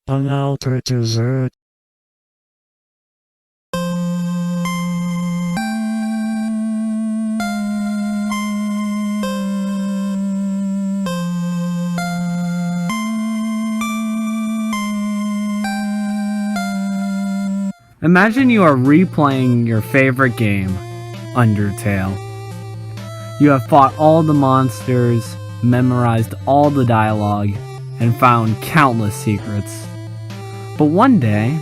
Unaltered User. Imagine you are replaying your favorite game, Undertale. You have fought all the monsters, memorized all the dialogue, and found countless secrets. But one day,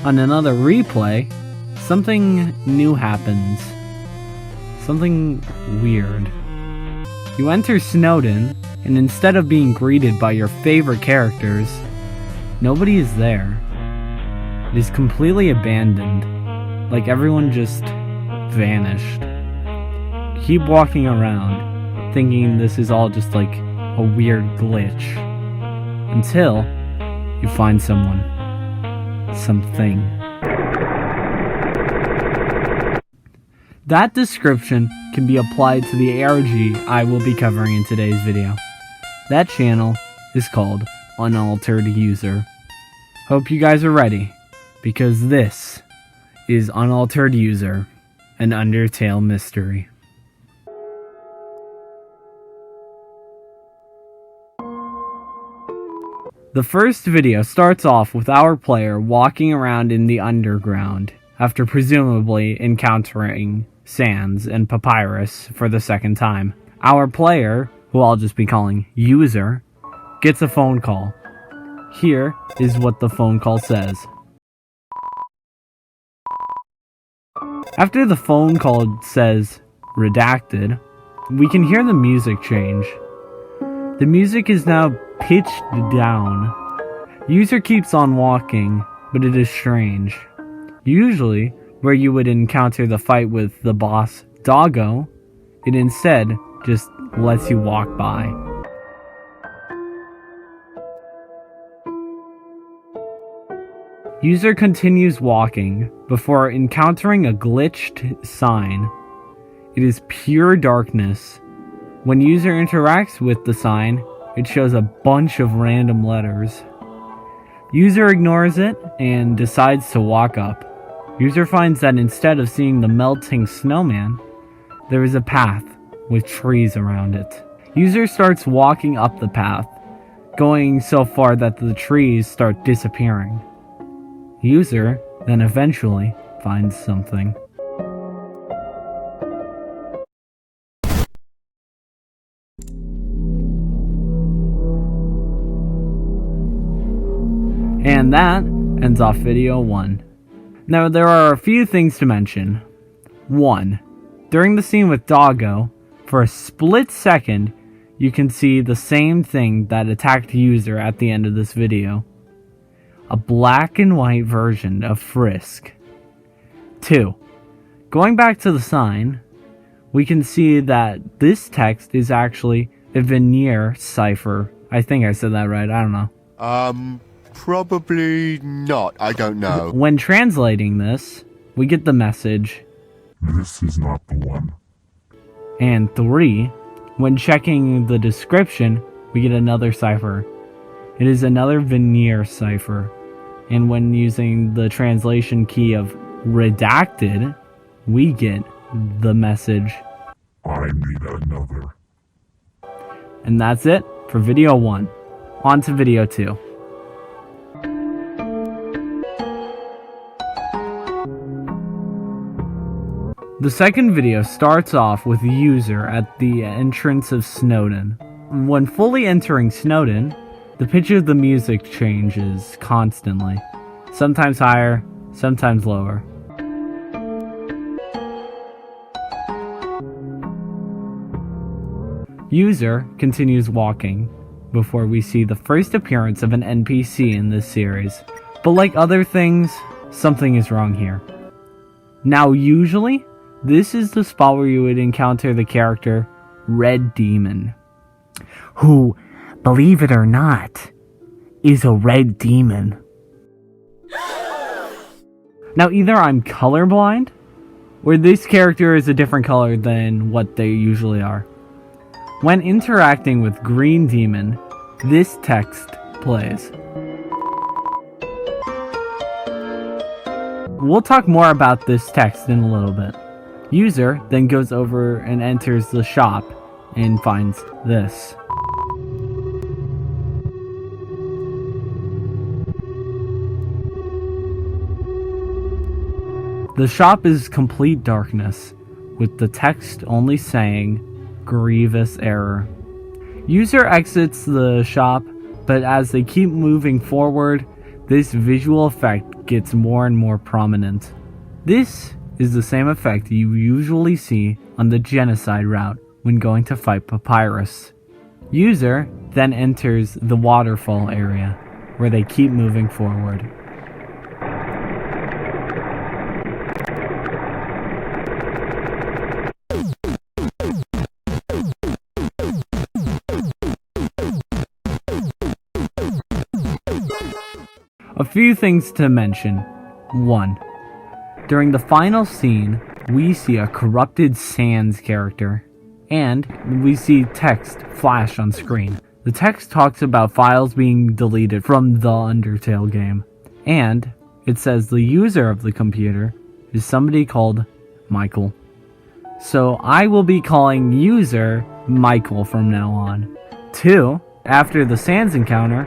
on another replay, something new happens. Something weird. You enter Snowdin, and instead of being greeted by your favorite characters, nobody is there. It is completely abandoned, like everyone just vanished. You keep walking around, thinking this is all just like a weird glitch, until you find someone, something. That description can be applied to the ARG I will be covering in today's video. That channel is called Unaltered User. Hope you guys are ready, because this is Unaltered User, an Undertale mystery. The first video starts off with our player walking around in the underground, after presumably encountering Sans and Papyrus for the second time. Our player, who I'll just be calling User, gets a phone call. Here is what the phone call says. After the phone call says redacted, we can hear the music change. The music is now pitched down. User keeps on walking, but it is strange. Usually, where you would encounter the fight with the boss Doggo, it instead just lets you walk by. User continues walking before encountering a glitched sign. It is pure darkness. When user interacts with the sign, it shows a bunch of random letters. User ignores it and decides to walk up. User finds that instead of seeing the melting snowman, there is a path with trees around it. User starts walking up the path, going so far that the trees start disappearing. User then eventually finds something. And that ends off video 1. Now there are a few things to mention. 1. During the scene with Doggo, for a split second, you can see the same thing that attacked User at the end of this video. A black and white version of Frisk. 2. Going back to the sign, we can see that this text is actually a veneer cipher. I think I said that right, I don't know. Probably not, I don't know. When translating this, we get the message, "This is not the one." And 3. When checking the description, we get another cipher. It is another veneer cipher, and when using the translation key of redacted, we get the message, "I need another." And that's it for video 1. On to video 2. The second video starts off with User at the entrance of Snowdin. When fully entering Snowdin, the pitch of the music changes constantly, sometimes higher, sometimes lower. User continues walking before we see the first appearance of an NPC in this series. But like other things, something is wrong here. Now usually, this is the spot where you would encounter the character Red Demon, who, believe it or not, is a red demon. Now either I'm colorblind, or this character is a different color than what they usually are. When interacting with Green Demon, this text plays. We'll talk more about this text in a little bit. User then goes over and enters the shop and finds this. The shop is complete darkness, with the text only saying, "Grievous error." User exits the shop, but as they keep moving forward, this visual effect gets more and more prominent. This is the same effect you usually see on the genocide route when going to fight Papyrus. User then enters the waterfall area, where they keep moving forward. A few things to mention. 1. During the final scene, we see a corrupted Sans character, and we see text flash on screen. The text talks about files being deleted from the Undertale game, and it says the user of the computer is somebody called Michael. So I will be calling user Michael from now on. 2. After the Sans encounter,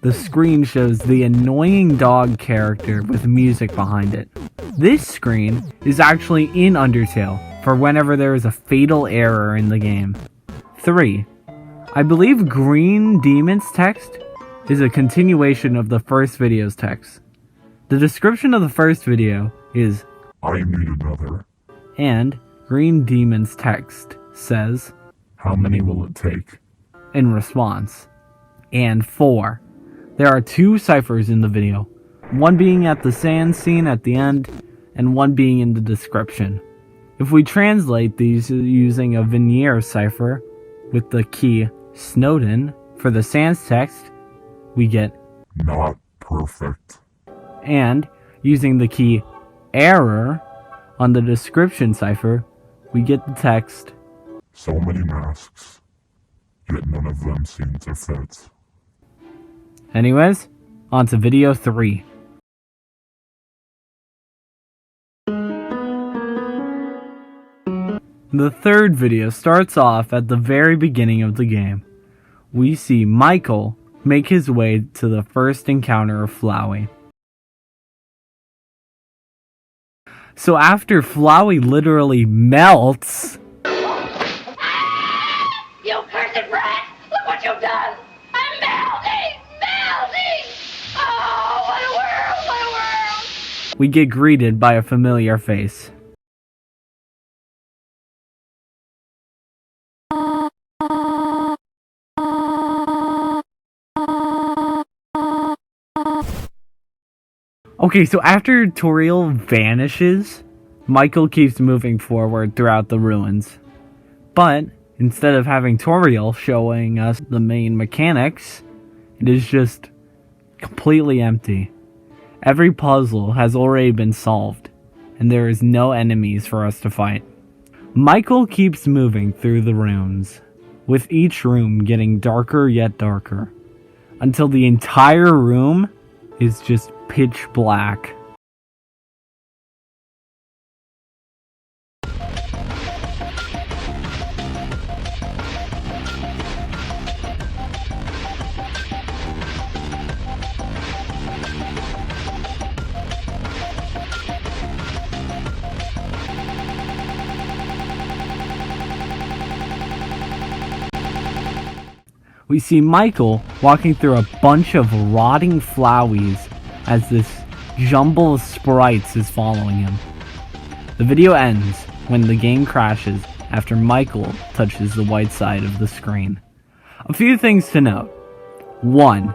the screen shows the annoying dog character with music behind it. This screen is actually in Undertale for whenever there is a fatal error in the game. 3. I believe Green Demon's text is a continuation of the first video's text. The description of the first video is, "I need another." and Green Demon's text says, "How many will it take?" in response. And 4. There are 2 ciphers in the video, one being at the sand scene at the end, and one being in the description. If we translate these using a Veneer cipher with the key Snowden for the sans text, we get "Not perfect." and using the key error on the description cipher, we get the text "So many masks, yet none of them seem to fit." Anyways, on to video 3. The third video starts off at the very beginning of the game. We see Michael make his way to the first encounter of Flowey. So after Flowey literally melts, You cursed rat! Look what you've done! I'm melting! Melting! Oh, what a world! What a world! we get greeted by a familiar face. Okay, so after Toriel vanishes, Michael keeps moving forward throughout the ruins. But instead of having Toriel showing us the main mechanics, it is just completely empty. Every puzzle has already been solved, and there is no enemies for us to fight. Michael keeps moving through the rooms, with each room getting darker yet darker, until the entire room is just pitch black. We see Michael walking through a bunch of rotting Flowies as this jumble of sprites is following him. The video ends when the game crashes after Michael touches the white side of the screen. A few things to note. 1.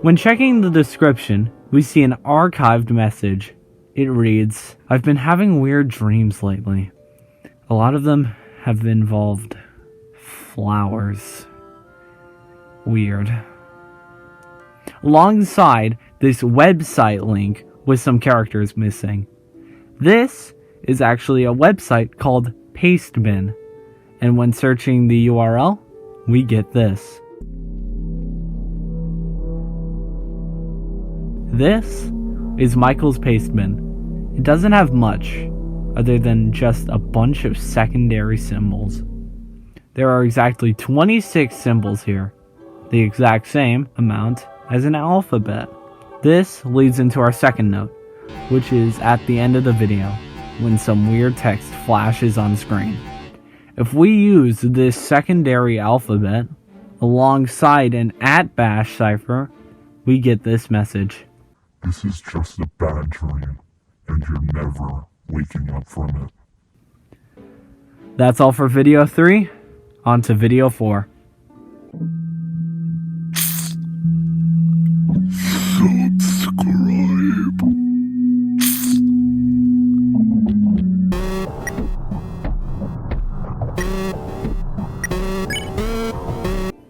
When checking the description, we see an archived message. It reads, "I've been having weird dreams lately. A lot of them have involved flowers." Weird. Alongside this website link with some characters missing. This is actually a website called Pastebin, and when searching the URL, we get this. This is Michael's Pastebin. It doesn't have much other than just a bunch of secondary symbols. There are exactly 26 symbols here, the exact same amount as an alphabet. This leads into our second note, which is at the end of the video when some weird text flashes on screen. If we use this secondary alphabet alongside an @bash cipher, we get this message. This is just a bad dream, and you're never waking up from it. That's all for video 3. On to video 4. Subscribe.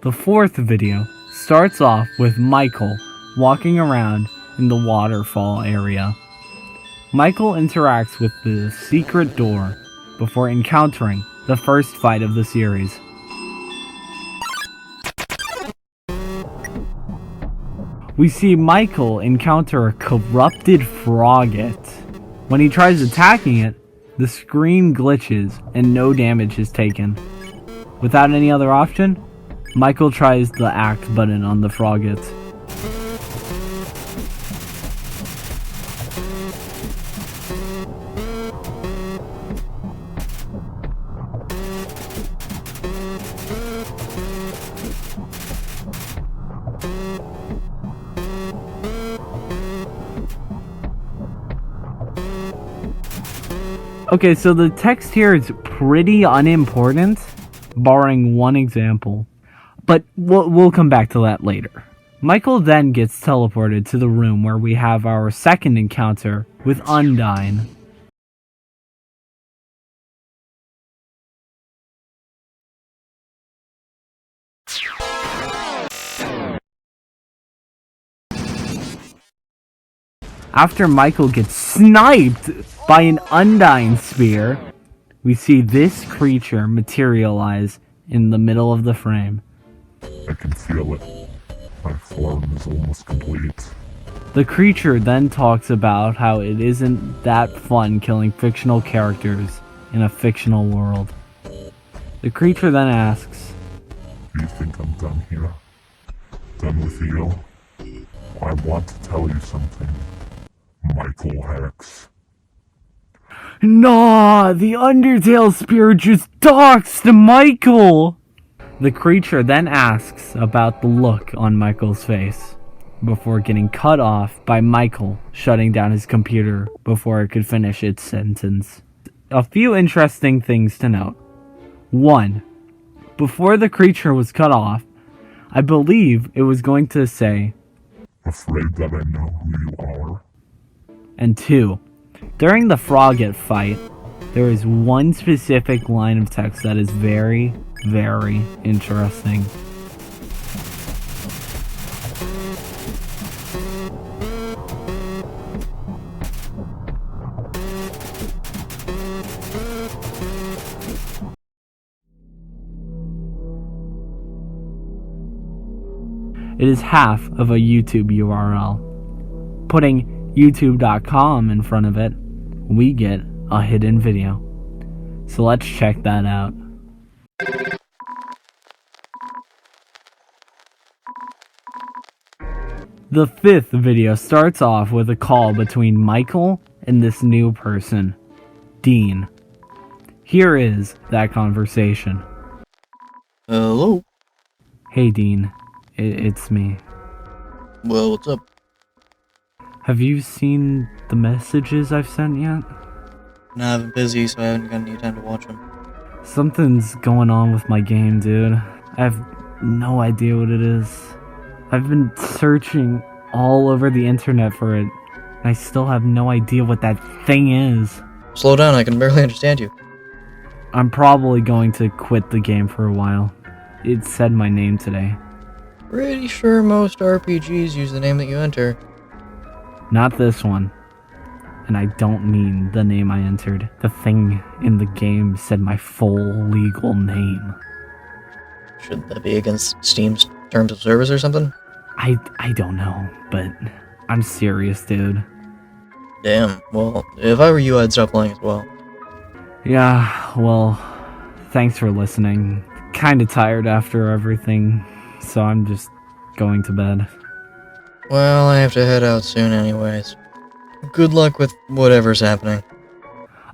The fourth video starts off with Michael walking around in the waterfall area. Michael interacts with the secret door before encountering the first fight of the series. We see Michael encounter a corrupted frogget. When he tries attacking it, the screen glitches and no damage is taken. Without any other option, Michael tries the act button on the frogget. Okay, so the text here is pretty unimportant, barring one example. But we'll come back to that later. Michael then gets teleported to the room where we have our second encounter with Undyne. After Michael gets sniped by an Undyne spear, we see this creature materialize in the middle of the frame. I can feel it. My form is almost complete. The creature then talks about how it isn't that fun killing fictional characters in a fictional world. The creature then asks, Do you think I'm done here? Done with you? I want to tell you something. Michael Hex. "Nah, the Undertale spirit just doxed Michael!" The creature then asks about the look on Michael's face, before getting cut off by Michael shutting down his computer before it could finish its sentence. A few interesting things to note. 1. Before the creature was cut off, I believe it was going to say, Afraid that I know who you are? and 2. During the frogget fight, there is one specific line of text that is very, very interesting. It is half of a YouTube URL. Putting youtube.com in front of it, we get a hidden video. So let's check that out. The fifth video starts off with a call between Michael and this new person, Dean. Here is that conversation. Hello. Hey Dean, it's me. Well, what's up? Have you seen the messages I've sent yet? Nah, I've been busy, so I haven't got any time to watch them. Something's going on with my game, dude. I have no idea what it is. I've been searching all over the internet for it, and I still have no idea what that thing is. Slow down, I can barely understand you. I'm probably going to quit the game for a while. It said my name today. Pretty sure most RPGs use the name that you enter. Not this one. And I don't mean the name I entered. The thing in the game said my full legal name. Should that be against Steam's terms of service or something? I don't know, but I'm serious, dude. Damn, well, if I were you, I'd stop playing as well. Yeah, well, thanks for listening. Kinda tired after everything, so I'm just going to bed. Well, I have to head out soon anyways. Good luck with whatever's happening.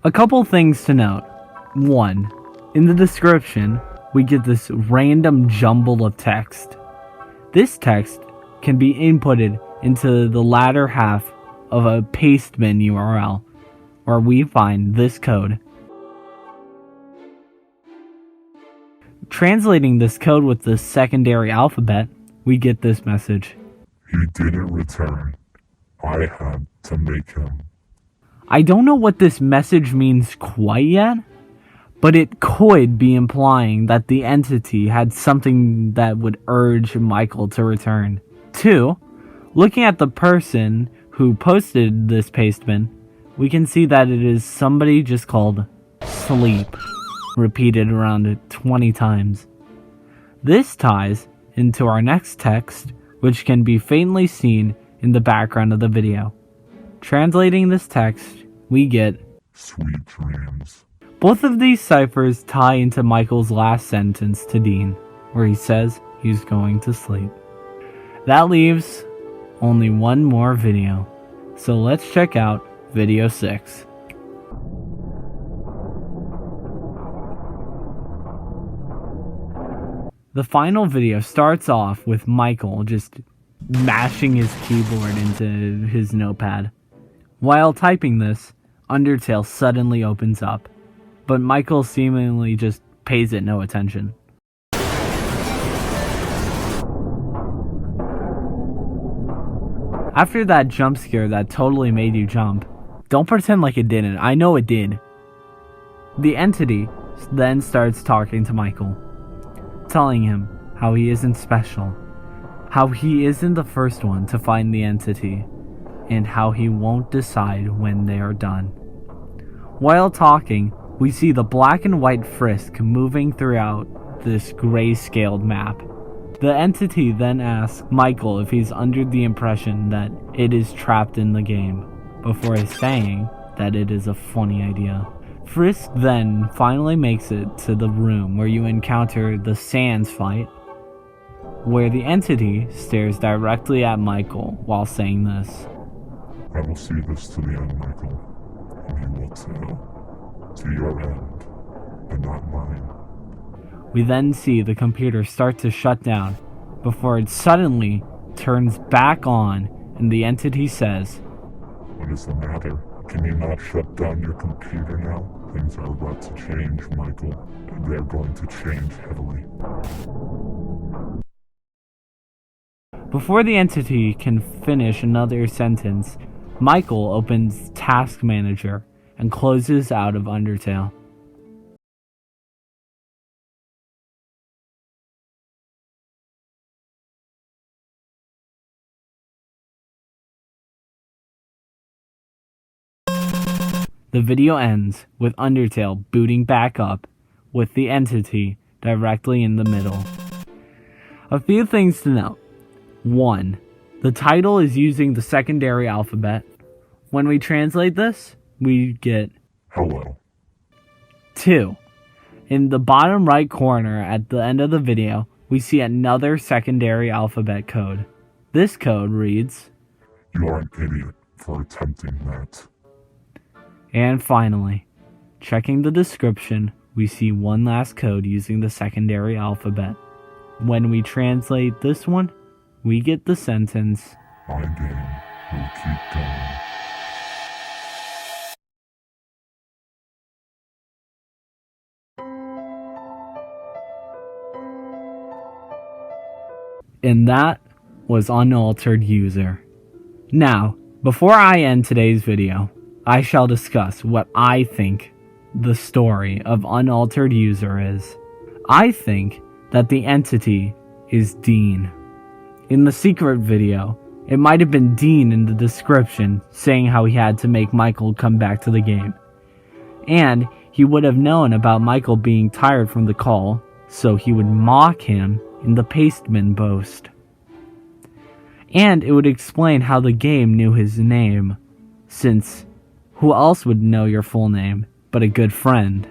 A couple things to note. 1. In the description, we get this random jumble of text. This text can be inputted into the latter half of a pastebin URL, where we find this code. Translating this code with the secondary alphabet, we get this message. He didn't return. I had to make him. I don't know what this message means quite yet, but it could be implying that the entity had something that would urge Michael to return. 2. Looking at the person who posted this pastebin, we can see that it is somebody just called Sleep, repeated around 20 times. This ties into our next text, which can be faintly seen in the background of the video. Translating this text, we get Sweet dreams. both of these ciphers tie into Michael's last sentence to Dean, where he says he's going to sleep. That leaves only one more video, so let's check out video 6. The final video starts off with Michael just mashing his keyboard into his notepad. While typing this, Undertale suddenly opens up, but Michael seemingly just pays it no attention. After that jump scare that totally made you jump, don't pretend like it didn't. I know it did. The entity then starts talking to Michael, telling him how he isn't special, how he isn't the first one to find the entity, and how he won't decide when they are done. While talking, we see the black and white frisk moving throughout this gray-scaled map. The entity then asks Michael if he's under the impression that it is trapped in the game, before saying that it is a funny idea. Frisk then finally makes it to the room where you encounter the Sands fight, where the entity stares directly at Michael while saying this. I will see this to the end, Michael, and you will too. To your end, but not mine. We then see the computer start to shut down, before it suddenly turns back on, and the entity says, What is the matter? Can you not shut down your computer now? Things are about to change, Michael, and they're going to change heavily. Before the entity can finish another sentence, Michael opens Task Manager and closes out of Undertale. The video ends with Undertale booting back up, with the entity directly in the middle. A few things to note. 1. The title is using the secondary alphabet. When we translate this, we get Hello. 2. In the bottom right corner at the end of the video, we see another secondary alphabet code. This code reads, You are an idiot for attempting that. And finally, checking the description, we see one last code using the secondary alphabet. When we translate this one, we get the sentence, My game will keep going. and that was Unaltered User. Now, before I end today's video, I shall discuss what I think the story of Unaltered User is. I think that the entity is Dean. In the secret video, it might have been Dean in the description saying how he had to make Michael come back to the game. And he would have known about Michael being tired from the call, so he would mock him in the Pastebin boast. And it would explain how the game knew his name, since who else would know your full name but a good friend?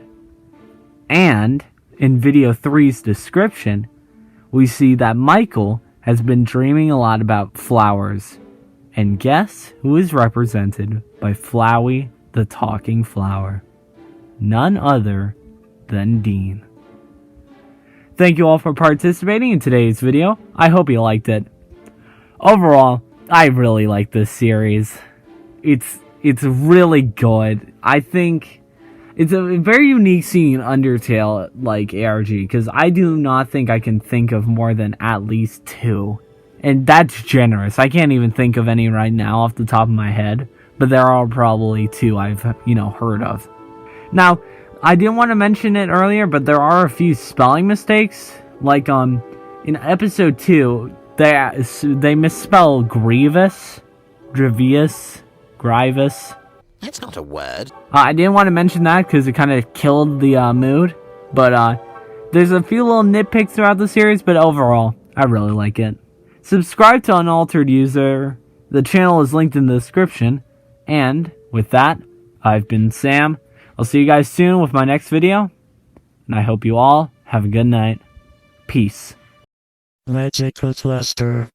And in video 3's description, we see that Michael has been dreaming a lot about flowers. And guess who is represented by Flowey the Talking Flower? None other than Dean. Thank you all for participating in today's video. I hope you liked it. Overall, I really like this series. It's really good. I think it's a very unique seeing Undertale like ARG, because I do not think I can think of more than at least 2. And that's generous. I can't even think of any right now off the top of my head, but there are probably 2 I've, heard of. Now, I didn't want to mention it earlier, but there are a few spelling mistakes. Like, in episode 2, they misspell grievous, grievous. That's not a word. I didn't want to mention that because it kind of killed the mood. But there's a few little nitpicks throughout the series, but overall, I really like it. Subscribe to Unaltered User. The channel is linked in the description. And with that, I've been Sam. I'll see you guys soon with my next video. And I hope you all have a good night. Peace. Majikin Cluster.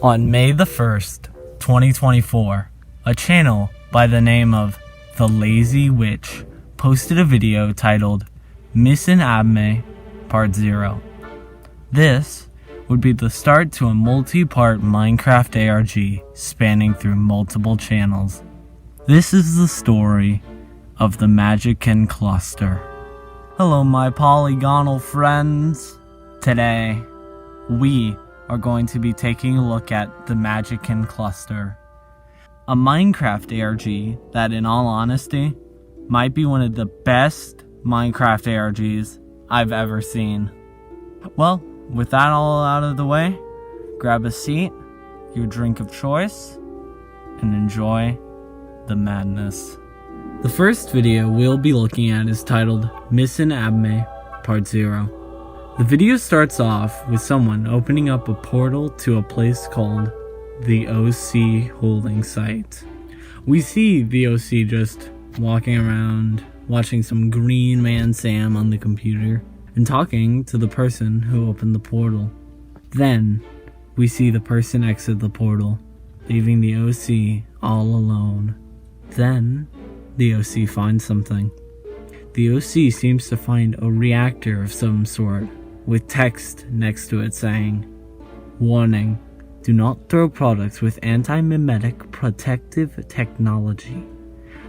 On May the 1st, 2024, a channel by the name of The Lazy Witch posted a video titled Missin' Abme Part 0. This would be the start to a multi-part Minecraft ARG spanning through multiple channels. This is the story of the Majikin Cluster. Hello my polygonal friends. Today, we are going to be taking a look at the Majikin Cluster, a Minecraft ARG that, in all honesty, might be one of the best Minecraft ARGs I've ever seen. Well, with that all out of the way, grab a seat, your drink of choice, and enjoy the madness. The first video we'll be looking at is titled Missin' Abme Part 0. The video starts off with someone opening up a portal to a place called the OC holding site. We see the OC just walking around, watching some green man Sam on the computer, and talking to the person who opened the portal. Then, we see the person exit the portal, leaving the OC all alone. Then, the OC finds something. The OC seems to find a reactor of some sort, with text next to it saying, "Warning, do not throw products with anti-mimetic protective technology,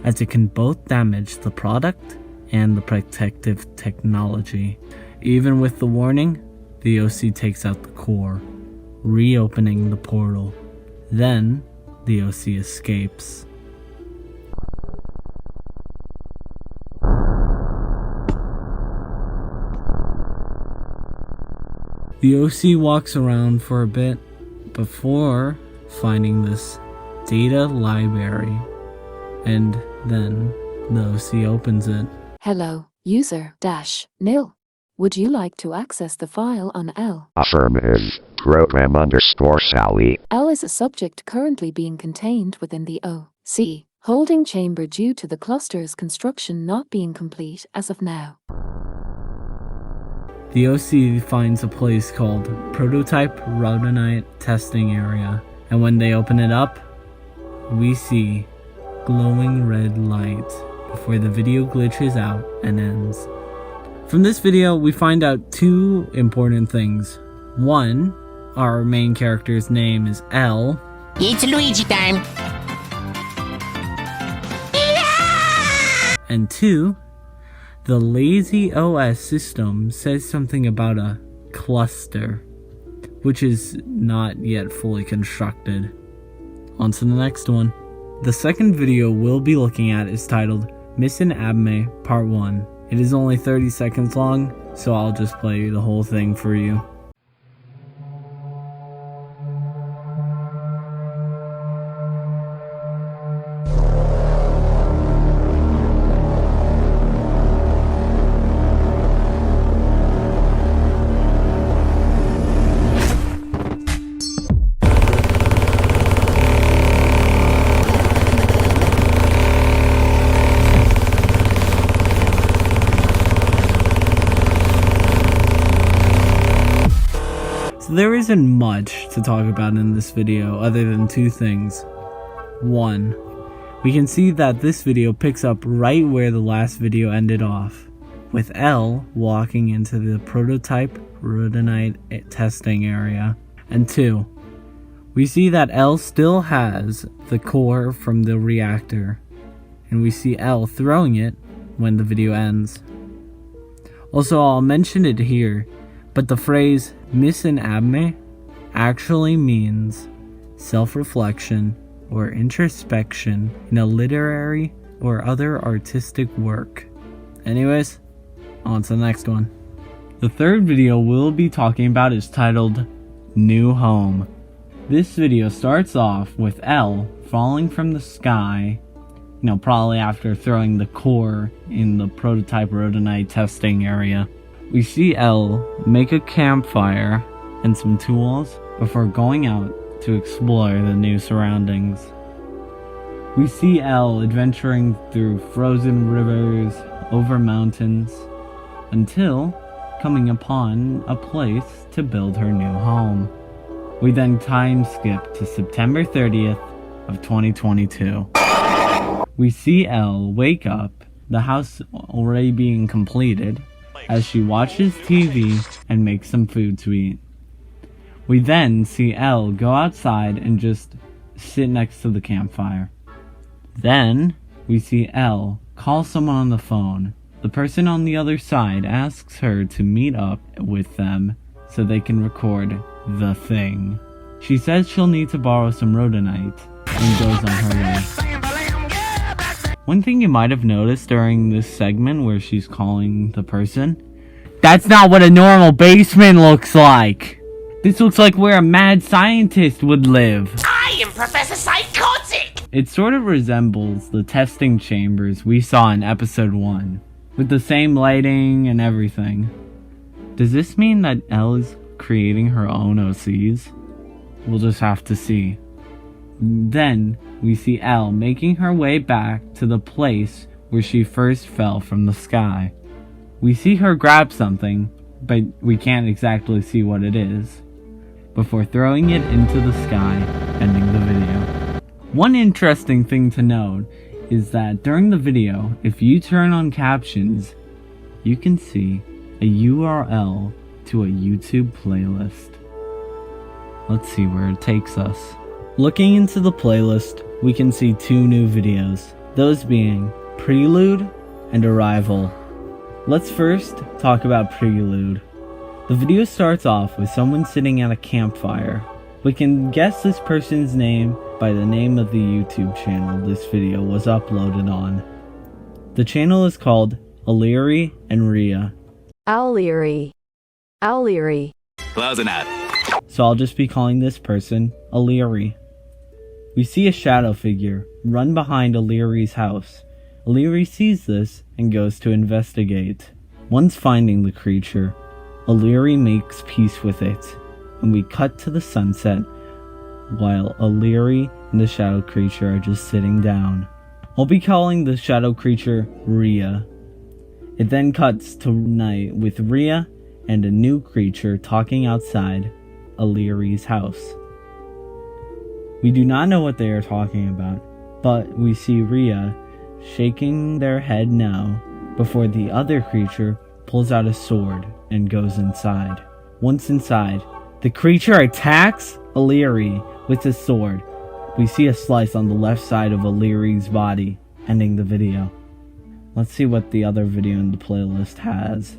as it can both damage the product and the protective technology." Even with the warning, the OC takes out the core, reopening the portal. Then, the OC escapes. The OC walks around for a bit before finding this data library, and then the OC opens it. Hello, user-nil. Would you like to access the file on L? Affirmative. Program_Sally. L is a subject currently being contained within the OC holding chamber due to the cluster's construction not being complete as of now. The OC finds a place called Prototype Rhodonite Testing Area, and when they open it up, we see glowing red light before the video glitches out and ends. From this video, we find out 2 important things. 1, our main character's name is L. It's Luigi time. And 2, the lazy OS system says something about a cluster, which is not yet fully constructed. On to the next one. The second video we'll be looking at is titled Missin' Abme Part 1. It is only 30 seconds long, so I'll just play the whole thing for you. So there isn't much to talk about in this video other than two things. One, we can see that this video picks up right where the last video ended off, with Elle walking into the prototype rhodonite testing area. And two, we see that Elle still has the core from the reactor, and we see Elle throwing it when the video ends. Also, I'll mention it here, but the phrase "Miss in Abme" actually means self-reflection or introspection in a literary or other artistic work. Anyways, on to the next one. The third video we'll be talking about is titled New Home. This video starts off with Elle falling from the sky, probably after throwing the core in the prototype rhodonite testing area. We see Elle make a campfire and some tools before going out to explore the new surroundings. We see Elle adventuring through frozen rivers, over mountains, until coming upon a place to build her new home. We then time skip to September 30th of 2022. We see Elle wake up, the house already being completed, as she watches TV and makes some food to eat. We then see Elle go outside and just sit next to the campfire. Then we see Elle call someone on the phone. The person on the other side asks her to meet up with them so they can record the thing. She says she'll need to borrow some rhodonite and goes on her way. One thing you might have noticed during this segment where she's calling the person, that's not what a normal basement looks like. This looks like where a mad scientist would live. I am Professor Psychotic! It sort of resembles the testing chambers we saw in episode 1, with the same lighting and everything. Does this mean that Elle is creating her own OCs? We'll just have to see. Then we see Elle making her way back to the place where she first fell from the sky. We see her grab something, but we can't exactly see what it is, before throwing it into the sky, ending the video. One interesting thing to note is that during the video, if you turn on captions, you can see a URL to a YouTube playlist. Let's see where it takes us. Looking into the playlist, we can see two new videos, those being Prelude and Arrival. Let's first talk about Prelude. The video starts off with someone sitting at a campfire. We can guess this person's name by the name of the YouTube channel this video was uploaded on. The channel is called O'Leary and Rhea. O'Leary. Close enough. So I'll just be calling this person O'Leary. We see a shadow figure run behind O'Leary's house. O'Leary sees this and goes to investigate. Once finding the creature, O'Leary makes peace with it, and we cut to the sunset while O'Leary and the shadow creature are just sitting down. I'll be calling the shadow creature Rhea. It then cuts to night with Rhea and a new creature talking outside O'Leary's house. We do not know what they are talking about, but we see Rhea shaking their head no before the other creature pulls out a sword and goes inside. Once inside, the creature attacks O'Leary with his sword. We see a slice on the left side of O'Leary's body, ending the video. Let's see what the other video in the playlist has.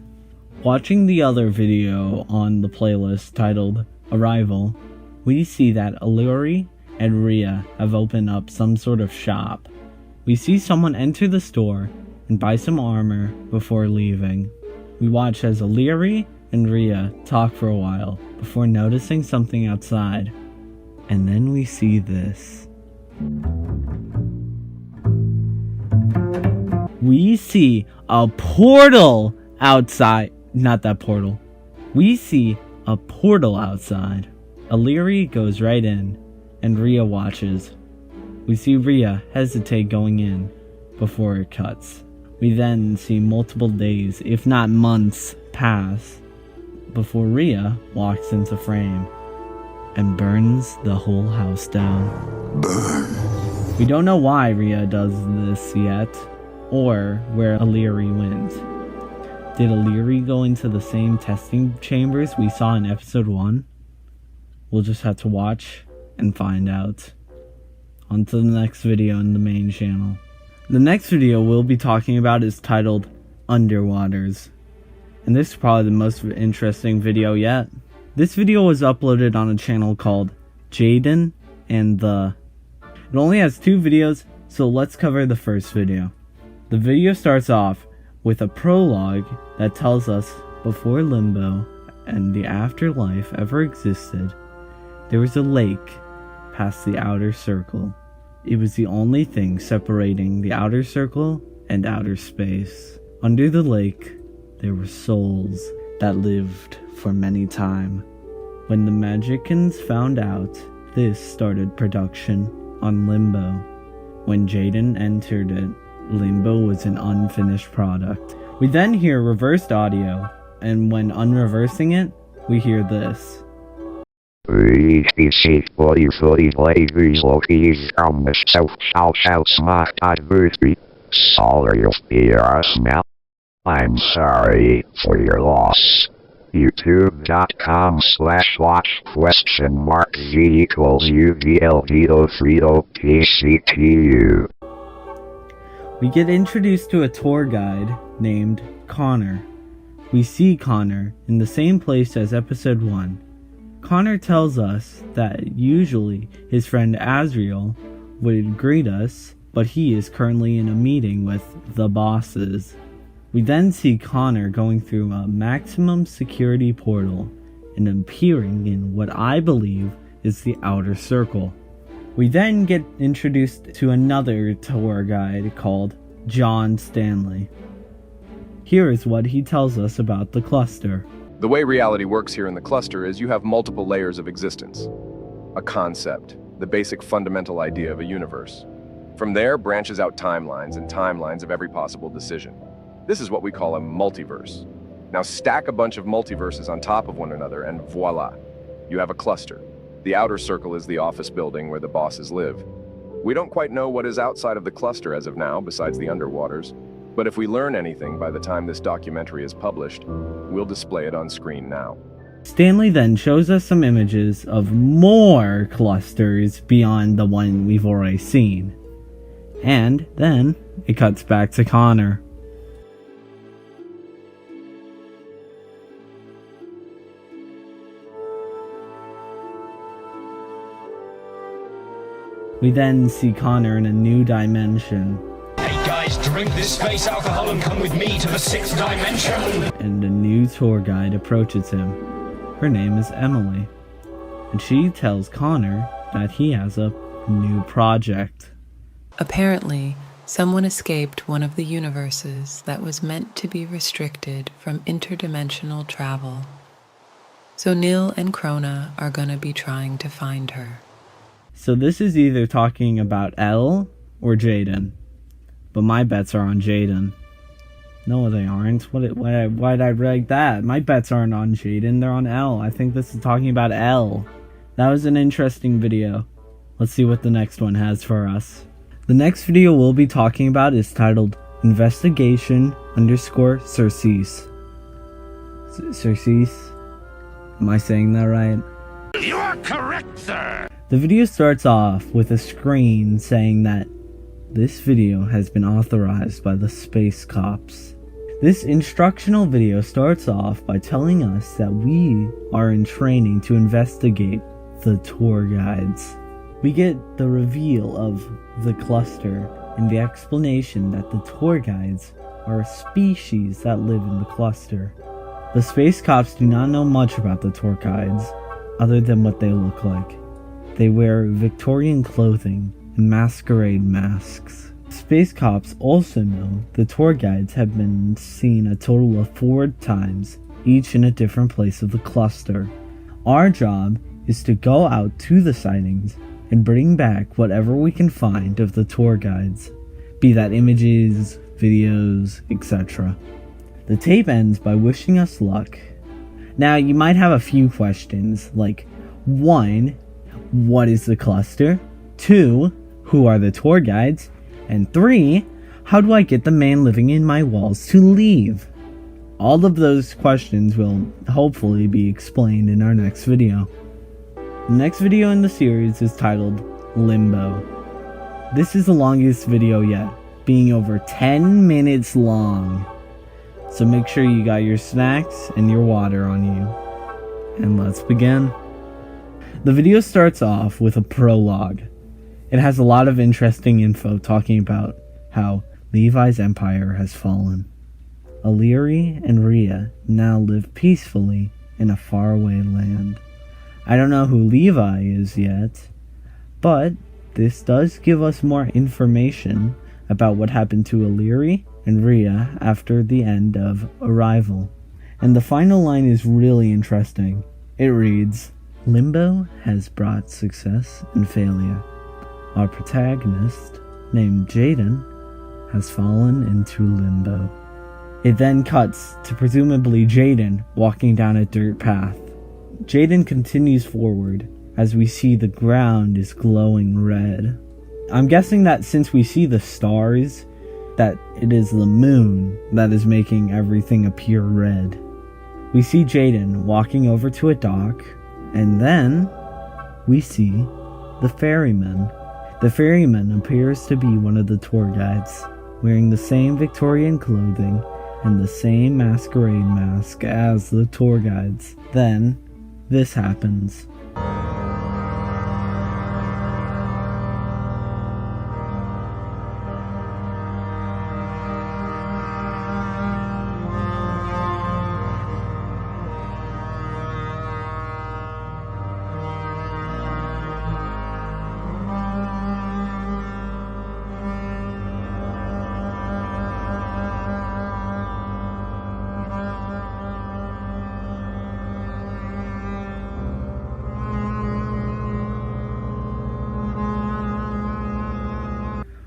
Watching the other video on the playlist titled Arrival, we see that O'Leary and Rhea have opened up some sort of shop. We see someone enter the store and buy some armor before leaving. We watch as O'Leary and Rhea talk for a while before noticing something outside. And then we see this. We see a portal outside. Not that portal. We see a portal outside. O'Leary goes right in, and Rhea watches. We see Rhea hesitate going in before it cuts. We then see multiple days, if not months, pass. before Rhea walks into frame and burns the whole house down. We don't know why Rhea does this yet, or where O'Leary went. Did O'Leary go into the same testing chambers we saw in episode 1? We'll just have to watch and find out. On to the next video in the main channel. The next video we'll be talking about is titled Underwaters. And this is probably the most interesting video yet. This video was uploaded on a channel called Jaden and the... It only has 2 videos, so let's cover the first video. The video starts off with a prologue that tells us before Limbo and the afterlife ever existed, there was a lake past the outer circle. It was the only thing separating the outer circle and outer space. Under the lake, there were souls that lived for many time. When the Majikins found out, this started production on Limbo. When Jaden entered it, Limbo was an unfinished product. We then hear reversed audio, and when unreversing it, we hear this. I'm sorry for your loss. YouTube.com/watch?z=UVLD03OPCTU. We get introduced to a tour guide named Connor. We see Connor in the same place as episode 1. Connor tells us that usually his friend Azriel would greet us, but he is currently in a meeting with the bosses. We then see Connor going through a maximum security portal and appearing in what I believe is the outer circle. We then get introduced to another tour guide called John Stanley. Here is what he tells us about the cluster. The way reality works here in the cluster is you have multiple layers of existence. A concept, the basic fundamental idea of a universe. From there branches out timelines and timelines of every possible decision. This is what we call a multiverse. Now stack a bunch of multiverses on top of one another and voila, you have a cluster. The outer circle is the office building where the bosses live. We don't quite know what is outside of the cluster as of now, besides the underwaters, but if we learn anything by the time this documentary is published, we'll display it on screen now. Stanley then shows us some images of more clusters beyond the one we've already seen. And then it cuts back to Connor. We then see Connor in a new dimension. Hey guys, drink this space alcohol and come with me to the 6th dimension! And a new tour guide approaches him. Her name is Emily. And she tells Connor that he has a new project. Apparently, someone escaped one of the universes that was meant to be restricted from interdimensional travel. So Nil and Krona are gonna be trying to find her. So this is either talking about Elle or Jaden. But my bets are on Jaden. No, they aren't. Why'd I reg that? My bets aren't on Jaden, they're on Elle. I think this is talking about Elle. That was an interesting video. Let's see what the next one has for us. The next video we'll be talking about is titled Investigation_Circes. Circes? Am I saying that right? You are correct, sir! The video starts off with a screen saying that this video has been authorized by the Space Cops. This instructional video starts off by telling us that we are in training to investigate the tour guides. We get the reveal of the cluster and the explanation that the tour guides are a species that live in the cluster. The Space Cops do not know much about the tour guides other than what they look like. They wear Victorian clothing and masquerade masks. Space Cops also know the tour guides have been seen a total of 4 times, each in a different place of the cluster. Our job is to go out to the sightings and bring back whatever we can find of the tour guides, be that images, videos, etc. The tape ends by wishing us luck, Now, you might have a few questions, like 1. What is the cluster? 2. Who are the tour guides? And 3. How do I get the man living in my walls to leave? All of those questions will hopefully be explained in our next video. The next video in the series is titled Limbo. This is the longest video yet, being over 10 minutes long. So make sure you got your snacks and your water on you. And let's begin. The video starts off with a prologue. It has a lot of interesting info talking about how Levi's empire has fallen. Illyri and Rhea now live peacefully in a faraway land. I don't know who Levi is yet, but this does give us more information about what happened to Illyri and Rhea after the end of Arrival. And the final line is really interesting. It reads, "Limbo has brought success and failure. Our protagonist, named Jaden, has fallen into limbo." It then cuts to presumably Jaden walking down a dirt path. Jaden continues forward as we see the ground is glowing red. I'm guessing that since we see the stars, that it is the moon that is making everything appear red. We see Jaden walking over to a dock, and then we see the ferryman. The ferryman appears to be one of the tour guides, wearing the same Victorian clothing and the same masquerade mask as the tour guides. Then, this happens.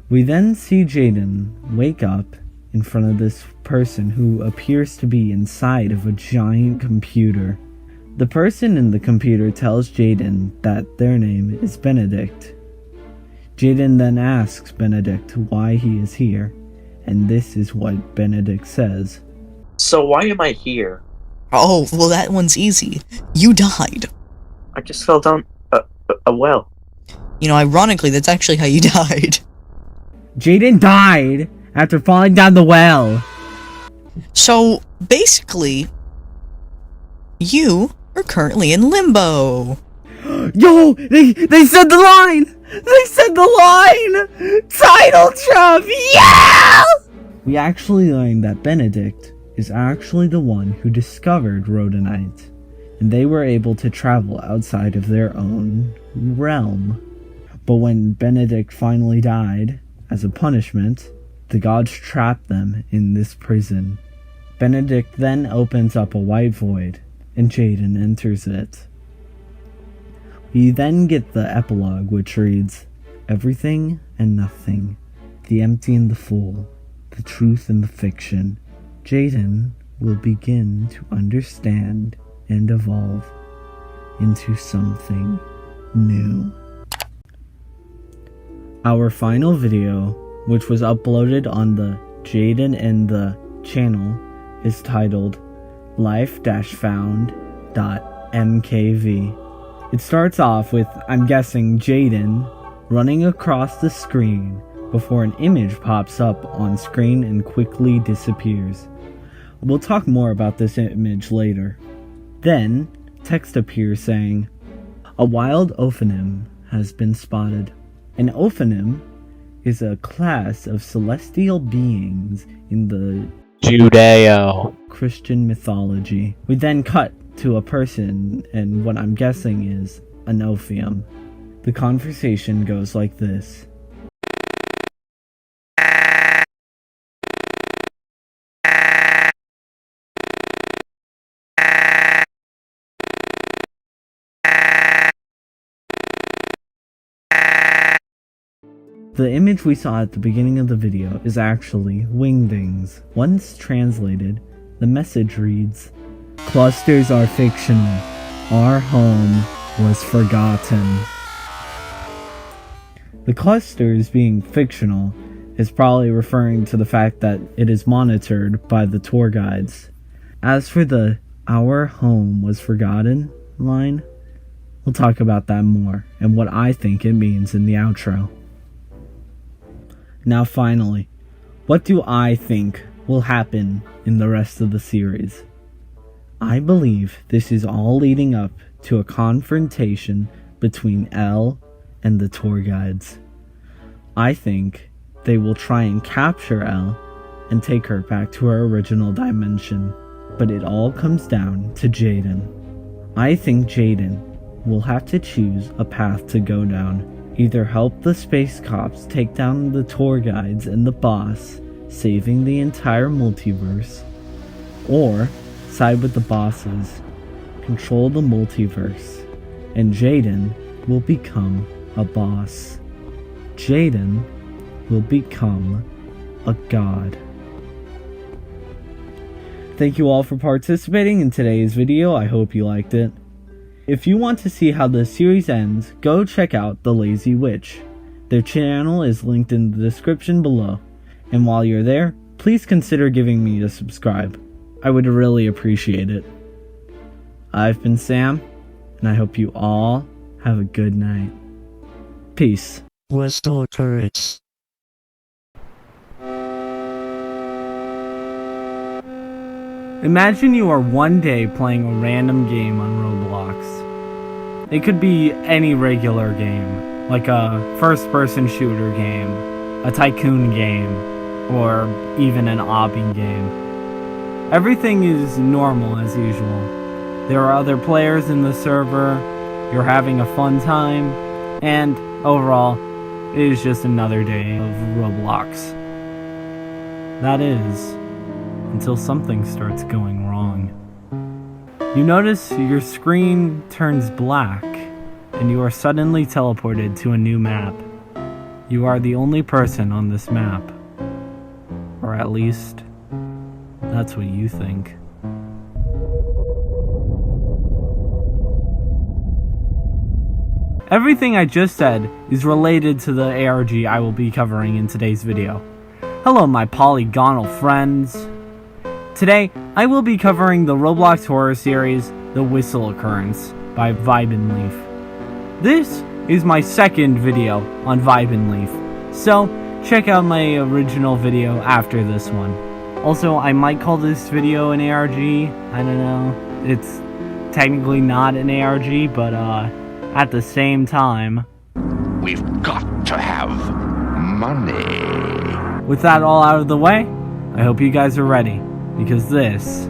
We then see Jaden wake up in front of this person who appears to be inside of a giant computer. The person in the computer tells Jaden that their name is Benedict. Jaden then asks Benedict why he is here, and this is what Benedict says. "So why am I here?" "Oh, well that one's easy. You died." "I just fell down a well." "You know, ironically, that's actually how you died." Jaden died after falling down the well. So, basically, you are currently in limbo. Yo, they said the line! They said the line! Title jump, yeah! We actually learned that Benedict is actually the one who discovered Rhodanite, and they were able to travel outside of their own realm. But when Benedict finally died, as a punishment, the gods trapped them in this prison. Benedict then opens up a white void, and Jaden enters it. We then get the epilogue, which reads, "Everything and nothing, the empty and the full, the truth and the fiction. Jaden will begin to understand and evolve into something new." Our final video, which was uploaded on the Jaden and the channel, is titled life-found.mkv. It starts off with, I'm guessing, Jaden running across the screen before an image pops up on screen and quickly disappears. We'll talk more about this image later. Then, text appears saying, "A wild ophanim has been spotted." An ophanim is a class of celestial beings in the Judeo-Christian mythology. We then cut to a person and what I'm guessing is an Ophium. The conversation goes like this. The image we saw at the beginning of the video is actually wingdings. Once translated, the message reads, Clusters are fictional. Our home was forgotten. The clusters being fictional is probably referring to the fact that it is monitored by the tour guides. As for the "our home was forgotten" line, we'll talk about that more and what I think it means in the outro. Now finally, what do I think will happen in the rest of the series? I believe this is all leading up to a confrontation between Elle and the tour guides. I think they will try and capture Elle and take her back to her original dimension, but it all comes down to Jaden. I think Jaden will have to choose a path to go down. Either help the space cops take down the tour guides and the boss, saving the entire multiverse, or side with the bosses, control the multiverse, and Jaden will become a boss. Jaden will become a god. Thank you all for participating in today's video. I hope you liked it. If you want to see how the series ends, go check out The Lazy Witch. Their channel is linked in the description below. And while you're there, please consider giving me a subscribe. I would really appreciate it. I've been Sam, and I hope you all have a good night. Peace. Westall Occurrence. Imagine you are one day playing a random game on Roblox. It could be any regular game, like a first-person shooter game, a tycoon game, or even an obby game. Everything is normal as usual. There are other players in the server, you're having a fun time, and overall, it is just another day of Roblox. That is, until something starts going wrong. You notice your screen turns black, and you are suddenly teleported to a new map. You are the only person on this map. Or at least, that's what you think. Everything I just said is related to the ARG I will be covering in today's video. Hello my polygonal friends. Today, I will be covering the Roblox horror series, The Whistle Occurrence by Vibinleaf. This is my second video on Vibinleaf, so check out my original video after this one. Also, I might call this video an ARG, I don't know. It's technically not an ARG, but at the same time, we've got to have money. With that all out of the way, I hope you guys are ready, because this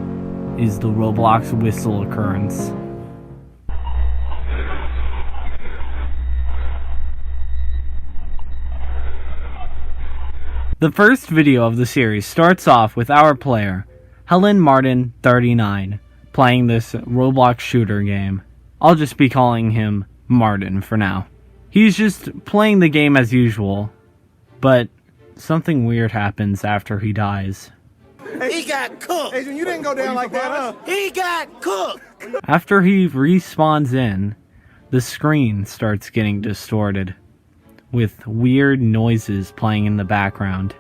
is the Roblox Whistle Occurrence. The first video of the series starts off with our player, Helen Martin 39, playing this Roblox shooter game. I'll just be calling him Martin for now. He's just playing the game as usual, but something weird happens after he dies. He got cooked! Hey, you didn't go down like that, huh? He got cooked! After he respawns in, the screen starts getting distorted, with weird noises playing in the background.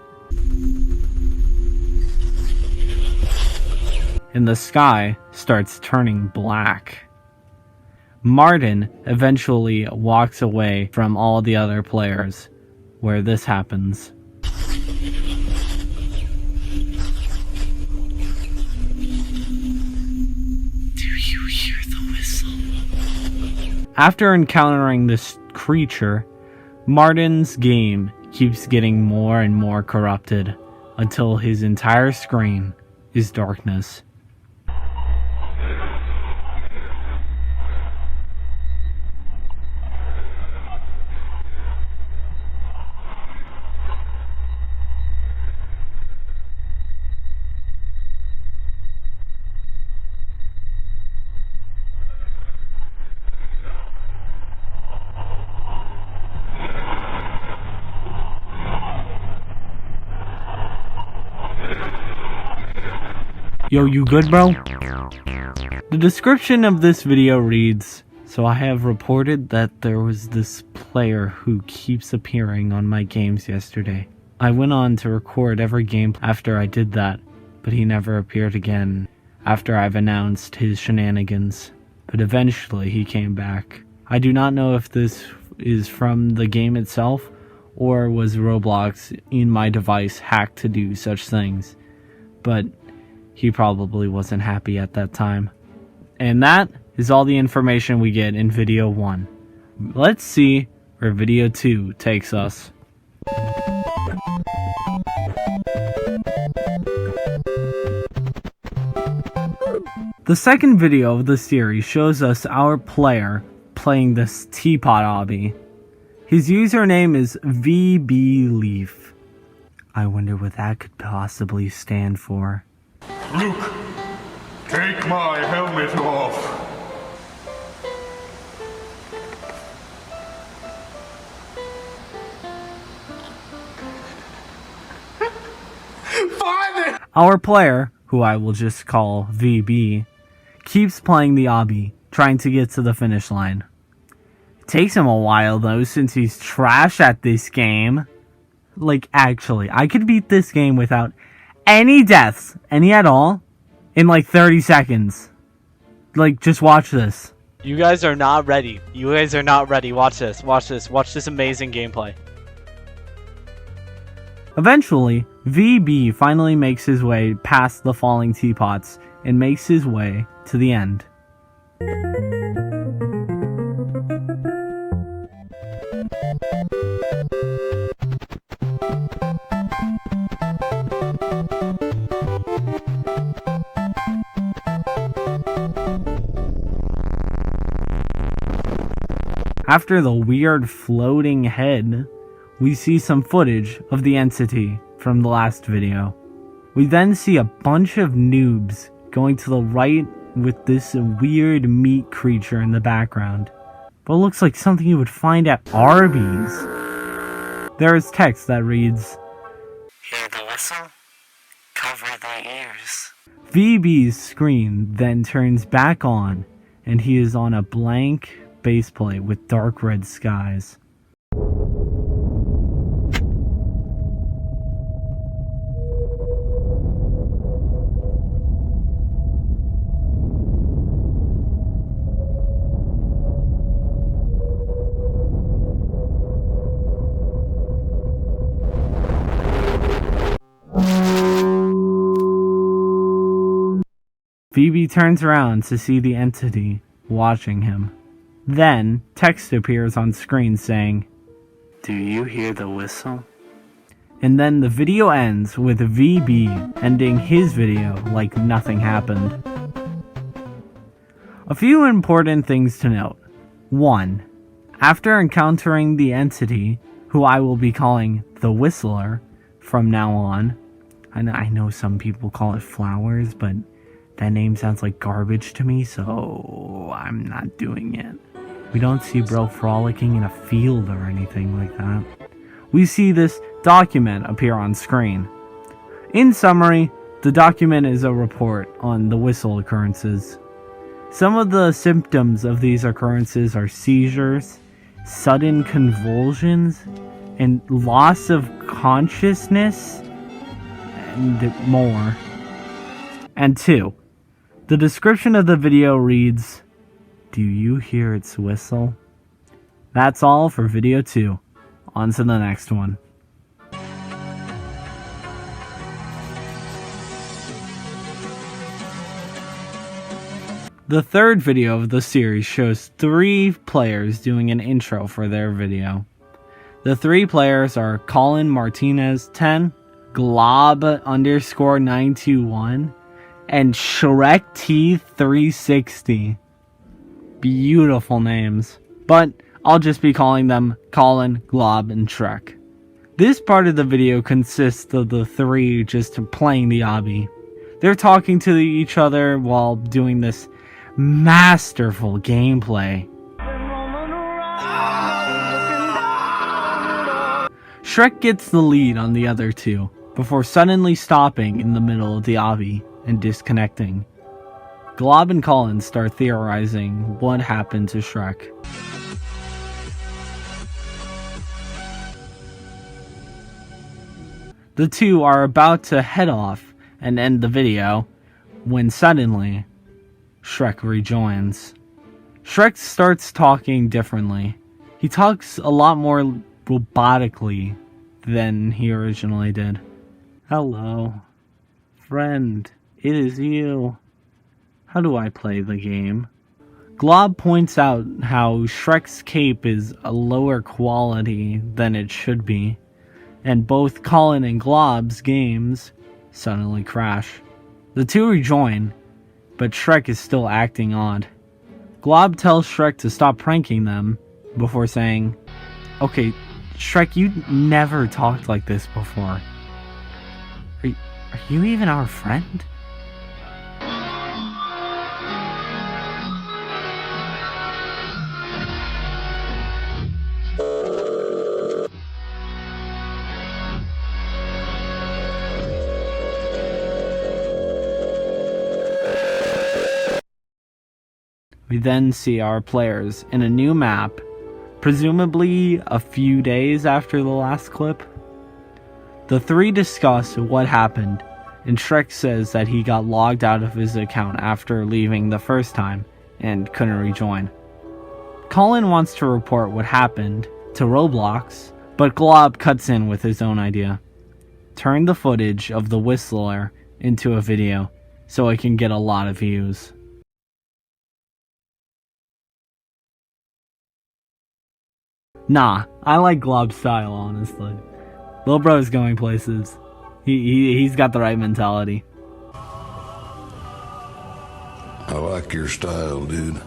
And the sky starts turning black. Martin eventually walks away from all the other players, where this happens. After encountering this creature, Martin's game keeps getting more and more corrupted until his entire screen is darkness. Yo, you good, bro? The description of this video reads, "So I have reported that there was this player who keeps appearing on my games yesterday. I went on to record every game after I did that, but he never appeared again after I've announced his shenanigans. But eventually he came back. I do not know if this is from the game itself, or was Roblox in my device hacked to do such things. But he probably wasn't happy at that time." And that is all the information we get in video 1. Let's see where video 2 takes us. The second video of the series shows us our player playing this teapot obby. His username is VBLeaf. I wonder what that could possibly stand for. Luke, take my helmet off. Our player, who I will just call VB, keeps playing the obby, trying to get to the finish line. It takes him a while though, since he's trash at this game. Like, actually, I could beat this game without any deaths, any at all, in like 30 seconds. Like, just watch this. You guys are not ready. You guys are not ready. Watch this. Watch this. Watch this amazing gameplay. Eventually, VB finally makes his way past the falling teapots and makes his way to the end. After the weird floating head, we see some footage of the entity from the last video. We then see a bunch of noobs going to the right with this weird meat creature in the background. But it looks like something you would find at Arby's. There is text that reads, "Hear the whistle? Cover the ears." VB's screen then turns back on, and he is on a blank baseplate with dark red skies. VB turns around to see the entity watching him. Then, text appears on screen saying, "Do you hear the whistle?" And then the video ends with VB ending his video like nothing happened. A few important things to note. 1. After encountering the entity, who I will be calling the Whistler from now on, I know some people call it Flowers, but that name sounds like garbage to me, so I'm not doing it. We don't see bro frolicking in a field or anything like that. We see this document appear on screen. In summary, the document is a report on the whistle occurrences. Some of the symptoms of these occurrences are seizures, sudden convulsions, and loss of consciousness, and more. And 2. The description of the video reads, "Do you hear its whistle?" That's all for video 2. On to the next one. The third video of the series shows 3 players doing an intro for their video. The 3 players are Colin Martinez 10, Glob_921, and Shrek T360. Beautiful names. But I'll just be calling them Colin, Glob, and Shrek. This part of the video consists of the 3 just playing the obby. They're talking to each other while doing this masterful gameplay. Shrek gets the lead on the other 2, before suddenly stopping in the middle of the obby and disconnecting. Glob and Colin start theorizing what happened to Shrek. The two are about to head off and end the video when suddenly Shrek rejoins. Shrek starts talking differently. He talks a lot more robotically than he originally did. Hello, friend, it is you. How do I play the game? Glob points out how Shrek's cape is a lower quality than it should be, and both Colin and Glob's games suddenly crash. The two rejoin, but Shrek is still acting odd. Glob tells Shrek to stop pranking them before saying, "Okay, Shrek, you never talked like this before. Are you even our friend?" We then see our players in a new map, presumably a few days after the last clip. The three discuss what happened, and Shrek says that he got logged out of his account after leaving the first time and couldn't rejoin. Colin wants to report what happened to Roblox, but Glob cuts in with his own idea. Turn the footage of the Whistler into a video so it can get a lot of views. Nah, I like Glob's style, honestly. Lil bro's going places. He's got the right mentality. I like your style, dude.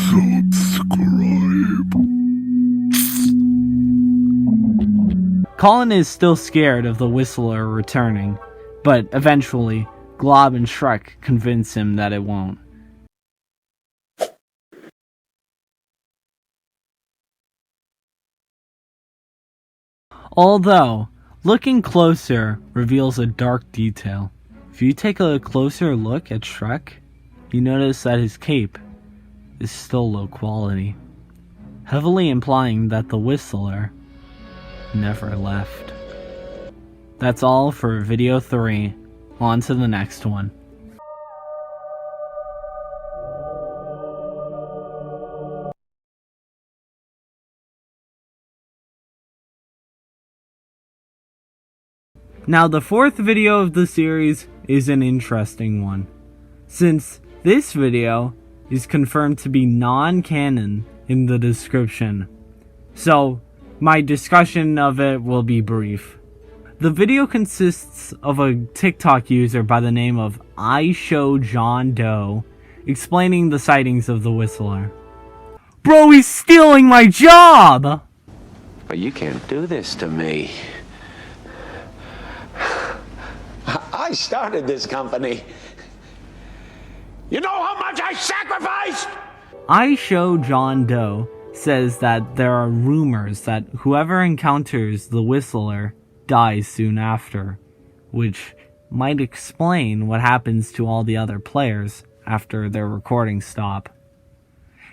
Subscribe. Colin is still scared of the Whistler returning, but eventually, Glob and Shrek convince him that it won't. Although, looking closer reveals a dark detail. If you take a closer look at Shrek, you notice that his cape is still low quality, heavily implying that the Whistler never left. That's all for video 3. On to the next one. Now the fourth video of the series is an interesting one, since this video is confirmed to be non-canon in the description, so my discussion of it will be brief. The video consists of a TikTok user by the name of I Show John Doe explaining the sightings of the Whistler. Bro, he's stealing my job! But you can't do this to me. I started this company. You know how much I sacrificed? I Show John Doe says that there are rumors that whoever encounters the Whistler dies soon after, which might explain what happens to all the other players after their recordings stop.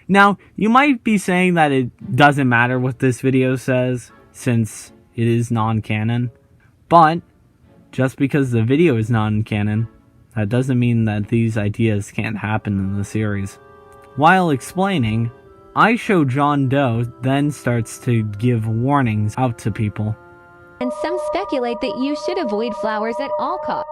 Now, you might be saying that it doesn't matter what this video says, since it is non-canon, but just because the video is non-canon, that doesn't mean that these ideas can't happen in the series. While explaining, I Show John Doe then starts to give warnings out to people. And some speculate that you should avoid flowers at all costs.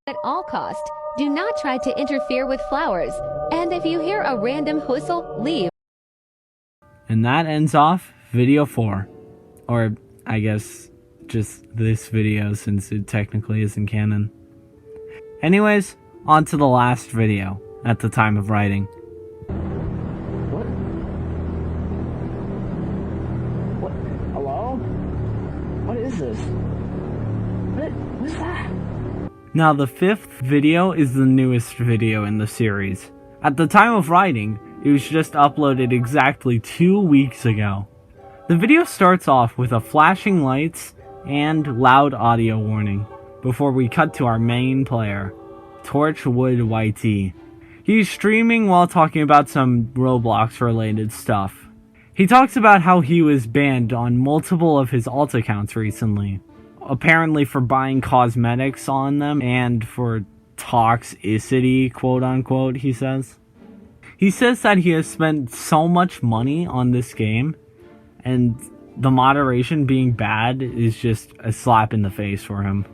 At all cost, do not try to interfere with flowers, and if you hear a random whistle, leave. And that ends off video 4, or I guess just this video since it technically isn't canon. Anyways, on to the last video at the time of writing. What? Hello? What is this? What's that? Now the 5th video is the newest video in the series. At the time of writing, it was just uploaded exactly 2 weeks ago. The video starts off with a flashing lights and loud audio warning before we cut to our main player, Torchwood YT. He's streaming while talking about some Roblox related stuff. He talks about how he was banned on multiple of his alt accounts recently, apparently for buying cosmetics on them and for toxicity, quote unquote, he says. He says that he has spent so much money on this game, and the moderation being bad is just a slap in the face for him.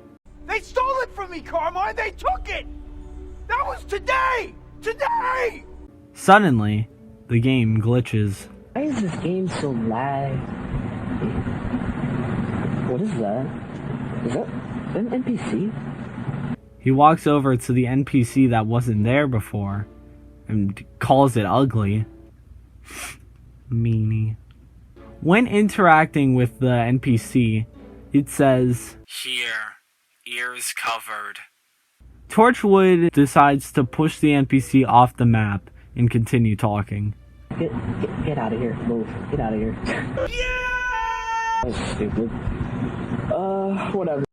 They stole it from me, Carmine! They took it! That was today! Today! Suddenly, the game glitches. Why is this game so lag? What is that? Is that an NPC? He walks over to the NPC that wasn't there before and calls it ugly. Meanie. When interacting with the NPC, it says, Here, ears covered. Torchwood decides to push the NPC off the map and continue talking. Get out of here. Move. Get out of here. Yeah! That's stupid. Whatever.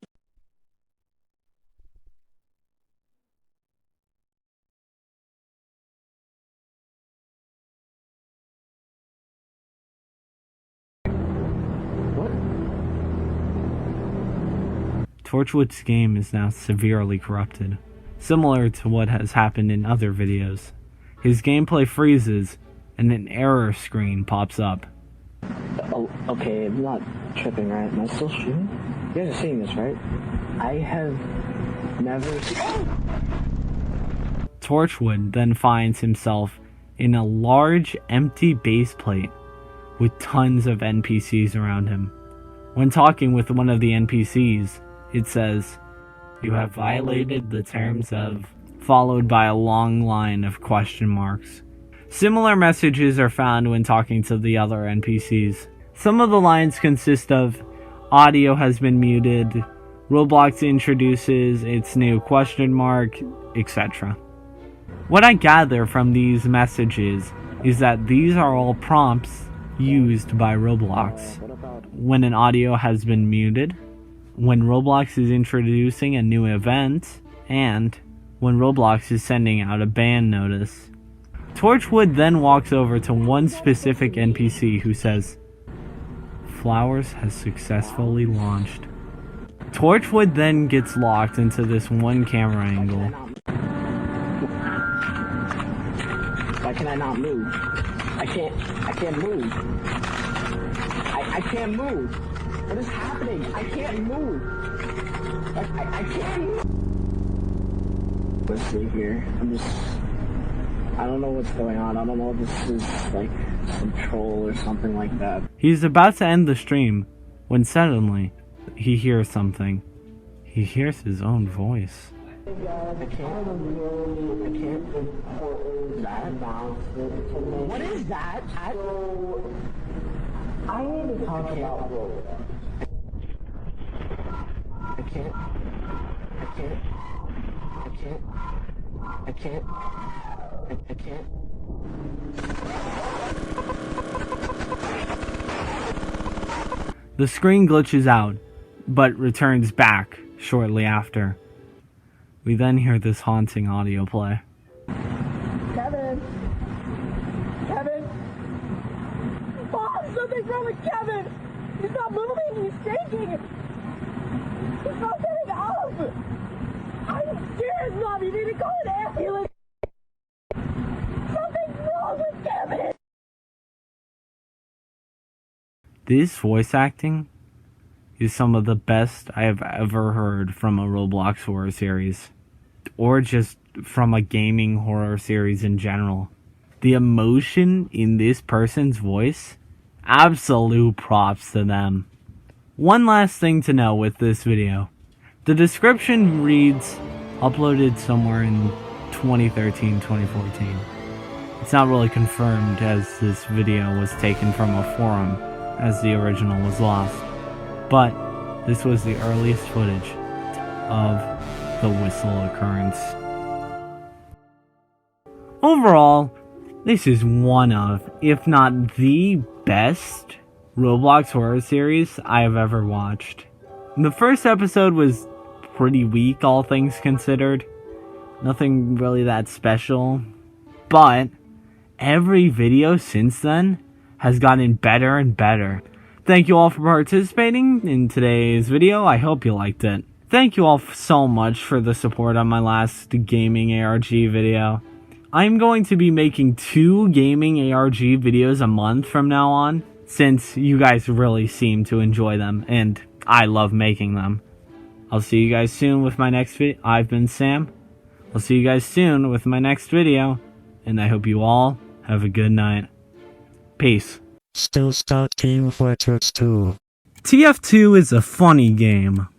Torchwood's game is now severely corrupted, similar to what has happened in other videos. His gameplay freezes, and an error screen pops up. Oh, okay, I'm not tripping, right? Am I still streaming? You guys are seeing this, right? I have never... Torchwood then finds himself in a large, empty base plate with tons of NPCs around him. When talking with one of the NPCs, it says, "You have violated the terms of," followed by a long line of question marks. Similar messages are found when talking to the other NPCs. Some of the lines consist of, "Audio has been muted," "Roblox introduces its new question mark," etc. What I gather from these messages is that these are all prompts used by Roblox. When an audio has been muted, when Roblox is introducing a new event, and when Roblox is sending out a ban notice. Torchwood then walks over to one specific NPC who says, "Flowers has successfully launched." Torchwood then gets locked into this one camera angle. Why can I not move? I can't move. I can't move. What is happening? I can't move. I can't move. Let's see here. I don't know what's going on. I don't know if this is like some troll or something like that. He's about to end the stream when suddenly he hears something. He hears his own voice. I can't. What is that? I need to talk about Roblox. I can't. The screen glitches out, but returns back shortly after. We then hear this haunting audio play. Kevin! Bob, something's wrong with Kevin! He's not moving, he's shaking! He's not getting up! I'm scared, Mom! You need to call an ambulance! Something's wrong with Kevin! This voice acting is some of the best I have ever heard from a Roblox horror series, or just from a gaming horror series in general. The emotion in this person's voice, absolute props to them. One last thing to know with this video. The description reads, uploaded somewhere in 2013, 2014. It's not really confirmed as this video was taken from a forum as the original was lost. But this was the earliest footage of the Whistle Occurrence. Overall, this is one of, if not the best, Roblox horror series I have ever watched. The first episode was pretty weak, all things considered. Nothing really that special. But every video since then has gotten better and better. Thank you all for participating in today's video. I hope you liked it. Thank you all so much for the support on my last gaming ARG video. I'm going to be making 2 gaming ARG videos a month from now on, since you guys really seem to enjoy them, and I love making them. I'll see you guys soon with my next video. I've been Sam. I'll see you guys soon with my next video, and I hope you all have a good night. Peace. Still Scout Team Fortress 2. TF2 is a funny game.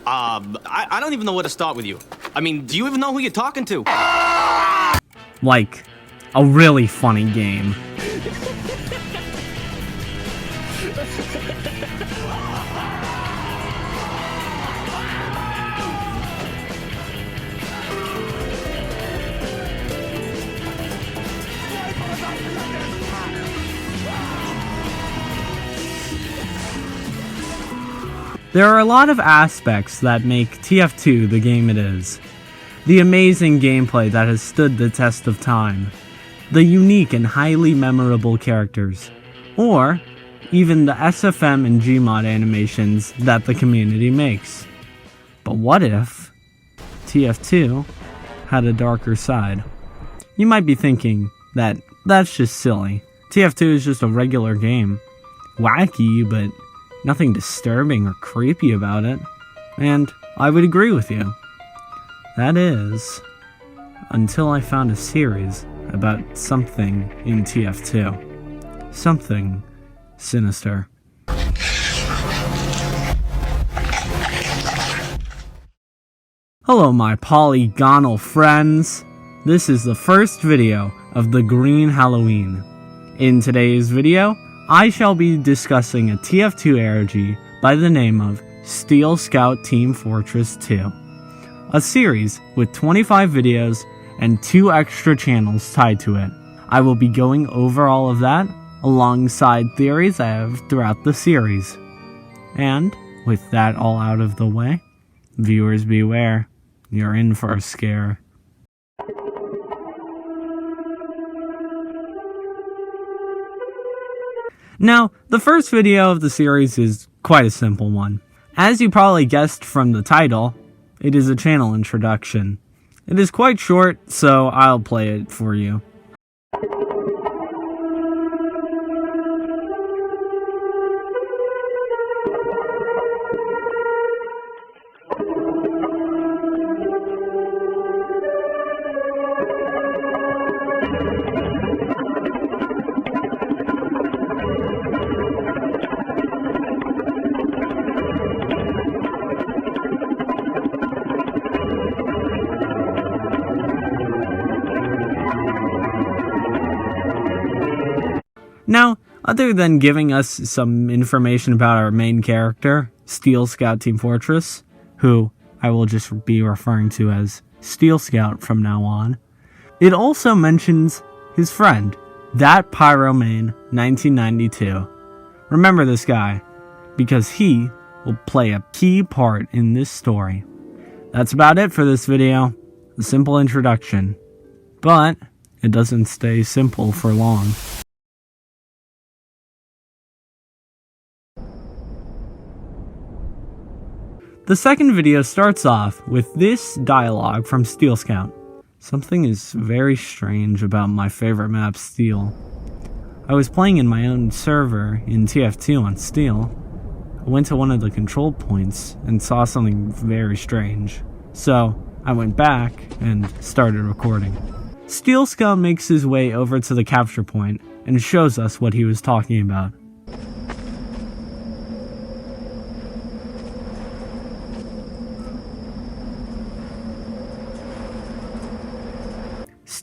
I don't even know where to start with you. I mean, do you even know who you're talking to? Like, a really funny game. There are a lot of aspects that make TF2 the game it is. The amazing gameplay that has stood the test of time, the unique and highly memorable characters, or even the SFM and Gmod animations that the community makes. But what if TF2 had a darker side? You might be thinking that that's just silly. TF2 is just a regular game. Wacky, but nothing disturbing or creepy about it. And I would agree with you. That is, until I found a series about something in TF2. Something sinister. Hello my polygonal friends. This is the first video of the Green Halloween. In today's video, I shall be discussing a TF2 ARG by the name of Steel Scout Team Fortress 2. A series with 25 videos and 2 extra channels tied to it. I will be going over all of that alongside theories I have throughout the series. And with that all out of the way, viewers beware, you're in for a scare. Now, the first video of the series is quite a simple one. As you probably guessed from the title, it is a channel introduction. It is quite short, so I'll play it for you. Now, other than giving us some information about our main character, Steel Scout Team Fortress, who I will just be referring to as Steel Scout from now on, it also mentions his friend, That Pyromane 1992. Remember this guy, because he will play a key part in this story. That's about it for this video, a simple introduction, but it doesn't stay simple for long. The second video starts off with this dialogue from Steel Scout. Something is very strange about my favorite map, Steel. I was playing in my own server in TF2 on Steel. I went to one of the control points and saw something very strange. So I went back and started recording. Steel Scout makes his way over to the capture point and shows us what he was talking about.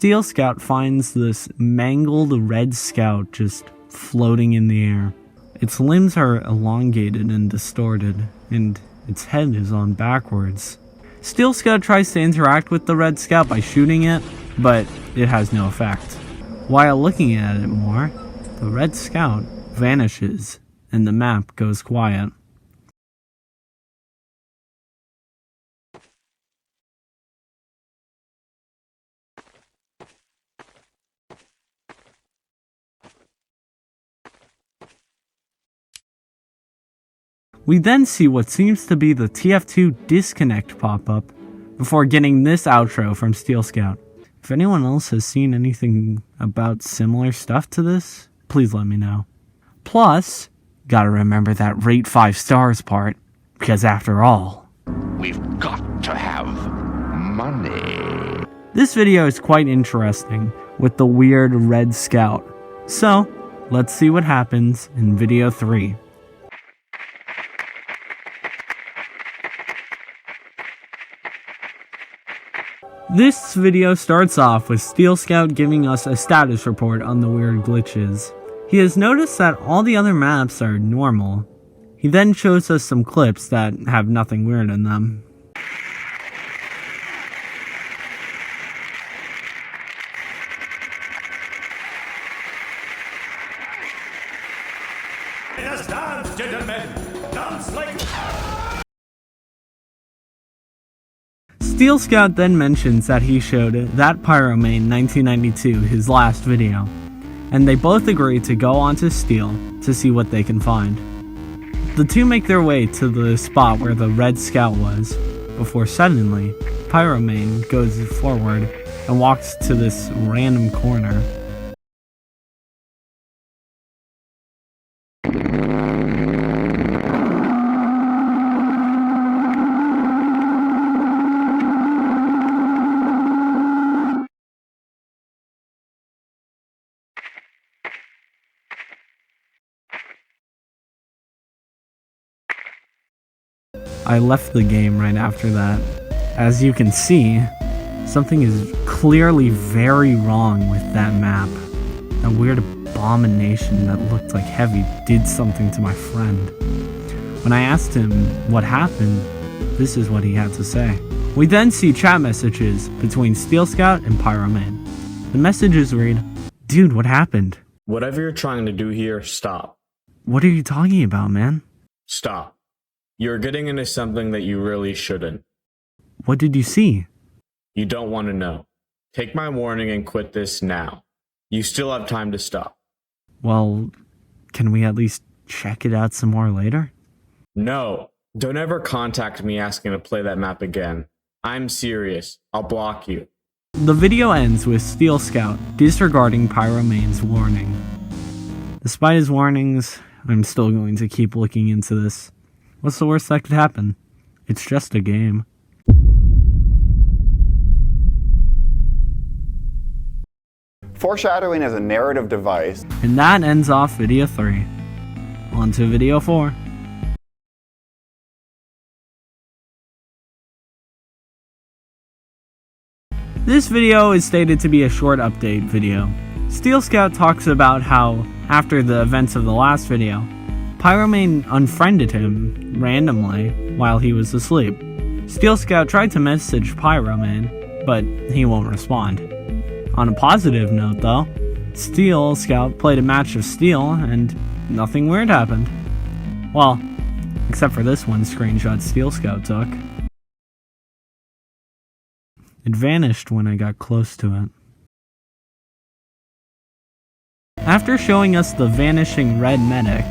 Steel Scout finds this mangled red scout just floating in the air. Its limbs are elongated and distorted, and its head is on backwards. Steel Scout tries to interact with the red scout by shooting it, but it has no effect. While looking at it more, the red scout vanishes and the map goes quiet. We then see what seems to be the TF2 disconnect pop up before getting this outro from Steel Scout. If anyone else has seen anything about similar stuff to this, please let me know. Plus, gotta remember that rate 5 stars part, because after all, We've got to have money. this video is quite interesting with the weird red scout. So, let's see what happens in video 3. This video starts off with Steel Scout giving us a status report on the weird glitches. He has noticed that all the other maps are normal. He then shows us some clips that have nothing weird in them. Let's dance, gentlemen. Dance like... Steel Scout then mentions that he showed that Pyromane 1992 his last video, and they both agree to go onto Steel to see what they can find. The two make their way to the spot where the red scout was, before suddenly, Pyromane goes forward and walks to this random corner. I left the game right after that. As you can see, something is clearly very wrong with that map. A weird abomination that looked like Heavy did something to my friend. When I asked him what happened, this is what he had to say. We then see chat messages between Steel Scout and Pyromane. The messages read, "Dude, what happened? Whatever you're trying to do here, stop. What are you talking about, man? Stop. You're getting into something that you really shouldn't. What did you see? You don't want to know. Take my warning and quit this now. You still have time to stop." Well, can we at least check it out some more later? No. Don't ever contact me asking to play that map again. I'm serious. I'll block you. The video ends with Steel Scout disregarding Pyromane's warning. Despite his warnings, I'm still going to keep looking into this. What's the worst that could happen? It's just a game. Foreshadowing is a narrative device. And that ends off video 3. On to video 4. This video is stated to be a short update video. Steel Scout talks about how, after the events of the last video, Pyromane unfriended him randomly while he was asleep. Steel Scout tried to message Pyromane, but he won't respond. On a positive note though, Steel Scout played a match of Steel and nothing weird happened. Well, except for this one screenshot Steel Scout took. It vanished when I got close to it. After showing us the vanishing red medic,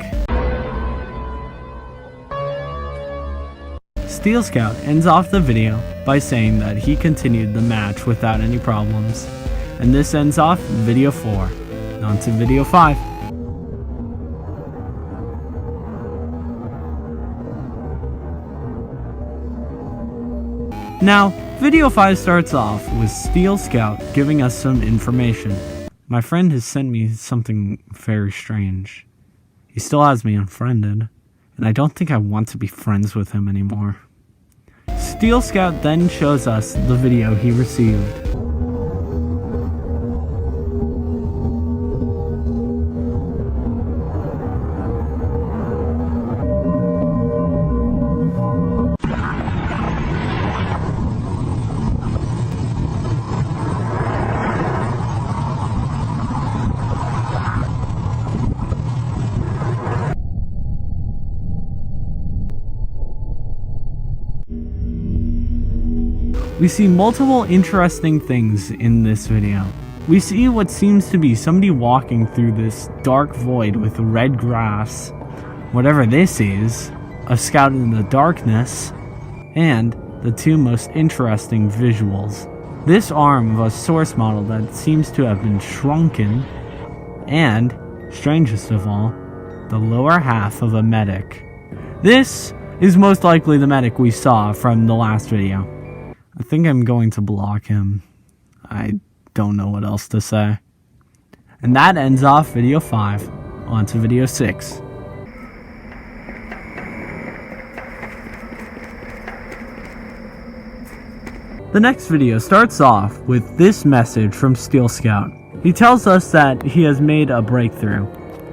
Steel Scout ends off the video by saying that he continued the match without any problems. And this ends off video 4. On to video 5. Now, video 5 starts off with Steel Scout giving us some information. My friend has sent me something very strange. He still has me unfriended, and I don't think I want to be friends with him anymore. Steel Scout then shows us the video he received. We see multiple interesting things in this video. We see what seems to be somebody walking through this dark void with red grass, whatever this is, a scout in the darkness, and the two most interesting visuals. This arm of a source model that seems to have been shrunken, and, strangest of all, the lower half of a medic. This is most likely the medic we saw from the last video. I think I'm going to block him. I don't know what else to say. And that ends off video 5. On to video 6. The next video starts off with this message from Steel Scout. He tells us that he has made a breakthrough.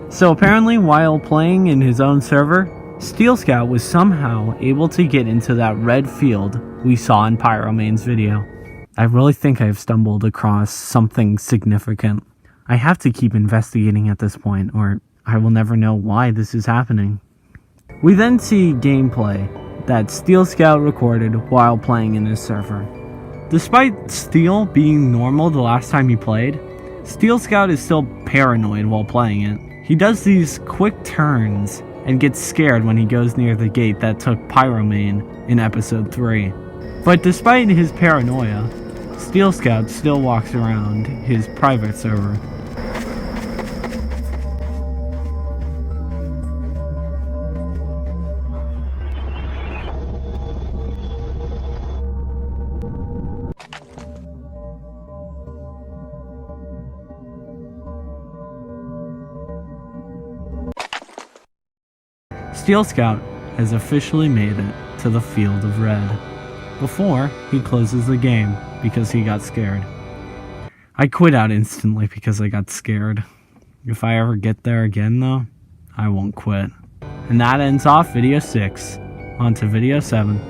So apparently while playing in his own server, Steel Scout was somehow able to get into that red field we saw in Pyromane's video. I really think I've stumbled across something significant. I have to keep investigating at this point, or I will never know why this is happening. We then see gameplay that Steel Scout recorded while playing in his server. Despite Steel being normal the last time he played, Steel Scout is still paranoid while playing it. He does these quick turns and gets scared when he goes near the gate that took Pyromane in episode 3. But despite his paranoia, Steel Scout still walks around his private server. Steel Scout has officially made it to the Field of Red before he closes the game because he got scared. I quit out instantly because I got scared. If I ever get there again though, I won't quit. And that ends off video 6. On to video 7.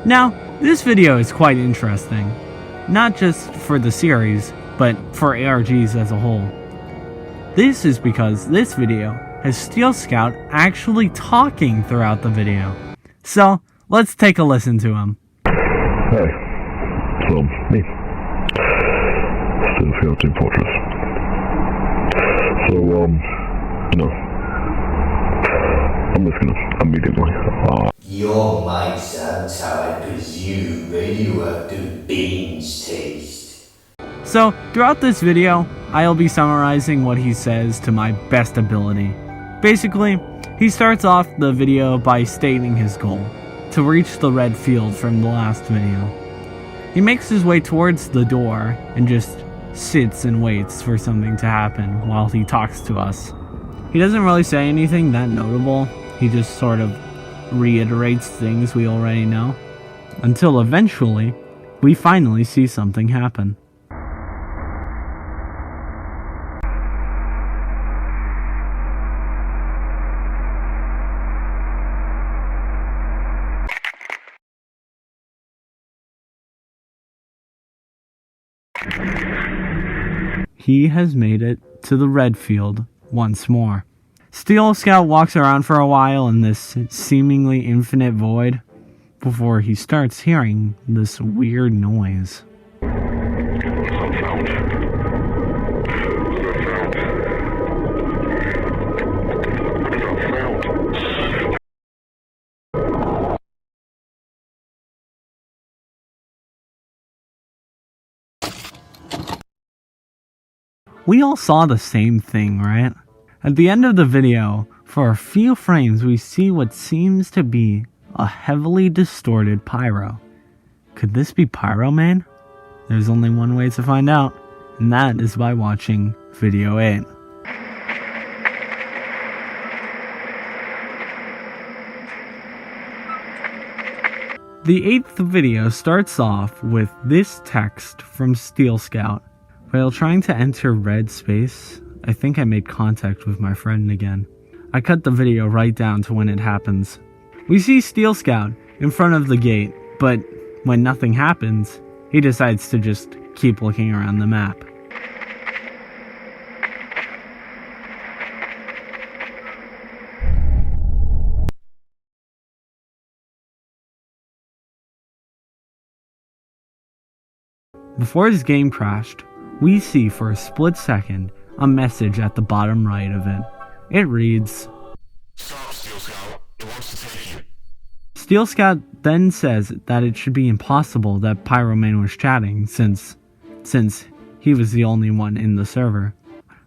Now, this video is quite interesting. Not just for the series, but for ARGs as a whole. This is because this video has Steel Scout actually talking throughout the video. So, let's take a listen to him. Hey, so me. Steel Scout Team Fortress. So, I'm just gonna immediately. Your mic sounds how I presume radioactive beans taste. So, throughout this video, I'll be summarizing what he says to my best ability. Basically, he starts off the video by stating his goal, to reach the red field from the last video. He makes his way towards the door and just sits and waits for something to happen while he talks to us. He doesn't really say anything that notable, he just sort of reiterates things we already know, until eventually, we finally see something happen. He has made it to the red field once more. Steel Scout walks around for a while in this seemingly infinite void before he starts hearing this weird noise. We all saw the same thing, right? At the end of the video, for a few frames we see what seems to be a heavily distorted pyro. Could this be Pyromane? There's only one way to find out, and that is by watching video 8. The 8th video starts off with this text from Steel Scout. While trying to enter red space, I think I made contact with my friend again. I cut the video right down to when it happens. We see Steel Scout in front of the gate, but when nothing happens, he decides to just keep looking around the map. Before his game crashed, we see for a split second a message at the bottom right of it. It reads, Stop, Steel Scout. It wants to take you. Steel Scout then says that it should be impossible that Pyromane was chatting since he was the only one in the server.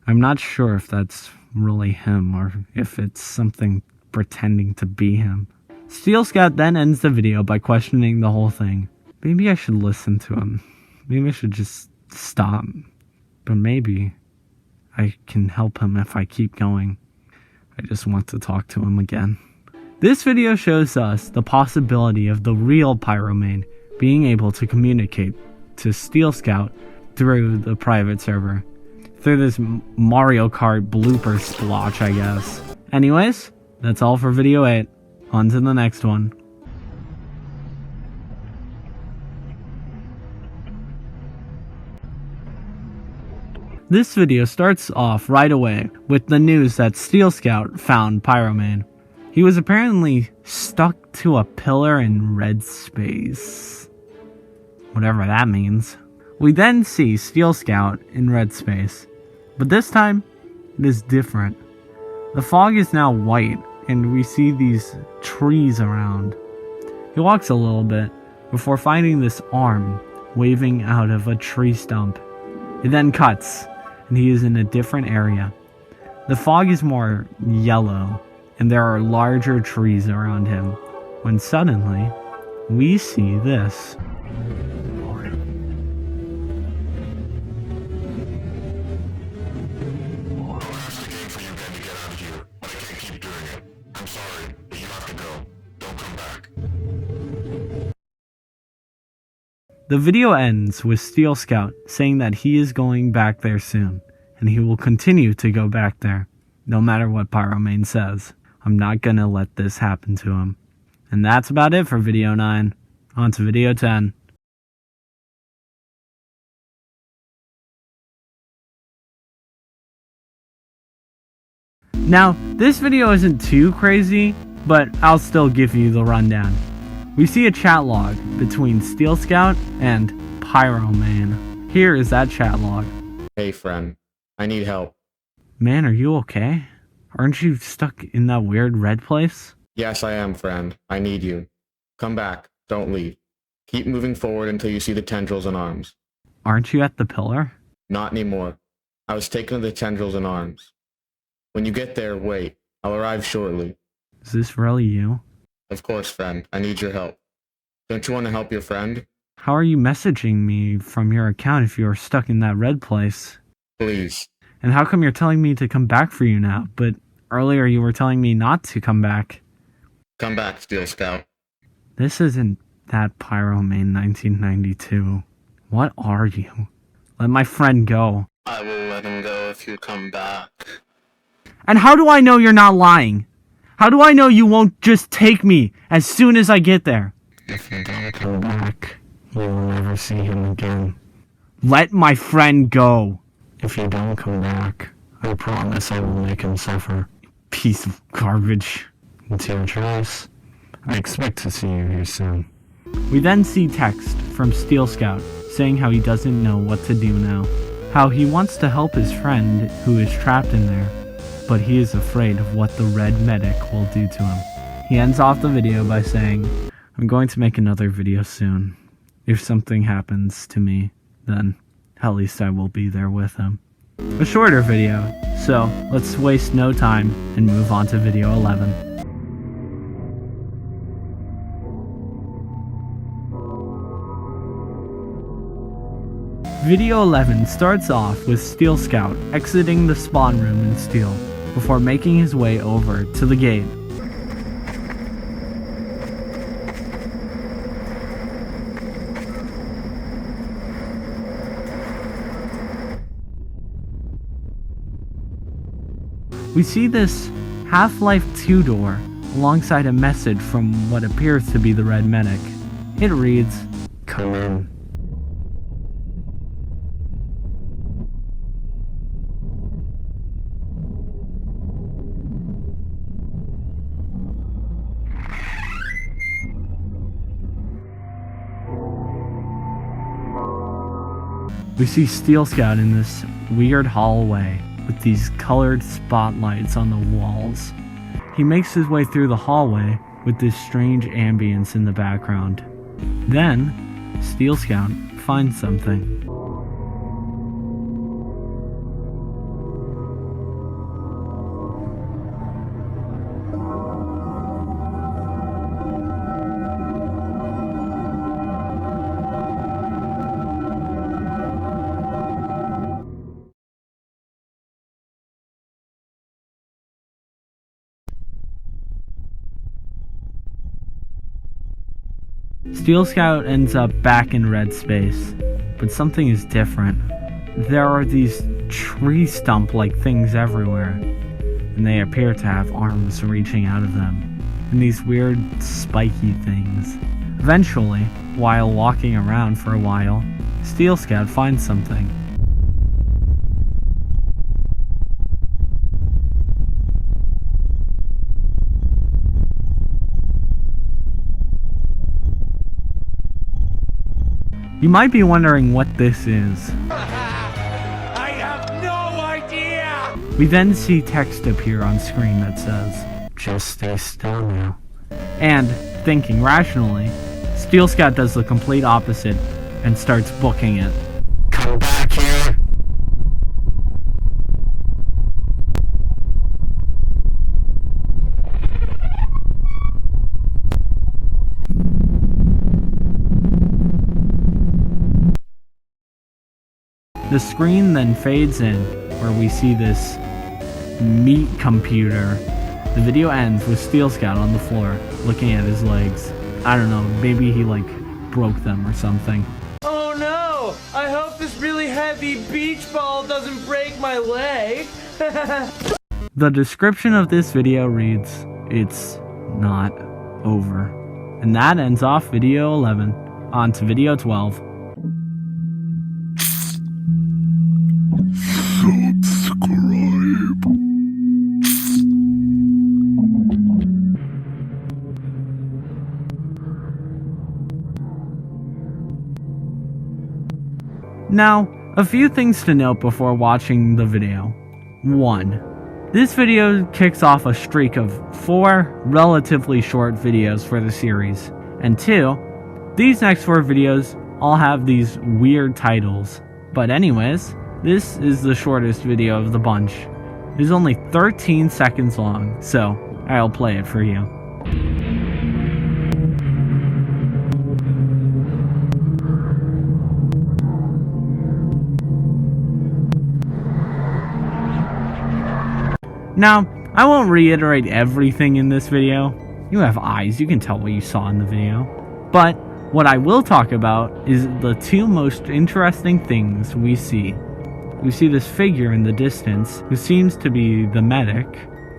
I'm not sure if that's really him or if it's something pretending to be him. Steel Scout then ends the video by questioning the whole thing. Maybe I should listen to him. Maybe I should just stop. But maybe I can help him if I keep going. I just want to talk to him again. This video shows us the possibility of the real Pyromane being able to communicate to Steel Scout through the private server. Through this Mario Kart blooper splotch, I guess. Anyways, that's all for video 8. On to the next one. This video starts off right away with the news that Steel Scout found Pyromane. He was apparently stuck to a pillar in red space. Whatever that means. We then see Steel Scout in red space, but this time it is different. The fog is now white and we see these trees around. He walks a little bit before finding this arm waving out of a tree stump. It then cuts and he is in a different area. The fog is more yellow and there are larger trees around him when suddenly we see this. The video ends with Steel Scout saying that he is going back there soon, and he will continue to go back there, no matter what Pyromane says. I'm not gonna let this happen to him. And that's about it for video 9. On to video 10. Now, this video isn't too crazy, but I'll still give you the rundown. We see a chat log between Steel Scout and Pyromane. Here is that chat log. Hey friend, I need help. Man, are you okay? Aren't you stuck in that weird red place? Yes, I am, friend. I need you. Come back. Don't leave. Keep moving forward until you see the tendrils and arms. Aren't you at the pillar? Not anymore. I was taken to the tendrils and arms. When you get there, wait. I'll arrive shortly. Is this really you? Of course, friend. I need your help. Don't you want to help your friend? How are you messaging me from your account if you are stuck in that red place? Please. And how come you're telling me to come back for you now, but earlier you were telling me not to come back? Come back, Steel Scout. This isn't that Pyromane 1992. What are you? Let my friend go. I will let him go if you come back. And how do I know you're not lying? How do I know you won't just take me as soon as I get there? If you don't come back, you will never see him again. Let my friend go. If you don't come back, I promise I will make him suffer. Piece of garbage. It's your choice. I expect to see you here soon. We then see text from Steel Scout saying how he doesn't know what to do now. How he wants to help his friend who is trapped in there, but he is afraid of what the red medic will do to him. He ends off the video by saying, I'm going to make another video soon. If something happens to me, then at least I will be there with him. A shorter video, so let's waste no time and move on to video 11. Video 11 starts off with Steel Scout exiting the spawn room in Steel before making his way over to the gate. We see this Half-Life 2 door alongside a message from what appears to be the red medic. It reads, Come in. we see Steel Scout in this weird hallway with these colored spotlights on the walls. He makes his way through the hallway with this strange ambience in the background. Then, Steel Scout finds something. Steel Scout ends up back in red space, but something is different. There are these tree stump-like things everywhere, and they appear to have arms reaching out of them, and these weird spiky things. Eventually, while walking around for a while, Steel Scout finds something. You might be wondering what this is. I have no idea! We then see text appear on screen that says, "Just stay still now." And, thinking rationally, Steel Scout does the complete opposite and starts booking it. Come back here. The screen then fades in, where we see this meat computer. The video ends with Steel Scout on the floor, looking at his legs. I don't know, maybe he broke them or something. Oh no! I hope this really heavy beach ball doesn't break my leg! The description of this video reads, "It's not over." And that ends off video 11. On to video 12. Subscribe. Now, a few things to note before watching the video. 1. This video kicks off a streak of 4 relatively short videos for the series. And 2, these next 4 videos all have these weird titles. But anyways, this is the shortest video of the bunch. It is only 13 seconds long, so I'll play it for you. Now, I won't reiterate everything in this video. You have eyes, you can tell what you saw in the video. But what I will talk about is the 2 most interesting things we see. We see this figure in the distance, who seems to be the medic,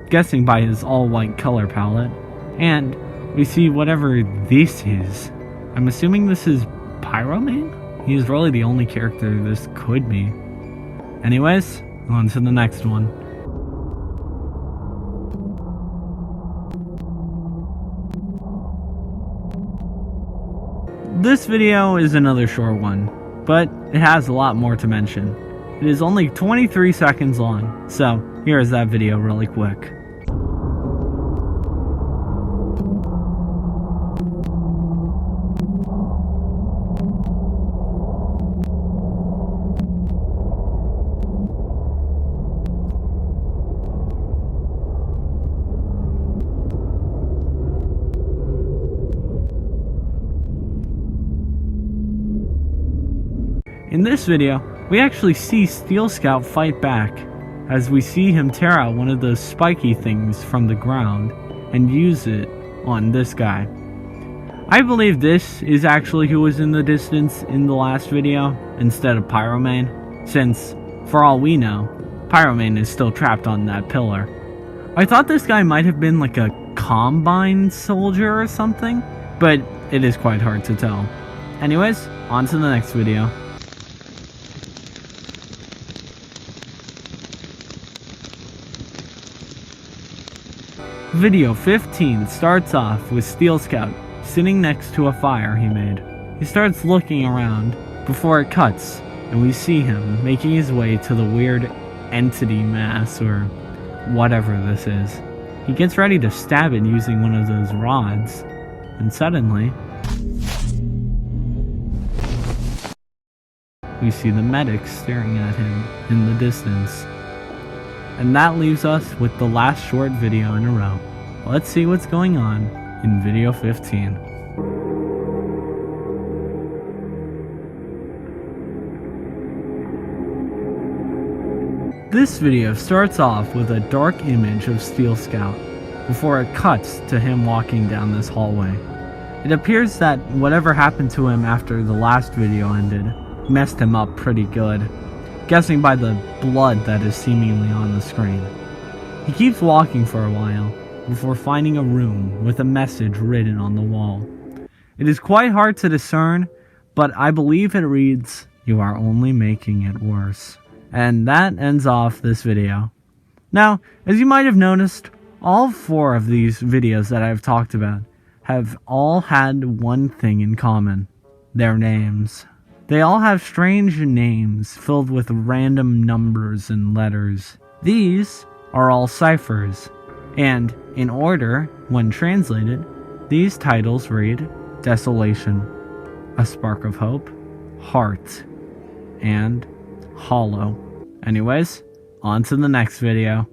guessing by his all-white color palette, and we see whatever this is. I'm assuming this is Pyromane? He is really the only character this could be. Anyways, on to the next one. This video is another short one, but it has a lot more to mention. It is only 23 seconds long, so here is that video really quick. In this video, we actually see Steel Scout fight back, as we see him tear out one of those spiky things from the ground and use it on this guy. I believe this is actually who was in the distance in the last video, instead of Pyromane, since, for all we know, Pyromane is still trapped on that pillar. I thought this guy might have been like a Combine soldier or something, but it is quite hard to tell. Anyways, on to the next video. Video 15 starts off with Steel Scout sitting next to a fire he made. He starts looking around before it cuts and we see him making his way to the weird entity mass or whatever this is. He gets ready to stab it using one of those rods, and suddenly we see the medic staring at him in the distance. And that leaves us with the last short video in a row. Let's see what's going on in video 15. This video starts off with a dark image of Steel Scout before it cuts to him walking down this hallway. It appears that whatever happened to him after the last video ended messed him up pretty good, guessing by the blood that is seemingly on the screen. He keeps walking for a while before finding a room with a message written on the wall. It is quite hard to discern, but I believe it reads, "You are only making it worse." And that ends off this video. Now, as you might have noticed, all 4 of these videos that I've talked about have all had one thing in common: their names. They all have strange names filled with random numbers and letters. These are all ciphers, and in order, when translated, these titles read Desolation, A Spark of Hope, Heart, and Hollow. Anyways, on to the next video.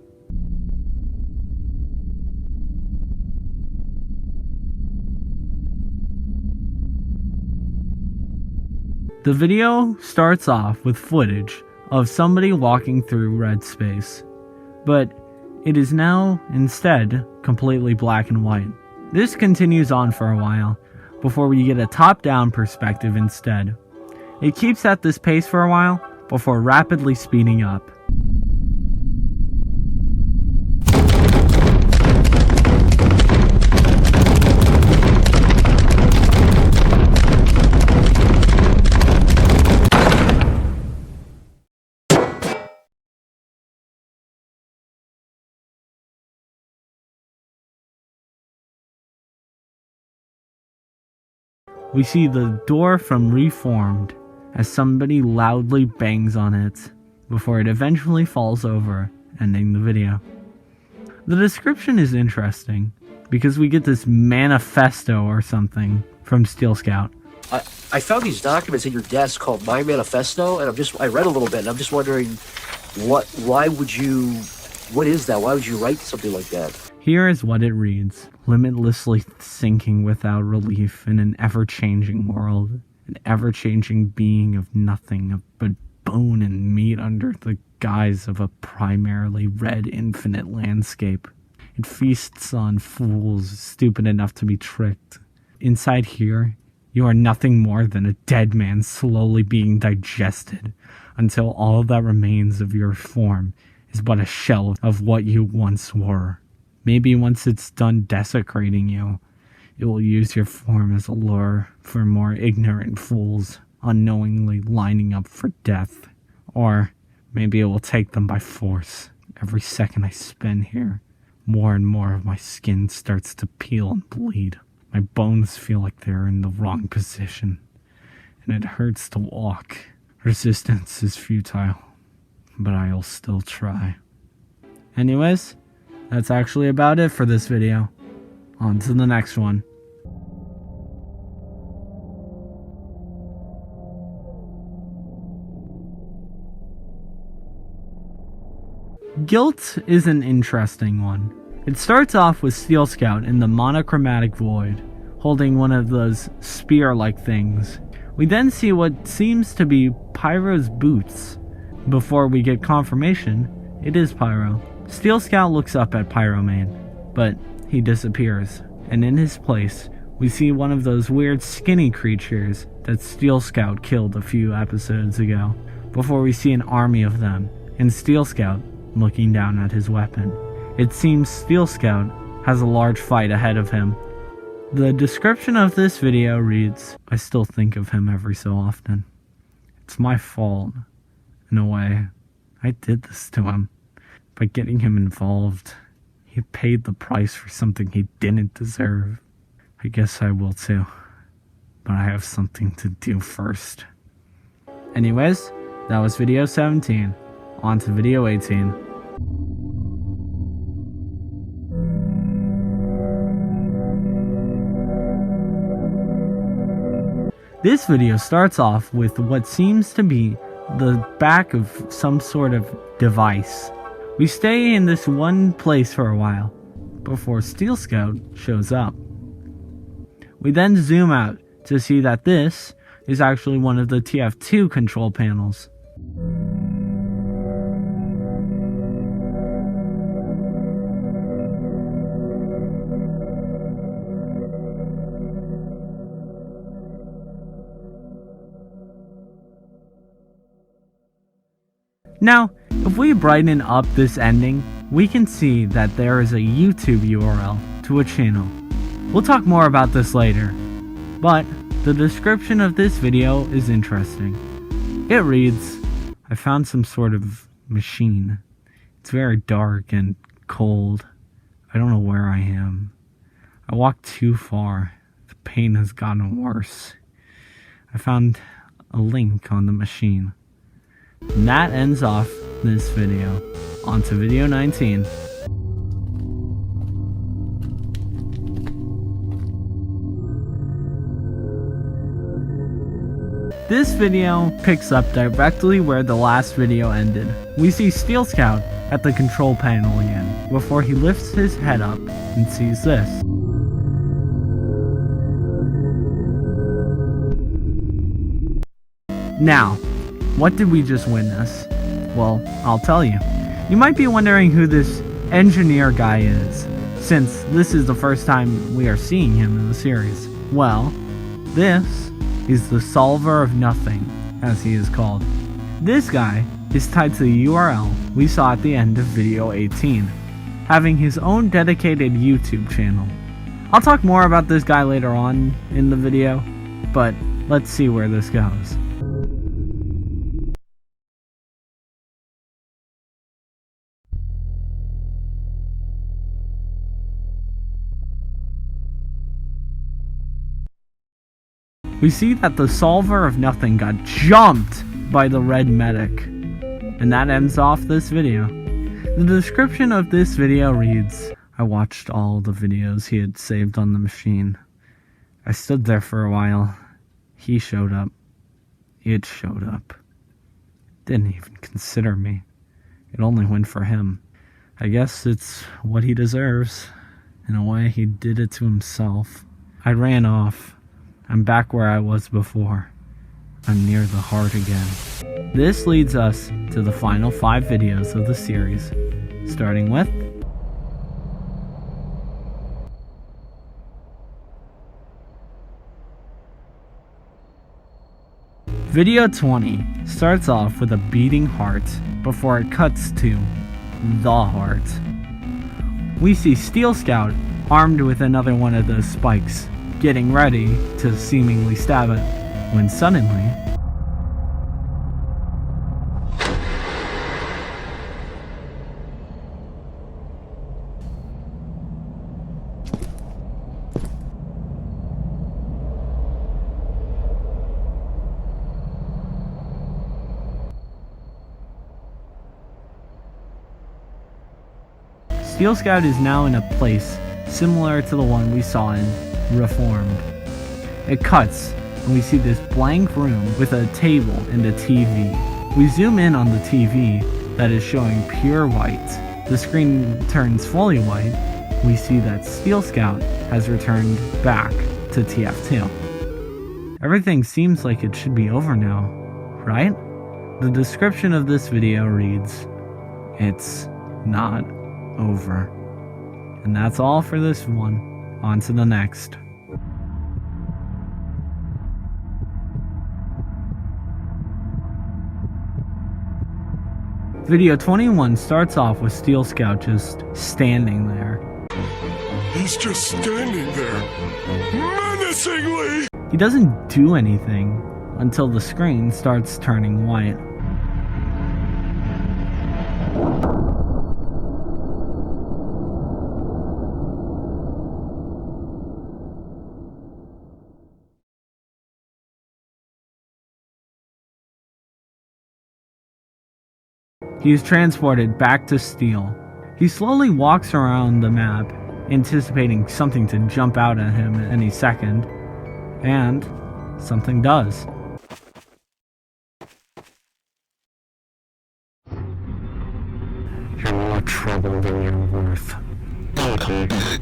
The video starts off with footage of somebody walking through red space, but it is now instead completely black and white. This continues on for a while before we get a top-down perspective instead. It keeps at this pace for a while before rapidly speeding up. We see the door from Reformed as somebody loudly bangs on it before it eventually falls over, ending the video. The description is interesting because we get this manifesto or something from Steel Scout. I found these documents at your desk called My Manifesto, and I read a little bit, and I'm just wondering what is that? Why would you write something like that? Here is what it reads: limitlessly sinking without relief in an ever-changing world, an ever-changing being of nothing but bone and meat under the guise of a primarily red infinite landscape. It feasts on fools stupid enough to be tricked. Inside here, you are nothing more than a dead man slowly being digested until all that remains of your form is but a shell of what you once were. Maybe once it's done desecrating you, it will use your form as a lure for more ignorant fools unknowingly lining up for death. Or maybe it will take them by force. Every second I spend here, more and more of my skin starts to peel and bleed. My bones feel like they're in the wrong position, and it hurts to walk. Resistance is futile, but I'll still try. Anyways, that's actually about it for this video. On to the next one. Guilt is an interesting one. It starts off with Steel Scout in the monochromatic void, holding one of those spear-like things. We then see what seems to be Pyro's boots. Before we get confirmation, it is Pyro. Steel Scout looks up at Pyromane, but he disappears, and in his place, we see one of those weird skinny creatures that Steel Scout killed a few episodes ago, before we see an army of them, and Steel Scout looking down at his weapon. It seems Steel Scout has a large fight ahead of him. The description of this video reads, I still think of him every so often. It's my fault, in a way. I did this to him. By getting him involved, he paid the price for something he didn't deserve. I guess I will too, but I have something to do first. Anyways, That was video 17. On to video 18. This video starts off with what seems to be the back of some sort of device. We stay in this one place for a while before Steel Scout shows up. We then zoom out to see that this is actually one of the TF2 control panels. Now, if we brighten up this ending, we can see that there is a YouTube URL to a channel. We'll talk more about this later, but the description of this video is interesting. It reads, I found some sort of machine. It's very dark and cold. I don't know where I am. I walked too far. The pain has gotten worse. I found a link on the machine. And that ends off this video. On to video 19. This video picks up directly where the last video ended. We see Steel Scout at the control panel again, before he lifts his head up and sees this. Now, what did we just witness? Well, I'll tell you. You might be wondering who this engineer guy is, since this is the first time we are seeing him in the series. Well, this is the Solver of Nothing, as he is called. This guy is tied to the URL we saw at the end of video 18, having his own dedicated YouTube channel. I'll talk more about this guy later on in the video, but let's see where this goes. We see that the Solver of Nothing got jumped by the red medic. And that ends off this video. The description of this video reads, I watched all the videos he had saved on the machine. I stood there for a while. He showed up. It showed up. Didn't even consider me. It only went for him. I guess it's what he deserves. In a way, he did it to himself. I ran off. I'm back where I was before. I'm near the heart again. This leads us to the final 5 videos of the series, starting with Video 20 starts off with a beating heart before it cuts to the heart. We see Steel Scout armed with another one of those spikes, getting ready to seemingly stab it, when suddenly Steel Scout is now in a place similar to the one we saw in Reformed. It cuts, and we see this blank room with a table and a TV. We zoom in on the TV that is showing pure white. The screen turns fully white. We see that Steel Scout has returned back to TF2. Everything seems like it should be over now, right? The description of this video reads, it's not over. And that's all for this one. On to the next. Video 21 starts off with Steel Scout just standing there. He's just standing there, menacingly! He doesn't do anything until the screen starts turning white. he is transported back to Steel. He slowly walks around the map, anticipating something to jump out at him any second, and something does. You're more trouble than you're worth. Don't come back.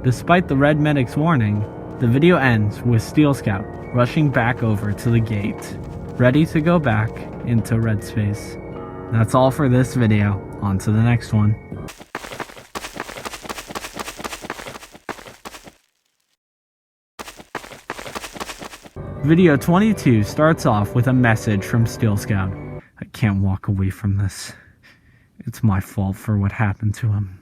Despite the Red Medic's warning, the video ends with Steel Scout rushing back over to the gate, ready to go back into Red Space. That's all for this video. On to the next one. Video 22 starts off with a message from Steel Scout. I can't walk away from this. It's my fault for what happened to him.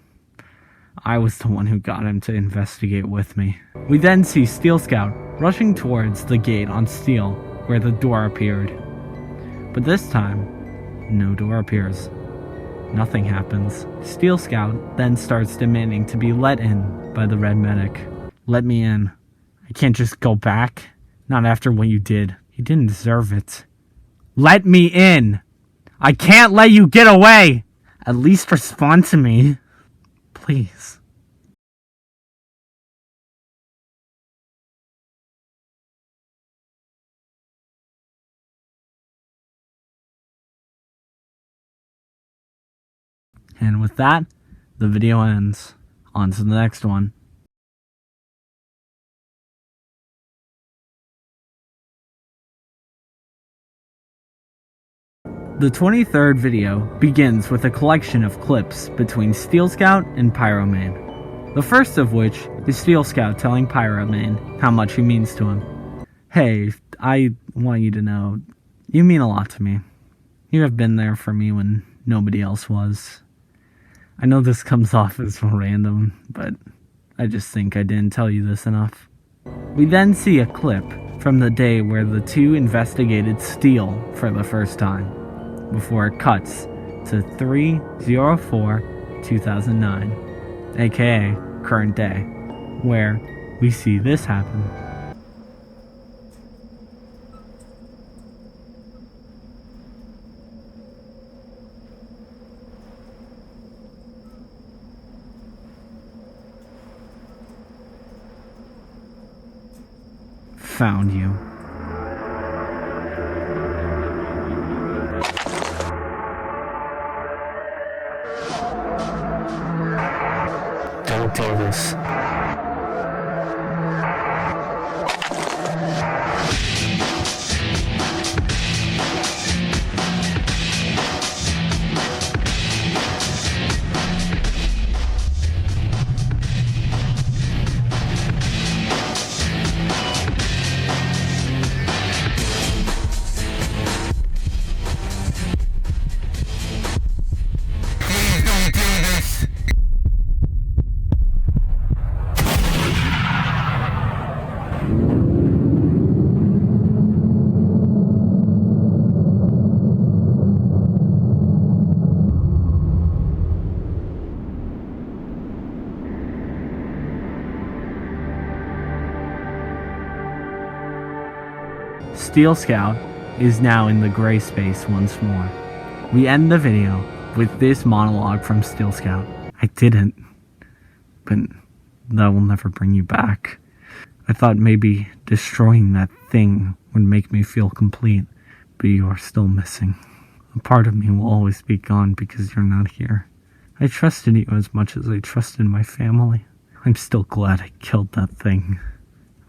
I was the one who got him to investigate with me. We then see Steel Scout rushing towards the gate on Steel, where the door appeared. But this time, no door appears. Nothing happens. Steel Scout then starts demanding to be let in by the Red Medic. Let me in. I can't just go back. Not after what you did. You didn't deserve it. Let me in! I can't let you get away! At least respond to me. Please. And with that, the video ends. On to the next one. The 23rd video begins with a collection of clips between Steel Scout and Pyromane. The first of which is Steel Scout telling Pyromane how much he means to him. Hey, I want you to know, you mean a lot to me. You have been there for me when nobody else was. I know this comes off as random, but I just think I didn't tell you this enough. We then see a clip from the day where the two investigated Steel for the first time, before it cuts to 3/04/2009, aka current day, where we see this happen. Found you. Don't do this. Steel Scout is now in the gray space once more. We end the video with this monologue from Steel Scout. I didn't, but that will never bring you back. I thought maybe destroying that thing would make me feel complete, but you are still missing. A part of me will always be gone because you're not here. I trusted you as much as I trusted my family. I'm still glad I killed that thing.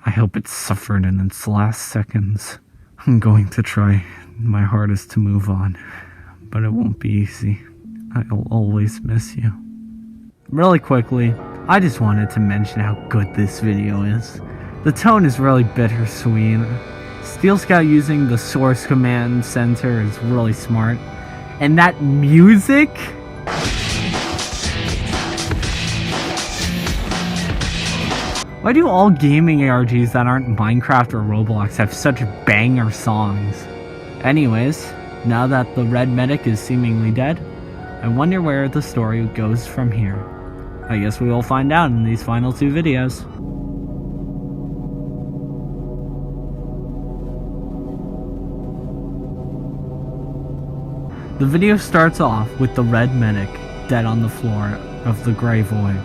I hope it suffered in its last seconds. I'm going to try my hardest to move on, but it won't be easy. I'll always miss you. Really quickly, I just wanted to mention how good this video is. The tone is really bittersweet. Steel Scout using the source command center is really smart. And that music? Why do all gaming ARGs that aren't Minecraft or Roblox have such banger songs? Anyways, now that the Red Medic is seemingly dead, I wonder where the story goes from here. I guess we will find out in these final two videos. The video starts off with the red medic dead on the floor of the gray void.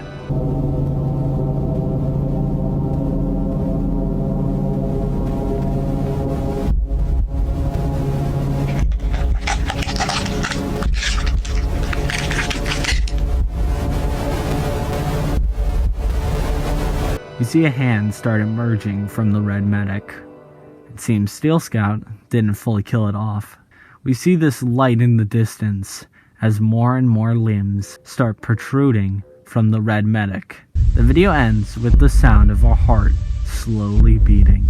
You see a hand start emerging from the red medic. It seems Steel Scout didn't fully kill it off. We see this light in the distance as more and more limbs start protruding from the red medic. The video ends with the sound of a heart slowly beating.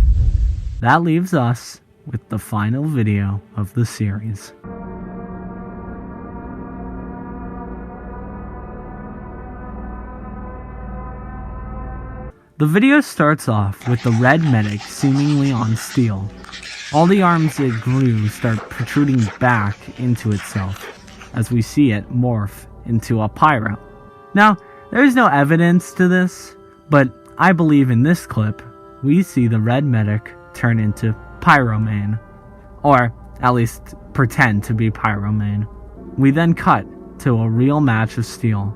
That leaves us with the final video of the series. The video starts off with the red medic seemingly on steel. All the arms it grew start protruding back into itself as we see it morph into a pyro. Now, there is no evidence to this, but I believe in this clip, we see the red medic turn into Pyromane, or at least pretend to be Pyromane. We then cut to a real match of steel.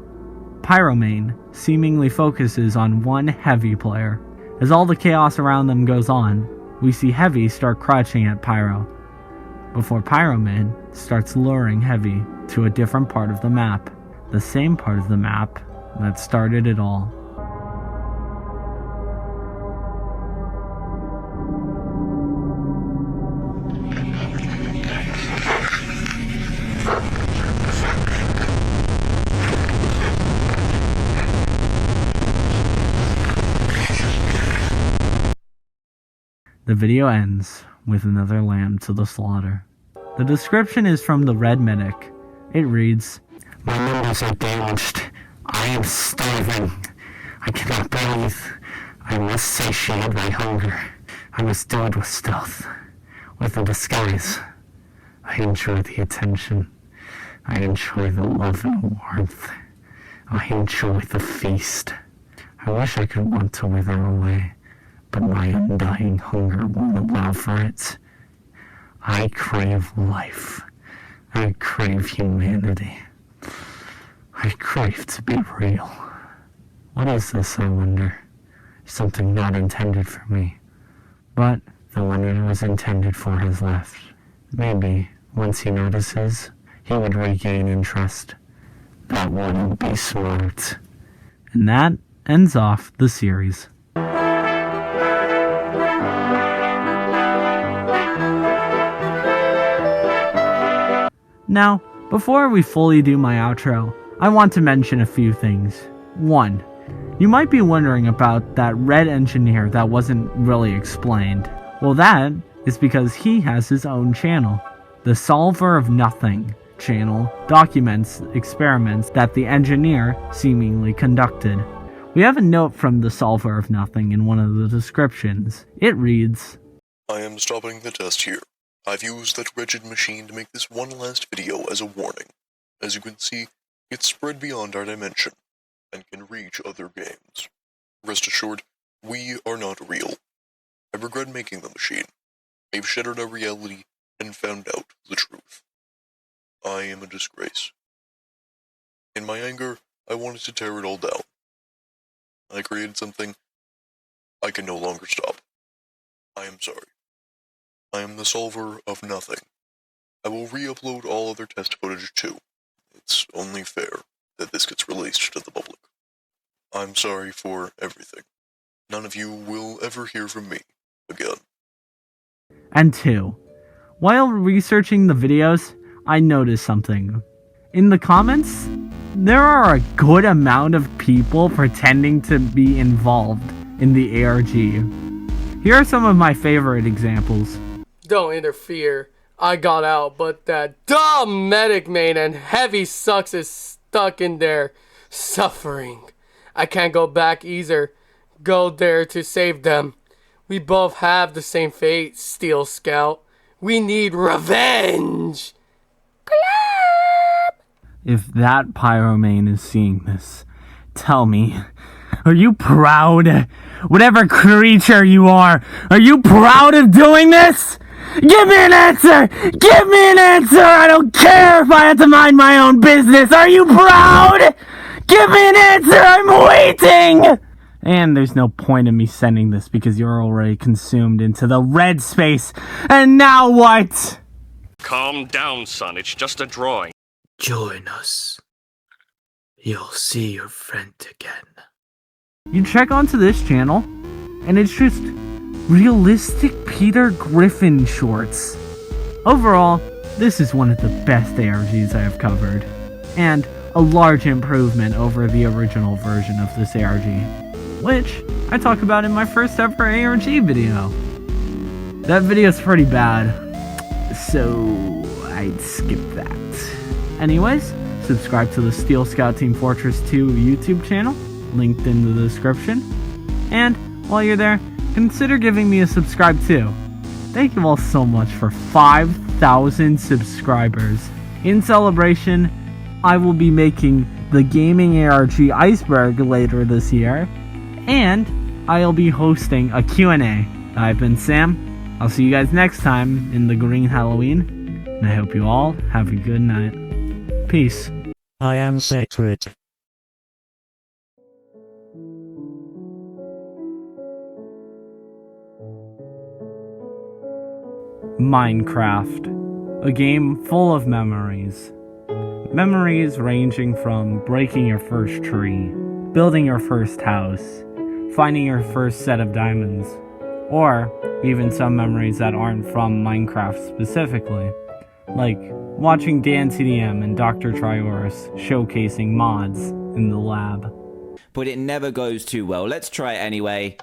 Pyromane seemingly focuses on one Heavy player. As all the chaos around them goes on, we see Heavy start crouching at Pyro, before Pyromane starts luring Heavy to a different part of the map, the same part of the map that started it all. The video ends with another lamb to the slaughter. The description is from the red medic. It reads, "My members are damaged. I am starving. I cannot breathe. I must satiate my hunger. I must do it with stealth, with a disguise. I enjoy the attention. I enjoy the love and warmth. I enjoy the feast. I wish I could want to wither away, but my undying hunger won't allow for it. I crave life. I crave humanity. I crave to be real. What is this, I wonder? Something not intended for me. But the one it was intended for has left. Maybe, once he notices, he would regain interest. That wouldn't be smart." And that ends off the series. Now, before we fully do my outro, I want to mention a few things. 1. You might be wondering about that red engineer that wasn't really explained. Well, that is because he has his own channel. The Solver of Nothing channel documents experiments that the engineer seemingly conducted. We have a note from the Solver of Nothing in one of the descriptions. It reads, "I am stopping the test here. I've used that wretched machine to make this one last video as a warning. As you can see, it's spread beyond our dimension, and can reach other games. Rest assured, we are not real. I regret making the machine. I've shattered our reality and found out the truth. I am a disgrace. In my anger, I wanted to tear it all down. I created something I can no longer stop. I am sorry. I am the Solver of Nothing. I will re-upload all other test footage too. It's only fair that this gets released to the public. I'm sorry for everything. None of you will ever hear from me again." And 2. While researching the videos, I noticed something. In the comments, there are a good amount of people pretending to be involved in the ARG. Here are some of my favorite examples. "Don't interfere. I got out, but that dumb medic main and Heavy Sucks is stuck in there, suffering. I can't go back either. Go there to save them. We both have the same fate, Steel Scout. We need revenge." If that Pyromane is seeing this, tell me, are you proud? Whatever creature you are you proud of doing this? Give me an answer! Give me an answer! I don't care if I have to mind my own business! Are you proud? Give me an answer! I'm waiting! And there's no point in me sending this because you're already consumed into the red space. And now what? Calm down, son. It's just a drawing. Join us. You'll see your friend again. You check onto this channel, and it's just realistic Peter Griffin shorts. Overall, this is one of the best ARGs I have covered, and a large improvement over the original version of this ARG, which I talk about in my first ever ARG video. That video's pretty bad, so I'd skip that. Anyways, subscribe to the Steel Scout Team Fortress 2 YouTube channel, linked in the description, and while you're there, consider giving me a subscribe too. Thank you all so much for 5,000 subscribers. In celebration, I will be making the Gaming ARG Iceberg later this year, and I'll be hosting a Q&A. I've been Sam. I'll see you guys next time in the Green Halloween, and I hope you all have a good night. Peace. I am sacred. Minecraft, a game full of memories. Memories ranging from breaking your first tree, building your first house, finding your first set of diamonds, or even some memories that aren't from Minecraft specifically, like watching Dan TDM and Dr. Trioris showcasing mods in the lab. But it never goes too well. Let's try it anyway.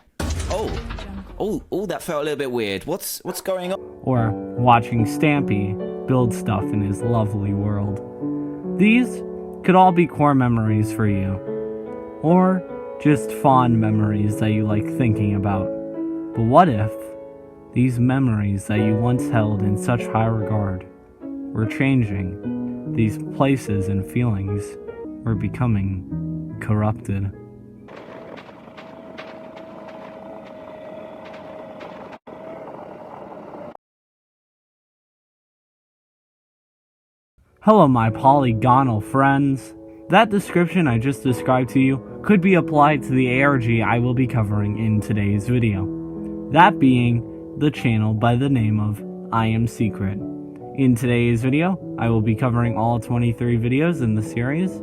Oh, that felt a little bit weird. What's going on? Or watching Stampy build stuff in his lovely world. These could all be core memories for you, or just fond memories that you like thinking about. But what if these memories that you once held in such high regard were changing? These places and feelings were becoming corrupted. Hello my polygonal friends. That description I just described to you could be applied to the ARG I will be covering in today's video. That being the channel by the name of I Am Secret. In today's video, I will be covering all 23 videos in the series.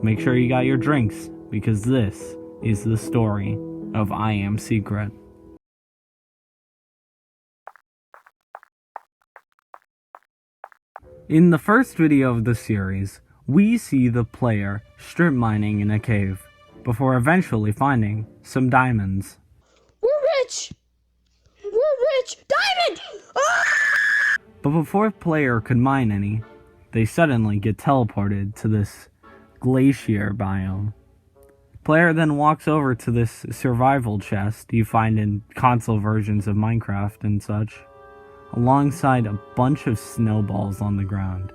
Make sure you got your drinks, because this is the story of I Am Secret. In the first video of the series, we see the player strip mining in a cave, before eventually finding some diamonds. We're rich! We're rich! Diamond! Ah! But before the player could mine any, they suddenly get teleported to this glacier biome. Player then walks over to this survival chest you find in console versions of Minecraft and such, alongside a bunch of snowballs on the ground.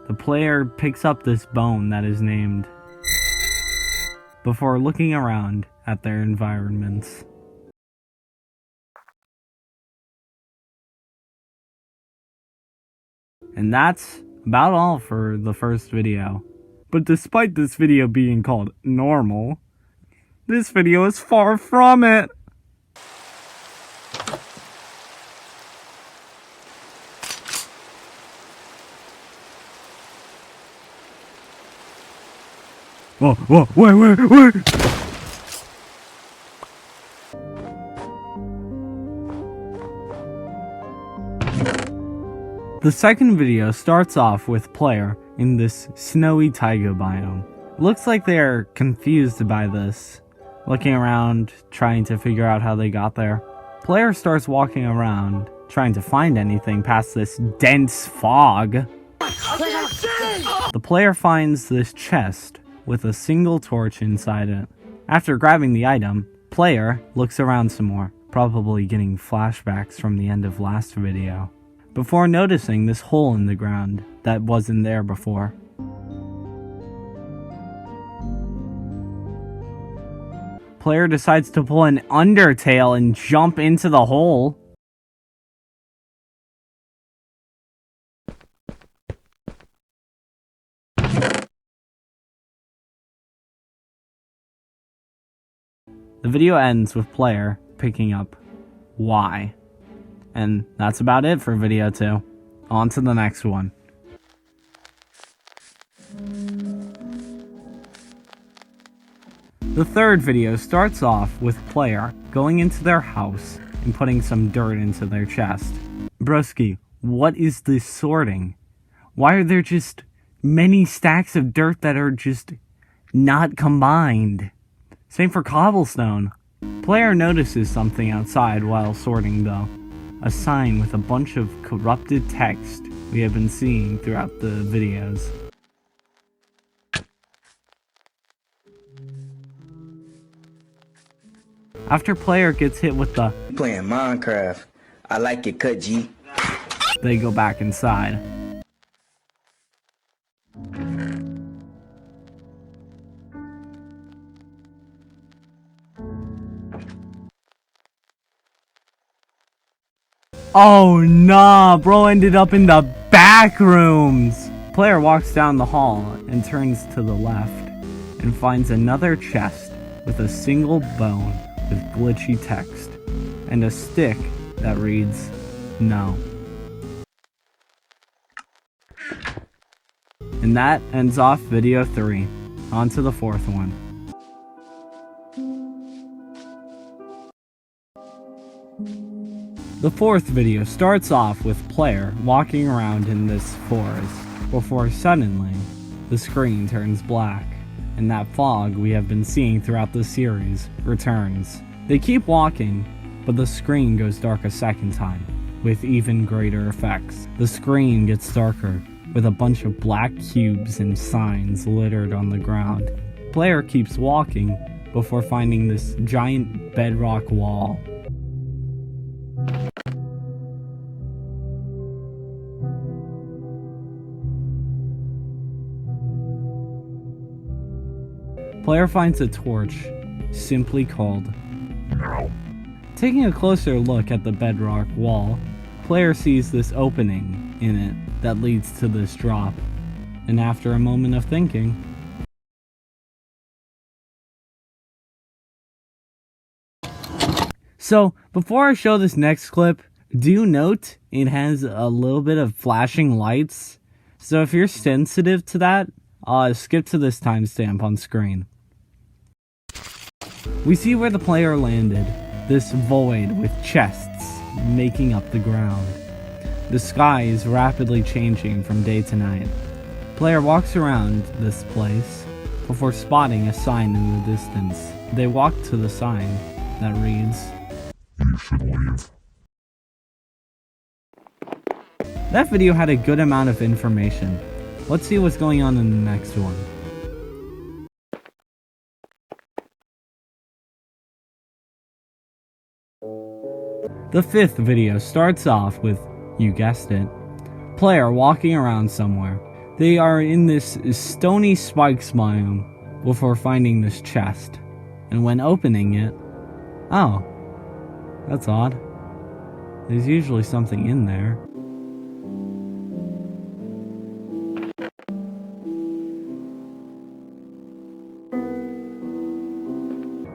The player picks up this bone that is named, before looking around at their environments. And that's about all for the first video. But despite this video being called normal, this video is far from it. Whoa, wait. The second video starts off with player in this snowy taiga biome. Looks like they are confused by this, looking around, trying to figure out how they got there. Player starts walking around, trying to find anything past this dense fog. The player finds this chest with a single torch inside it. After grabbing the item, player looks around some more, probably getting flashbacks from the end of last video, before noticing this hole in the ground that wasn't there before. Player decides to pull an Undertale and jump into the hole. The video ends with player picking up why. And that's about it for video 2. On to the next one. The third video starts off with player going into their house and putting some dirt into their chest. Broski, what is this sorting? Why are there just many stacks of dirt that are just not combined? Same for cobblestone. Player notices something outside while sorting though. A sign with a bunch of corrupted text we have been seeing throughout the videos. After player gets hit with the playing Minecraft, I like your cut, G. They go back inside. Oh nah, bro ended up in the back rooms. Player walks down the hall and turns to the left and finds another chest with a single bone with glitchy text and a stick that reads no. And that ends off video 3. On to the fourth one. The fourth video starts off with player walking around in this forest before suddenly the screen turns black and that fog we have been seeing throughout the series returns. They keep walking, but the screen goes dark a second time with even greater effects. The screen gets darker with a bunch of black cubes and signs littered on the ground. Player keeps walking before finding this giant bedrock wall. Player finds a torch, simply called No. Taking a closer look at the bedrock wall, player sees this opening in it that leads to this drop, and after a moment of thinking, so before I show this next clip, do note it has a little bit of flashing lights, so if you're sensitive to that, skip to this timestamp on screen. We see where the player landed, this void with chests making up the ground. The sky is rapidly changing from day to night. Player walks around this place before spotting a sign in the distance. They walk to the sign that reads, You should leave. That video had a good amount of information. Let's see what's going on in the next one. The fifth video starts off with, you guessed it, player walking around somewhere. They are in this stony spikes biome before finding this chest. And when opening it, oh, that's odd. There's usually something in there.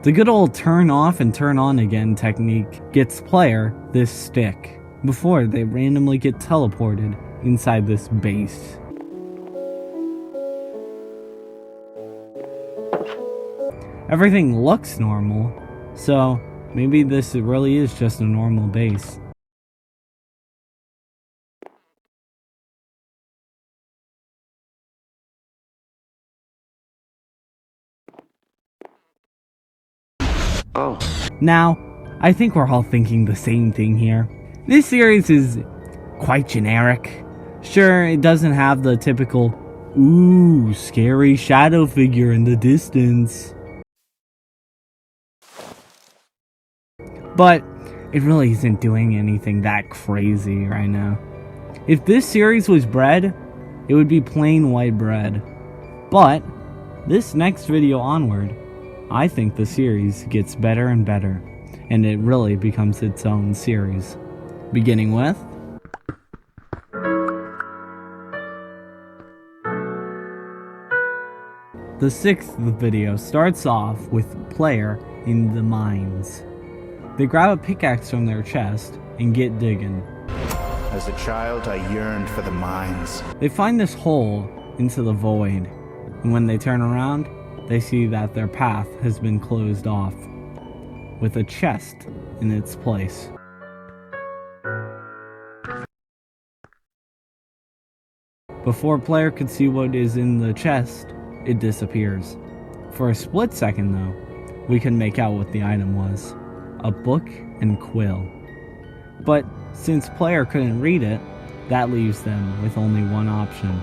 The good old turn off and turn on again technique gets player this stick before they randomly get teleported inside this base. Everything looks normal, so maybe this really is just a normal base. Oh. Now, I think we're all thinking the same thing here. This series is quite generic. Sure, it doesn't have the typical, ooh, scary shadow figure in the distance. But it really isn't doing anything that crazy right now. If this series was bread, it would be plain white bread. But this next video onward I think the series gets better and better, and it really becomes its own series. Beginning with... The 6th video starts off with player in the mines. They grab a pickaxe from their chest and get digging. As a child, I yearned for the mines. They find this hole into the void, and when they turn around, they see that their path has been closed off, with a chest in its place. Before player could see what is in the chest, it disappears. For a split second though, we can make out what the item was. A book and quill. But since player couldn't read it, that leaves them with only one option.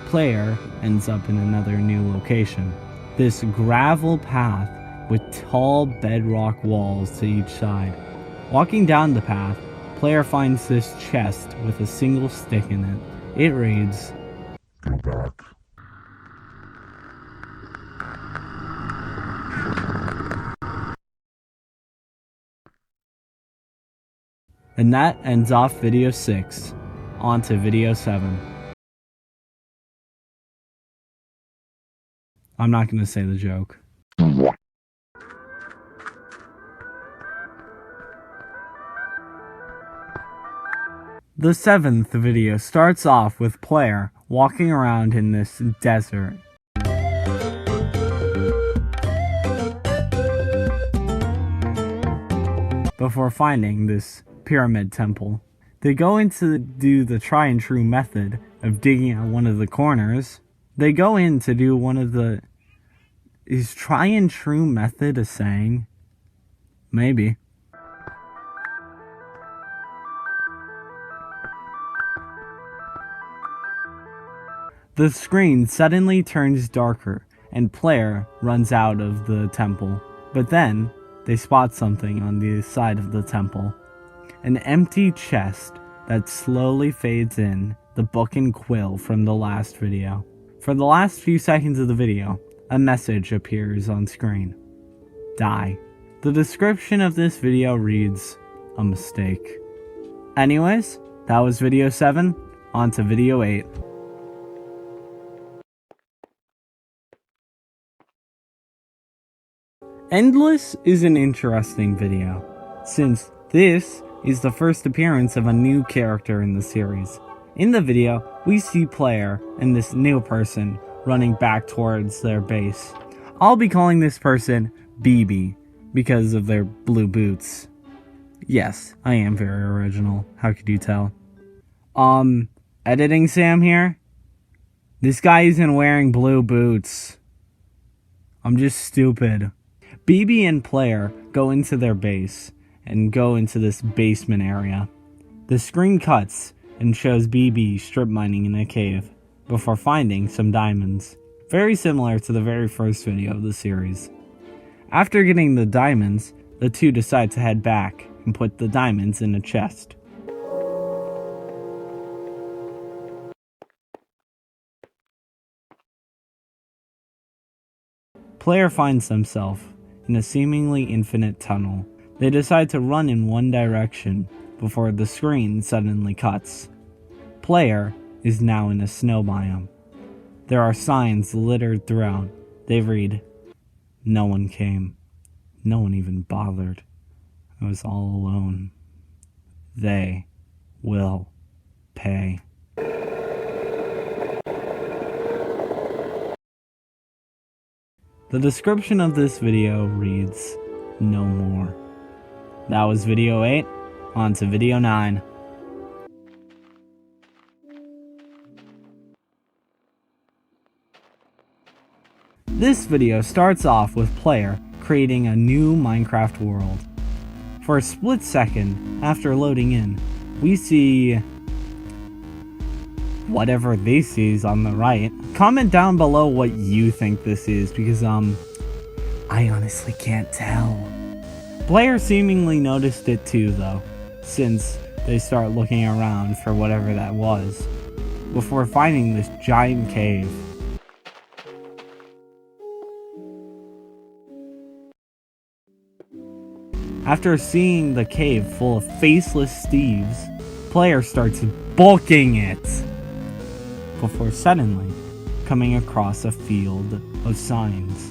Player ends up in another new location. This gravel path with tall bedrock walls to each side. Walking down the path, player finds this chest with a single stick in it. It reads, "Go back." And that ends off video 6. On to video 7. I'm not gonna say the joke. The 7th video starts off with player walking around in this desert. Before finding this pyramid temple. They go in to do the try and true method of digging at one of the corners. They go in to do one of the... Is try and true method a saying? Maybe. The screen suddenly turns darker and player runs out of the temple. But then, they spot something on the side of the temple. An empty chest that slowly fades in the book and quill from the last video. For the last few seconds of the video, a message appears on screen. Die. The description of this video reads, a mistake. Anyways, that was video 7, on to video 8. Endless is an interesting video, since this is the first appearance of a new character in the series. In the video, we see player and this new person running back towards their base. I'll be calling this person BB because of their blue boots. Yes, I am very original. How could you tell? Editing Sam here? This guy isn't wearing blue boots. I'm just stupid. BB and player go into their base and go into this basement area. The screen cuts and shows BB strip mining in a cave before finding some diamonds, very similar to the very first video of the series. After getting the diamonds, the two decide to head back and put the diamonds in a chest. Player finds himself in a seemingly infinite tunnel. They decide to run in one direction before the screen suddenly cuts. Player is now in a snow biome. There are signs littered throughout. They read, "No one came. No one even bothered. I was all alone. They will pay." The description of this video reads, "No more." That was video 8, on to video 9. This video starts off with player creating a new Minecraft world. For a split second after loading in, we see whatever this is on the right. Comment down below what you think this is, because I honestly can't tell. Player seemingly noticed it too though, since they start looking around for whatever that was, before finding this giant cave. After seeing the cave full of faceless Steves, player starts bulking it, before suddenly coming across a field of signs.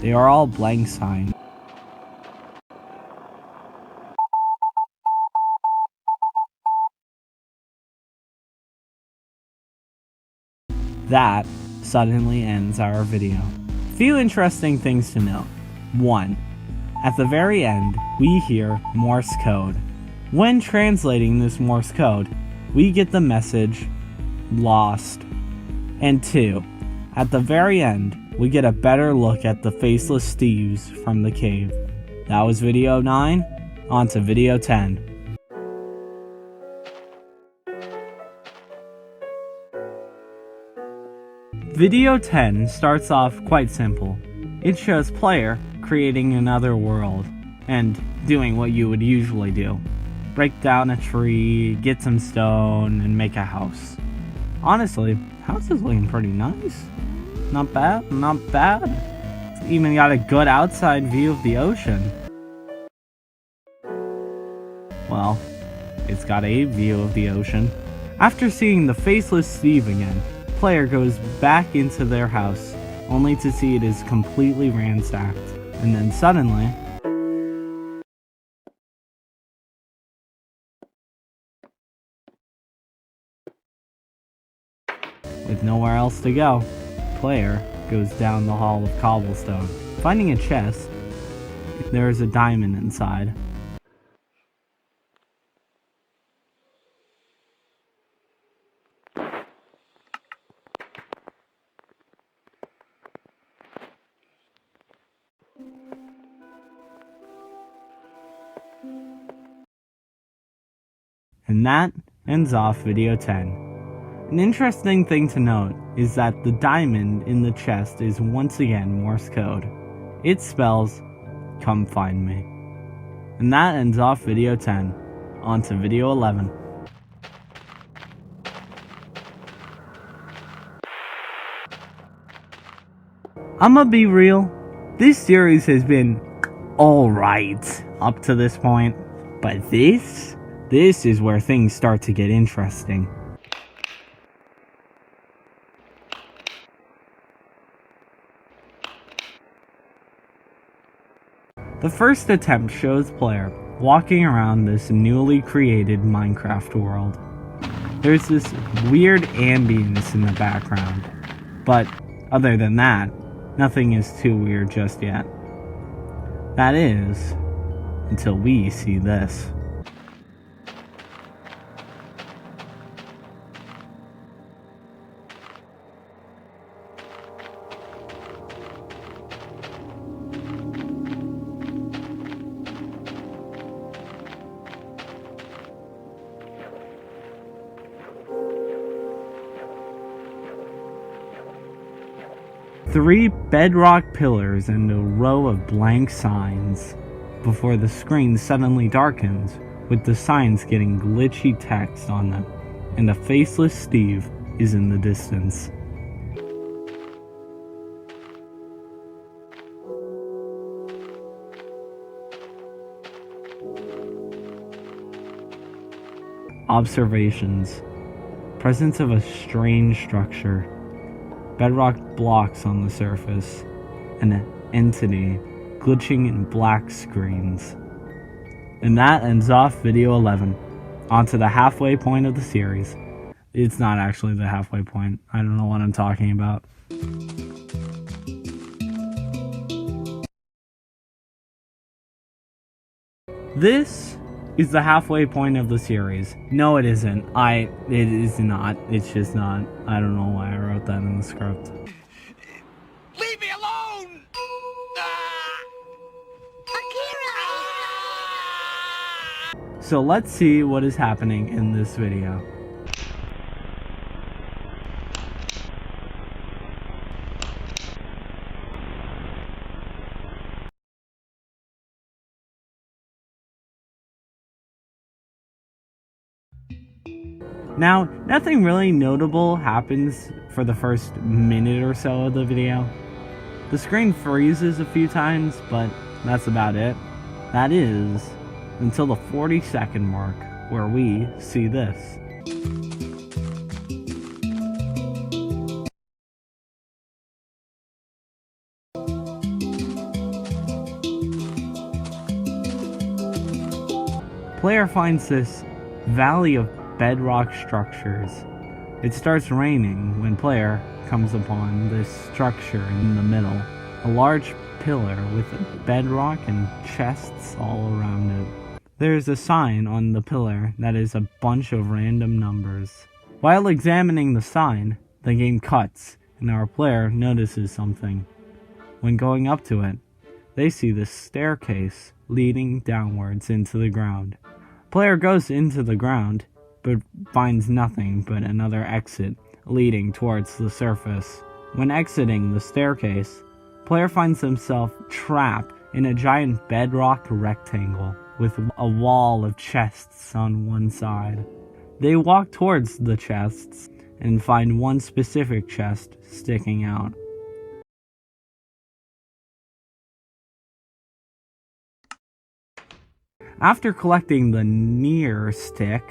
They are all blank signs. That suddenly ends our video. Few interesting things to note. 1. At the very end, we hear Morse code. When translating this Morse code, we get the message, lost. And 2. At the very end, we get a better look at the faceless Steves from the cave. That was video 9, on to video 10. Video 10 starts off quite simple. It shows player creating another world, and doing what you would usually do. Break down a tree, get some stone, and make a house. Honestly, house is looking pretty nice. Not bad, not bad. It's even got a good outside view of the ocean. Well, it's got a view of the ocean. After seeing the faceless Steve again, player goes back into their house, only to see it is completely ransacked. And then suddenly, with nowhere else to go, player goes down the hall of cobblestone. Finding a chest, there is a diamond inside. And that ends off video 10. An interesting thing to note is that the diamond in the chest is once again Morse code. It spells, "Come find me." And that ends off video 10. On to video 11. I'ma be real, this series has been alright up to this point, but this is where things start to get interesting. The first attempt shows player walking around this newly created Minecraft world. There's this weird ambience in the background, but other than that, nothing is too weird just yet. That is, until we see this. Three bedrock pillars and a row of blank signs, before the screen suddenly darkens, with the signs getting glitchy text on them, and a faceless Steve is in the distance. Observations. Presence of a strange structure. Bedrock blocks on the surface. An entity glitching in black screens. And that ends off video 11. On to the halfway point of the series. It's not actually the halfway point. I don't know what I'm talking about. This is the halfway point of the series. No, it isn't. It is not. It's just not. I don't know why I wrote that in the script. Leave me alone! So let's see what is happening in this video. Now, nothing really notable happens for the first minute or so of the video. The screen freezes a few times, but that's about it. That is, until the 40-second mark, where we see this. Player finds this valley of bedrock structures. It starts raining when player comes upon this structure in the middle. A large pillar with bedrock and chests all around it. There is a sign on the pillar that is a bunch of random numbers. While examining the sign, the game cuts and our player notices something. When going up to it, they see this staircase leading downwards into the ground. Player goes into the ground, but finds nothing but another exit leading towards the surface. When exiting the staircase, player finds himself trapped in a giant bedrock rectangle with a wall of chests on one side. They walk towards the chests and find one specific chest sticking out. After collecting the near stick,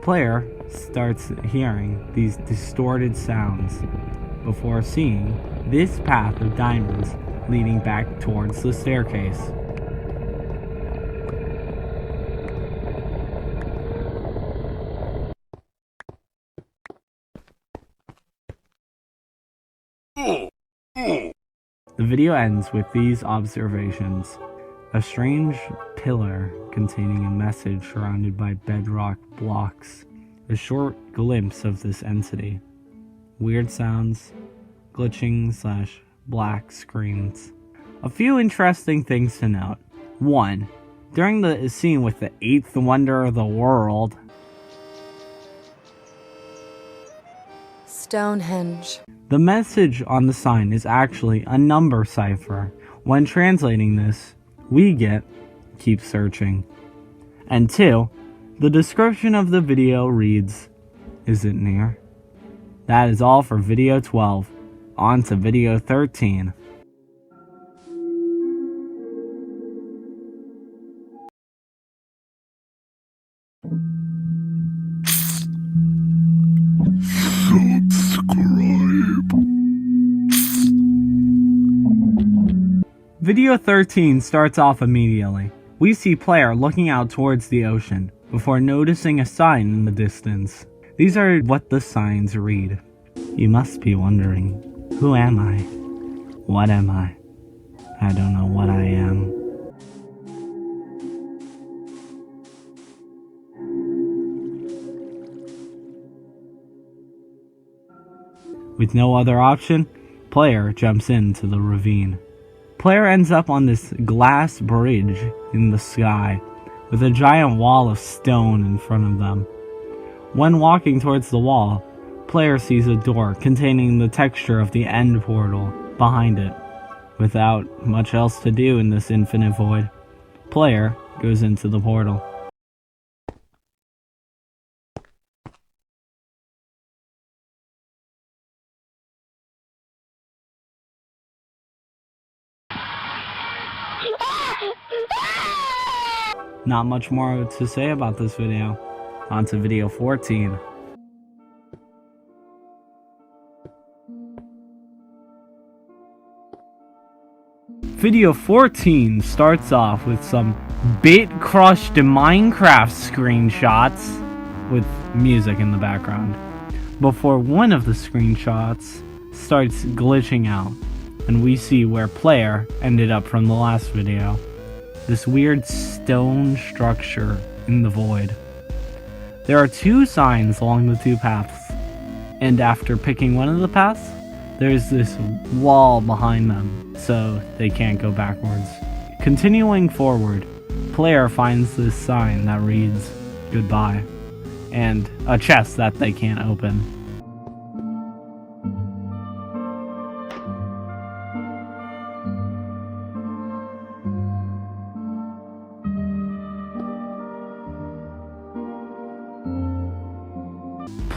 player starts hearing these distorted sounds before seeing this path of diamonds leading back towards the staircase. The video ends with these observations. A strange pillar containing a message surrounded by bedrock blocks. A short glimpse of this entity. Weird sounds, glitching / black screens. A few interesting things to note. 1. During the scene with the 8th wonder of the world, Stonehenge. The message on the sign is actually a number cipher. When translating this, we get keep searching. And 2, the description of the video reads, is it near? That is all for video 12. On to video 13. Video 13 starts off immediately. We see player looking out towards the ocean before noticing a sign in the distance. These are what the signs read. You must be wondering, who am I? What am I? I don't know what I am. With no other option, player jumps into the ravine. Player ends up on this glass bridge in the sky, with a giant wall of stone in front of them. When walking towards the wall, player sees a door containing the texture of the end portal behind it. Without much else to do in this infinite void, player goes into the portal. Not much more to say about this video. On to video 14. Video 14 starts off with some bit-crushed Minecraft screenshots with music in the background, before one of the screenshots starts glitching out, and we see where player ended up from the last video. This weird stone structure in the void. There are 2 signs along the 2 paths, and after picking one of the paths, there's this wall behind them, so they can't go backwards. Continuing forward, player finds this sign that reads, goodbye, and a chest that they can't open.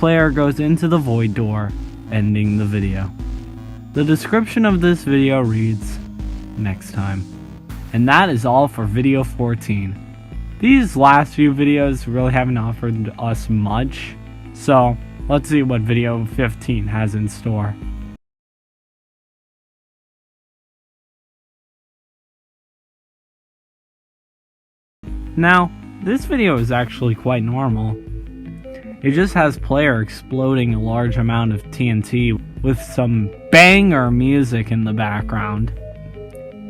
player goes into the void door, ending the video. The description of this video reads, "Next time." And that is all for video 14. These last few videos really haven't offered us much, so let's see what video 15 has in store. Now, this video is actually quite normal. It just has player exploding a large amount of TNT with some banger music in the background.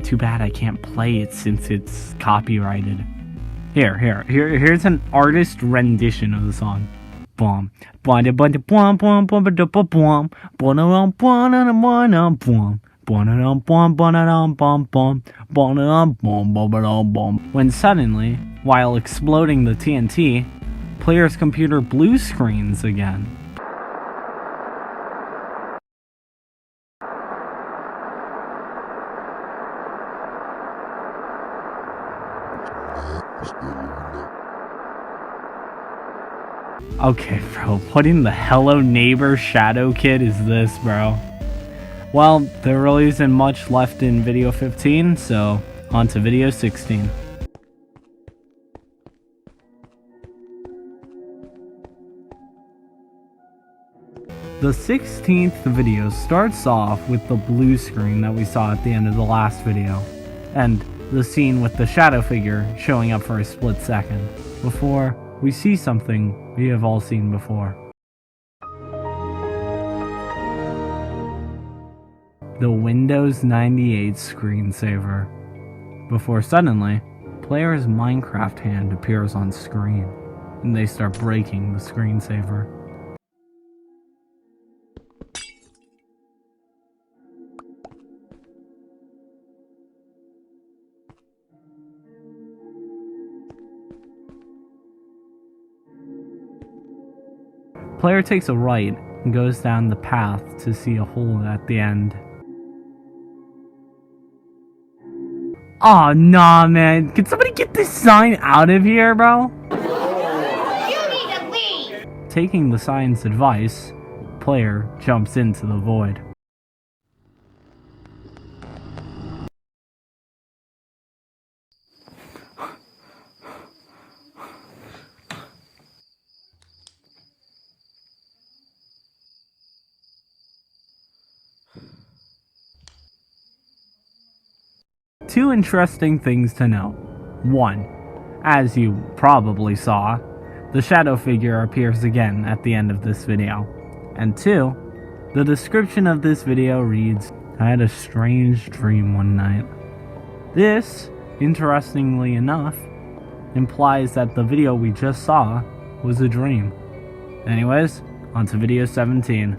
Too bad I can't play it since it's copyrighted. Here's an artist rendition of the song. Boom. When suddenly, while exploding the TNT, player's computer blue screens again. Okay, bro, what in the hello neighbor shadow kid is this, bro? Well, there really isn't much left in video 15, so on to video 16. The 16th video starts off with the blue screen that we saw at the end of the last video, and the scene with the shadow figure showing up for a split second, before we see something we have all seen before. The Windows 98 screensaver, before suddenly, player's Minecraft hand appears on screen, and they start breaking the screensaver. Player takes a right and goes down the path to see a hole at the end. Aw, nah, man. Can somebody get this sign out of here, bro? You need to leave! Taking the sign's advice, player jumps into the void. Two interesting things to note. One, as you probably saw, the shadow figure appears again at the end of this video. And two, the description of this video reads, "I had a strange dream one night." This, interestingly enough, implies that the video we just saw was a dream. Anyways, on to video 17.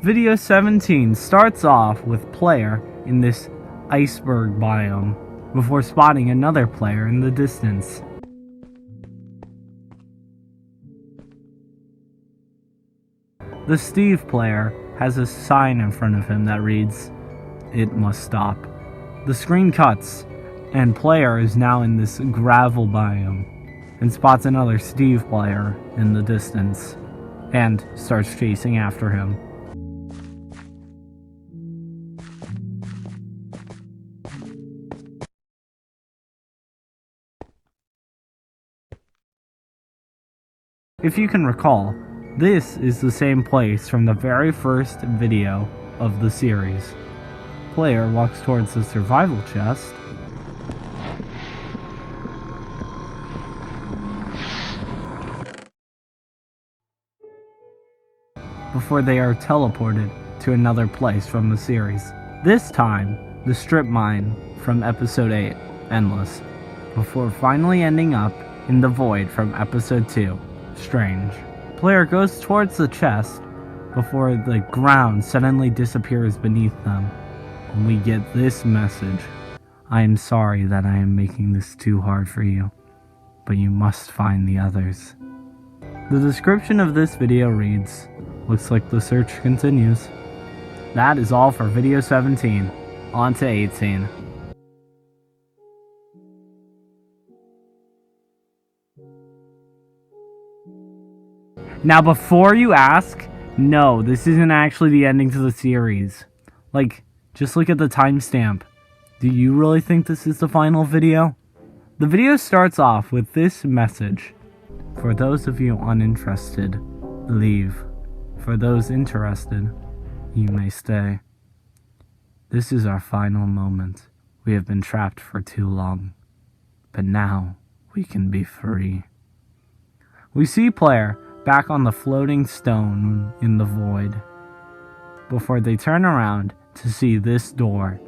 Video 17 starts off with player in this iceberg biome, before spotting another player in the distance. The Steve player has a sign in front of him that reads, "It must stop." The screen cuts, and player is now in this gravel biome, and spots another Steve player in the distance, and starts chasing after him. If you can recall, this is the same place from the very first video of the series. Player walks towards the survival chest, before they are teleported to another place from the series. This time, the strip mine from episode 8, Endless, before finally ending up in the void from episode 2, Strange. Player goes towards the chest before the ground suddenly disappears beneath them, and we get this message: "I am sorry that I am making this too hard for you, but you must find the others." The description of this video reads, "Looks like the search continues." That is all for video 17. On to 18. Now, before you ask, no, this isn't actually the ending to the series. Like, just look at the timestamp. Do you really think this is the final video? The video starts off with this message. For those of you uninterested, leave. For those interested, you may stay. This is our final moment. We have been trapped for too long. But now, we can be free. We see player back on the floating stone in the void, before they turn around to see this door.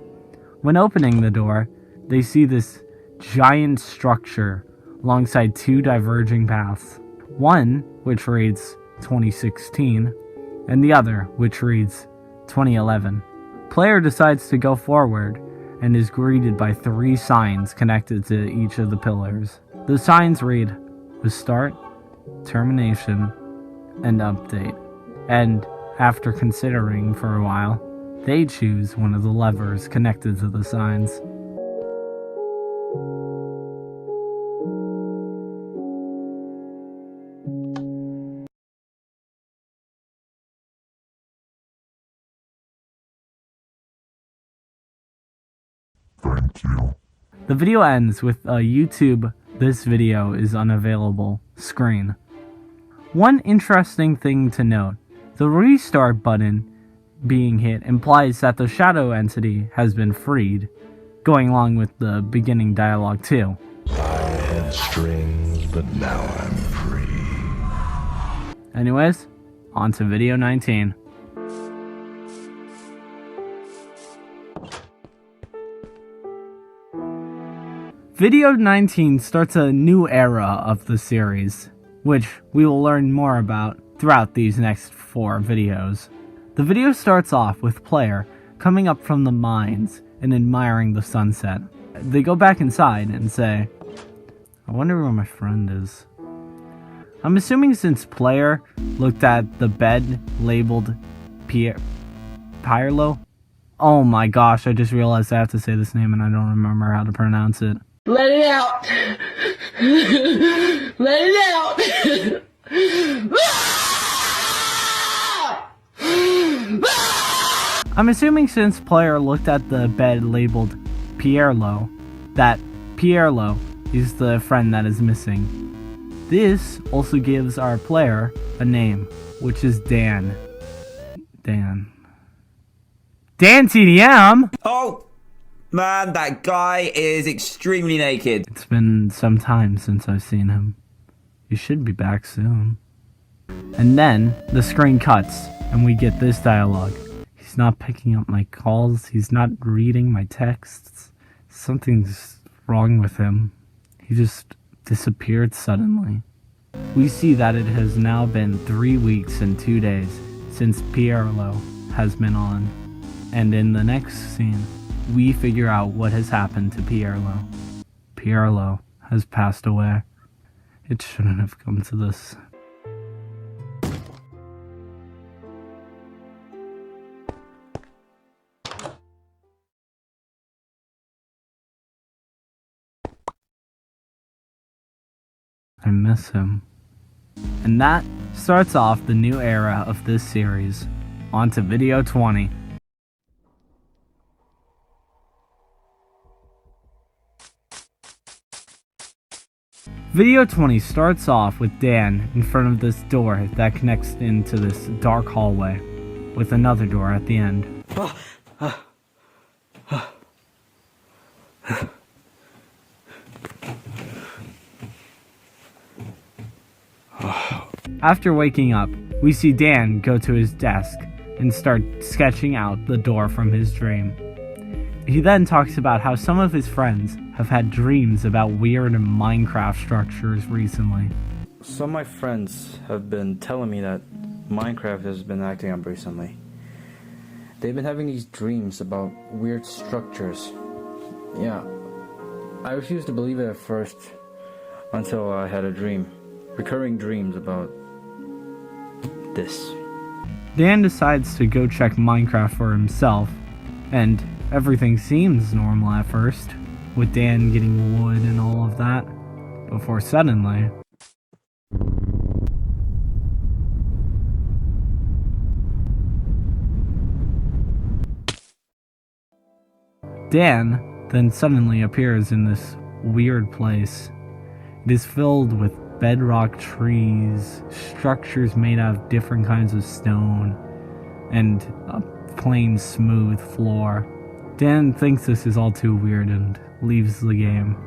When opening the door, they see this giant structure alongside two diverging paths. One, which reads 2016, and the other, which reads 2011. Player decides to go forward and is greeted by 3 signs connected to each of the pillars. The signs read Restart, Termination, and Update. And after considering for a while, they choose one of the levers connected to the signs. Thank you. The video ends with a YouTube "This video is unavailable" screen. One interesting thing to note, the restart button being hit implies that the shadow entity has been freed, going along with the beginning dialogue too. I had strings, but now I'm free. Anyways, on to video 19. Video 19 starts a new era of the series, which we will learn more about throughout these next 4 videos. The video starts off with player coming up from the mines and admiring the sunset. They go back inside and say, I wonder where my friend is. I'm assuming since player looked at the bed labeled Pirlo. Oh my gosh, I just realized I have to say this name and I don't remember how to pronounce it. Let it out! Let it out! I'm assuming since player looked at the bed labeled Pirlo, that Pirlo is the friend that is missing. This also gives our player a name, which is Dan. Dan TDM! Oh! Man, that guy is extremely naked. It's been some time since I've seen him. He should be back soon. And then the screen cuts and we get this dialogue. He's not picking up my calls. He's not reading my texts. Something's wrong with him. He just disappeared suddenly. We see that it has now been 3 weeks and 2 days since Pirlo has been on. And in the next scene, we figure out what has happened to Pirlo. Pirlo has passed away. It shouldn't have come to this. I miss him. And that starts off the new era of this series. On to video 20. Video 20 starts off with Dan in front of this door that connects into this dark hallway, with another door at the end. After waking up, we see Dan go to his desk and start sketching out the door from his dream. He then talks about how some of his friends have had dreams about weird Minecraft structures recently. Some of my friends have been telling me that Minecraft has been acting up recently. They've been having these dreams about weird structures. Yeah, I refused to believe it at first until I had a dream. Recurring dreams about this. Dan decides to go check Minecraft for himself, and everything seems normal at first, with Dan getting wood and all of that, before suddenly... Dan then suddenly appears in this weird place. It is filled with bedrock trees, structures made out of different kinds of stone, and a plain smooth floor. Dan thinks this is all too weird and leaves the game.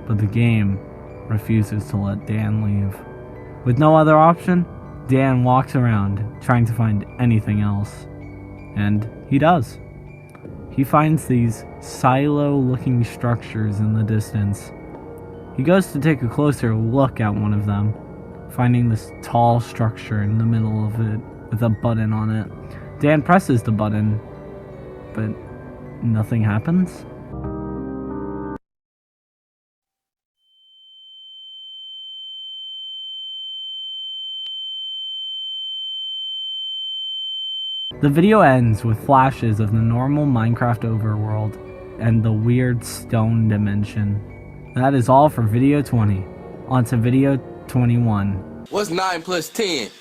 But the game refuses to let Dan leave. With no other option, Dan walks around trying to find anything else. And he does. He finds these silo-looking structures in the distance. He goes to take a closer look at one of them, finding this tall structure in the middle of it with a button on it. Dan presses the button, but nothing happens. The video ends with flashes of the normal Minecraft overworld and the weird stone dimension. That is all for video 20. On to video 21. What's 9 plus 10?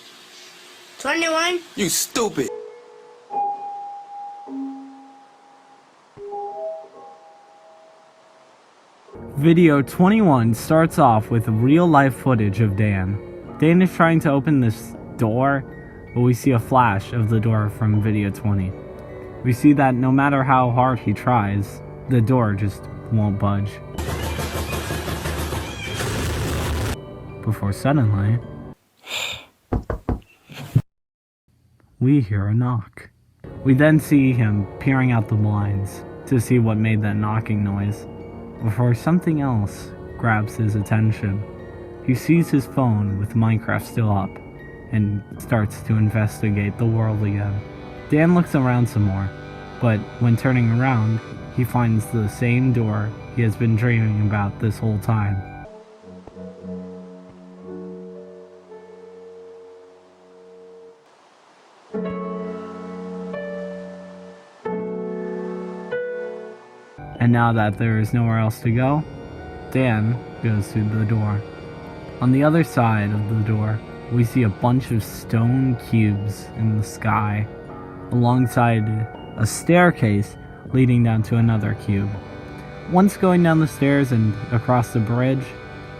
21? You stupid. Video 21 starts off with real-life footage of Dan. Dan is trying to open this door, but we see a flash of the door from video 20. We see that no matter how hard he tries, the door just won't budge. Before suddenly, we hear a knock. We then see him peering out the blinds to see what made that knocking noise, before something else grabs his attention. He sees his phone with Minecraft still up, and starts to investigate the world again. Dan looks around some more, but when turning around, he finds the same door he has been dreaming about this whole time. And now that there is nowhere else to go, Dan goes through the door. On the other side of the door, we see a bunch of stone cubes in the sky, alongside a staircase leading down to another cube. Once going down the stairs and across the bridge,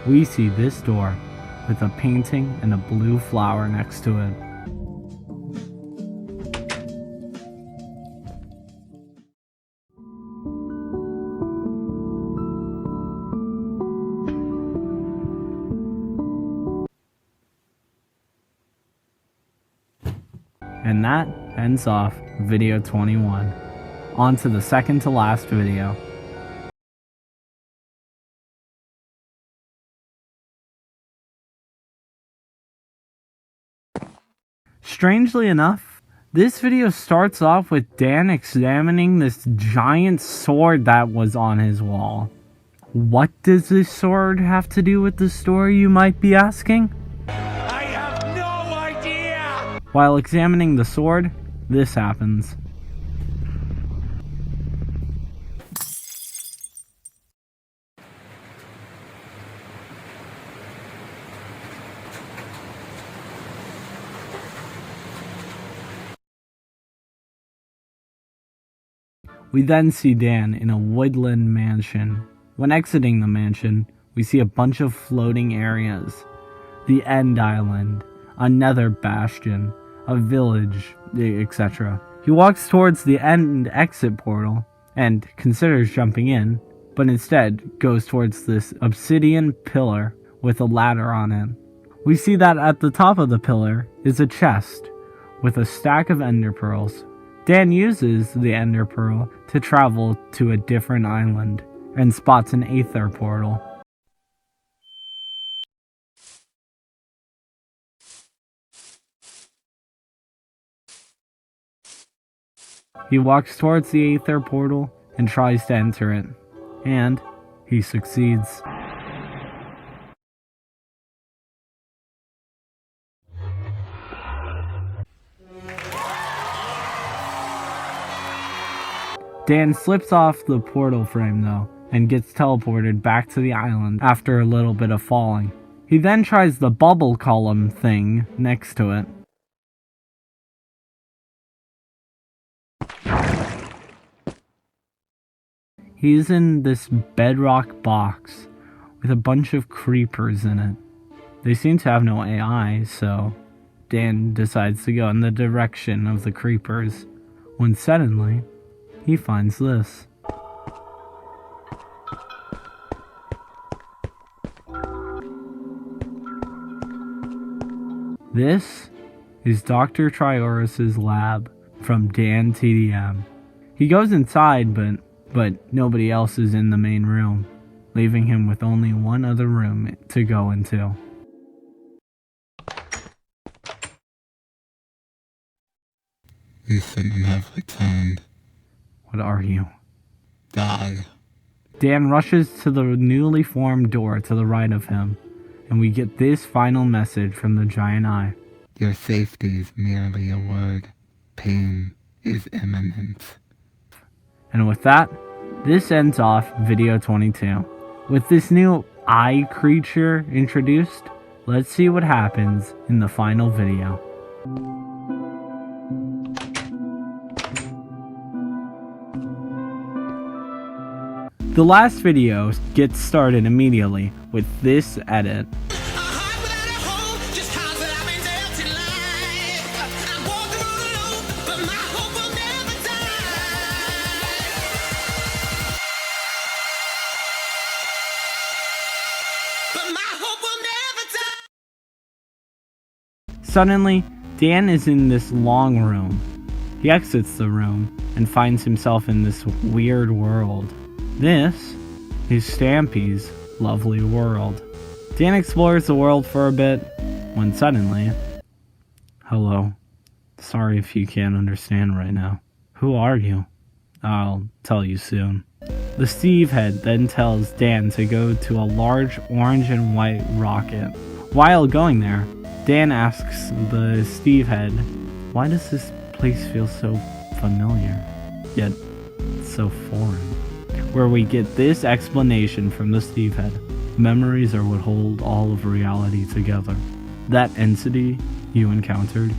we see this door with a painting and a blue flower next to it. And that ends off video 21. On to the second to last video. Strangely enough, this video starts off with Dan examining this giant sword that was on his wall. What does this sword have to do with the story, you might be asking? While examining the sword, this happens. We then see Dan in a woodland mansion. When exiting the mansion, we see a bunch of floating areas. The End Island, another bastion, a village, etc. He walks towards the end exit portal and considers jumping in, but instead goes towards this obsidian pillar with a ladder on it. We see that at the top of the pillar is a chest with a stack of ender pearls. Dan uses the ender pearl to travel to a different island and spots an aether portal. He walks towards the aether portal and tries to enter it, and he succeeds. Dan slips off the portal frame though, and gets teleported back to the island after a little bit of falling. He then tries the bubble column thing next to it. He's in this bedrock box with a bunch of creepers in it. They seem to have no AI, so Dan decides to go in the direction of the creepers, when suddenly, he finds this. This is Dr. Trioris's lab from Dan TDM. He goes inside, but nobody else is in the main room, leaving him with only one other room to go into. You shouldn't have returned. What are you? Die. Dan rushes to the newly formed door to the right of him, and we get this final message from the giant eye. Your safety is merely a word. Pain is imminent. And with that, this ends off video 22. With this new eye creature introduced, let's see what happens in the final video. The last video gets started immediately with this edit. Suddenly, Dan is in this long room. He exits the room and finds himself in this weird world. This is Stampy's lovely world. Dan explores the world for a bit, when suddenly... Hello. Sorry if you can't understand right now. Who are you? I'll tell you soon. The Steve head then tells Dan to go to a large orange and white rocket. While going there, Dan asks the Steve head, why does this place feel so familiar, yet so foreign? Where we get this explanation from the Steve head. Memories are what hold all of reality together. That entity you encountered,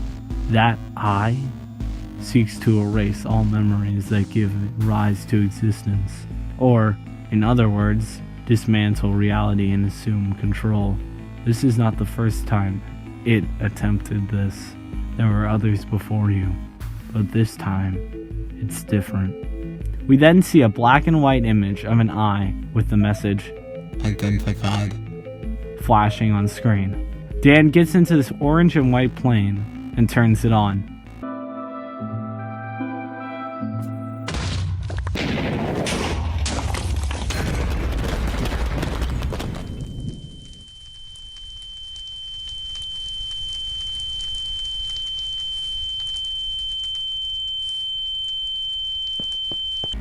that I, seeks to erase all memories that give rise to existence. Or, in other words, dismantle reality and assume control. This is not the first time it attempted this. There were others before you, but this time, it's different. We then see a black and white image of an eye with the message identified flashing on screen. Dan gets into this orange and white plane and turns it on.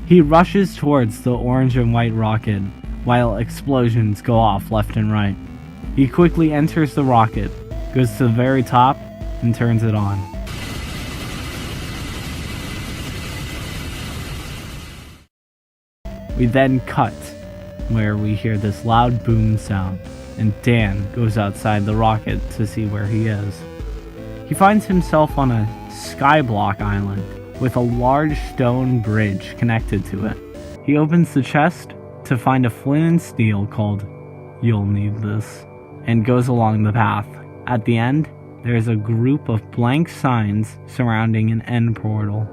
He rushes towards the orange and white rocket, while explosions go off left and right. He quickly enters the rocket, goes to the very top, and turns it on. We then cut, where we hear this loud boom sound, and Dan goes outside the rocket to see where he is. He finds himself on a skyblock island, with a large stone bridge connected to it. He opens the chest to find a flint and steel called "You'll Need This," and goes along the path. At the end, there is a group of blank signs surrounding an end portal.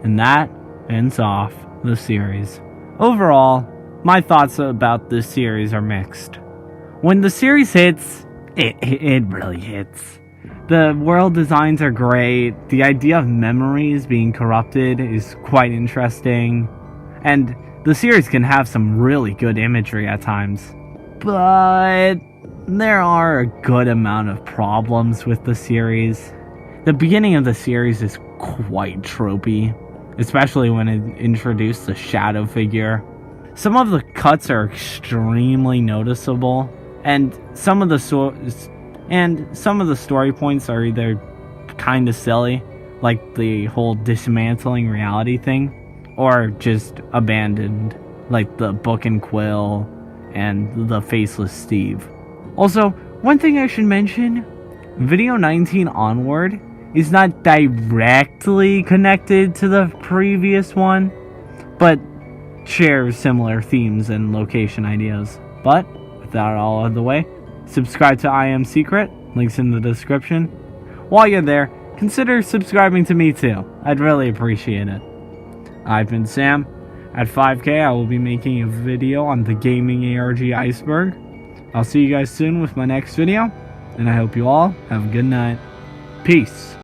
And that ends off the series. Overall, my thoughts about this series are mixed. When the series hits, it really hits. The world designs are great, the idea of memories being corrupted is quite interesting, and the series can have some really good imagery at times. But there are a good amount of problems with the series. The beginning of the series is quite tropey, especially when it introduced the shadow figure. Some of the cuts are extremely noticeable, And some of the story points are either kind of silly, like the whole dismantling reality thing, or just abandoned, like the Book and Quill and the Faceless Steve. Also, one thing I should mention, Video 19 Onward is not directly connected to the previous one, but shares similar themes and location ideas. But, with that all out of the way, subscribe to I Am Secret, links in the description. While you're there, consider subscribing to me too, I'd really appreciate it. I've been Sam. At 5K I will be making a video on the gaming ARG Iceberg. I'll see you guys soon with my next video, and I hope you all have a good night. Peace.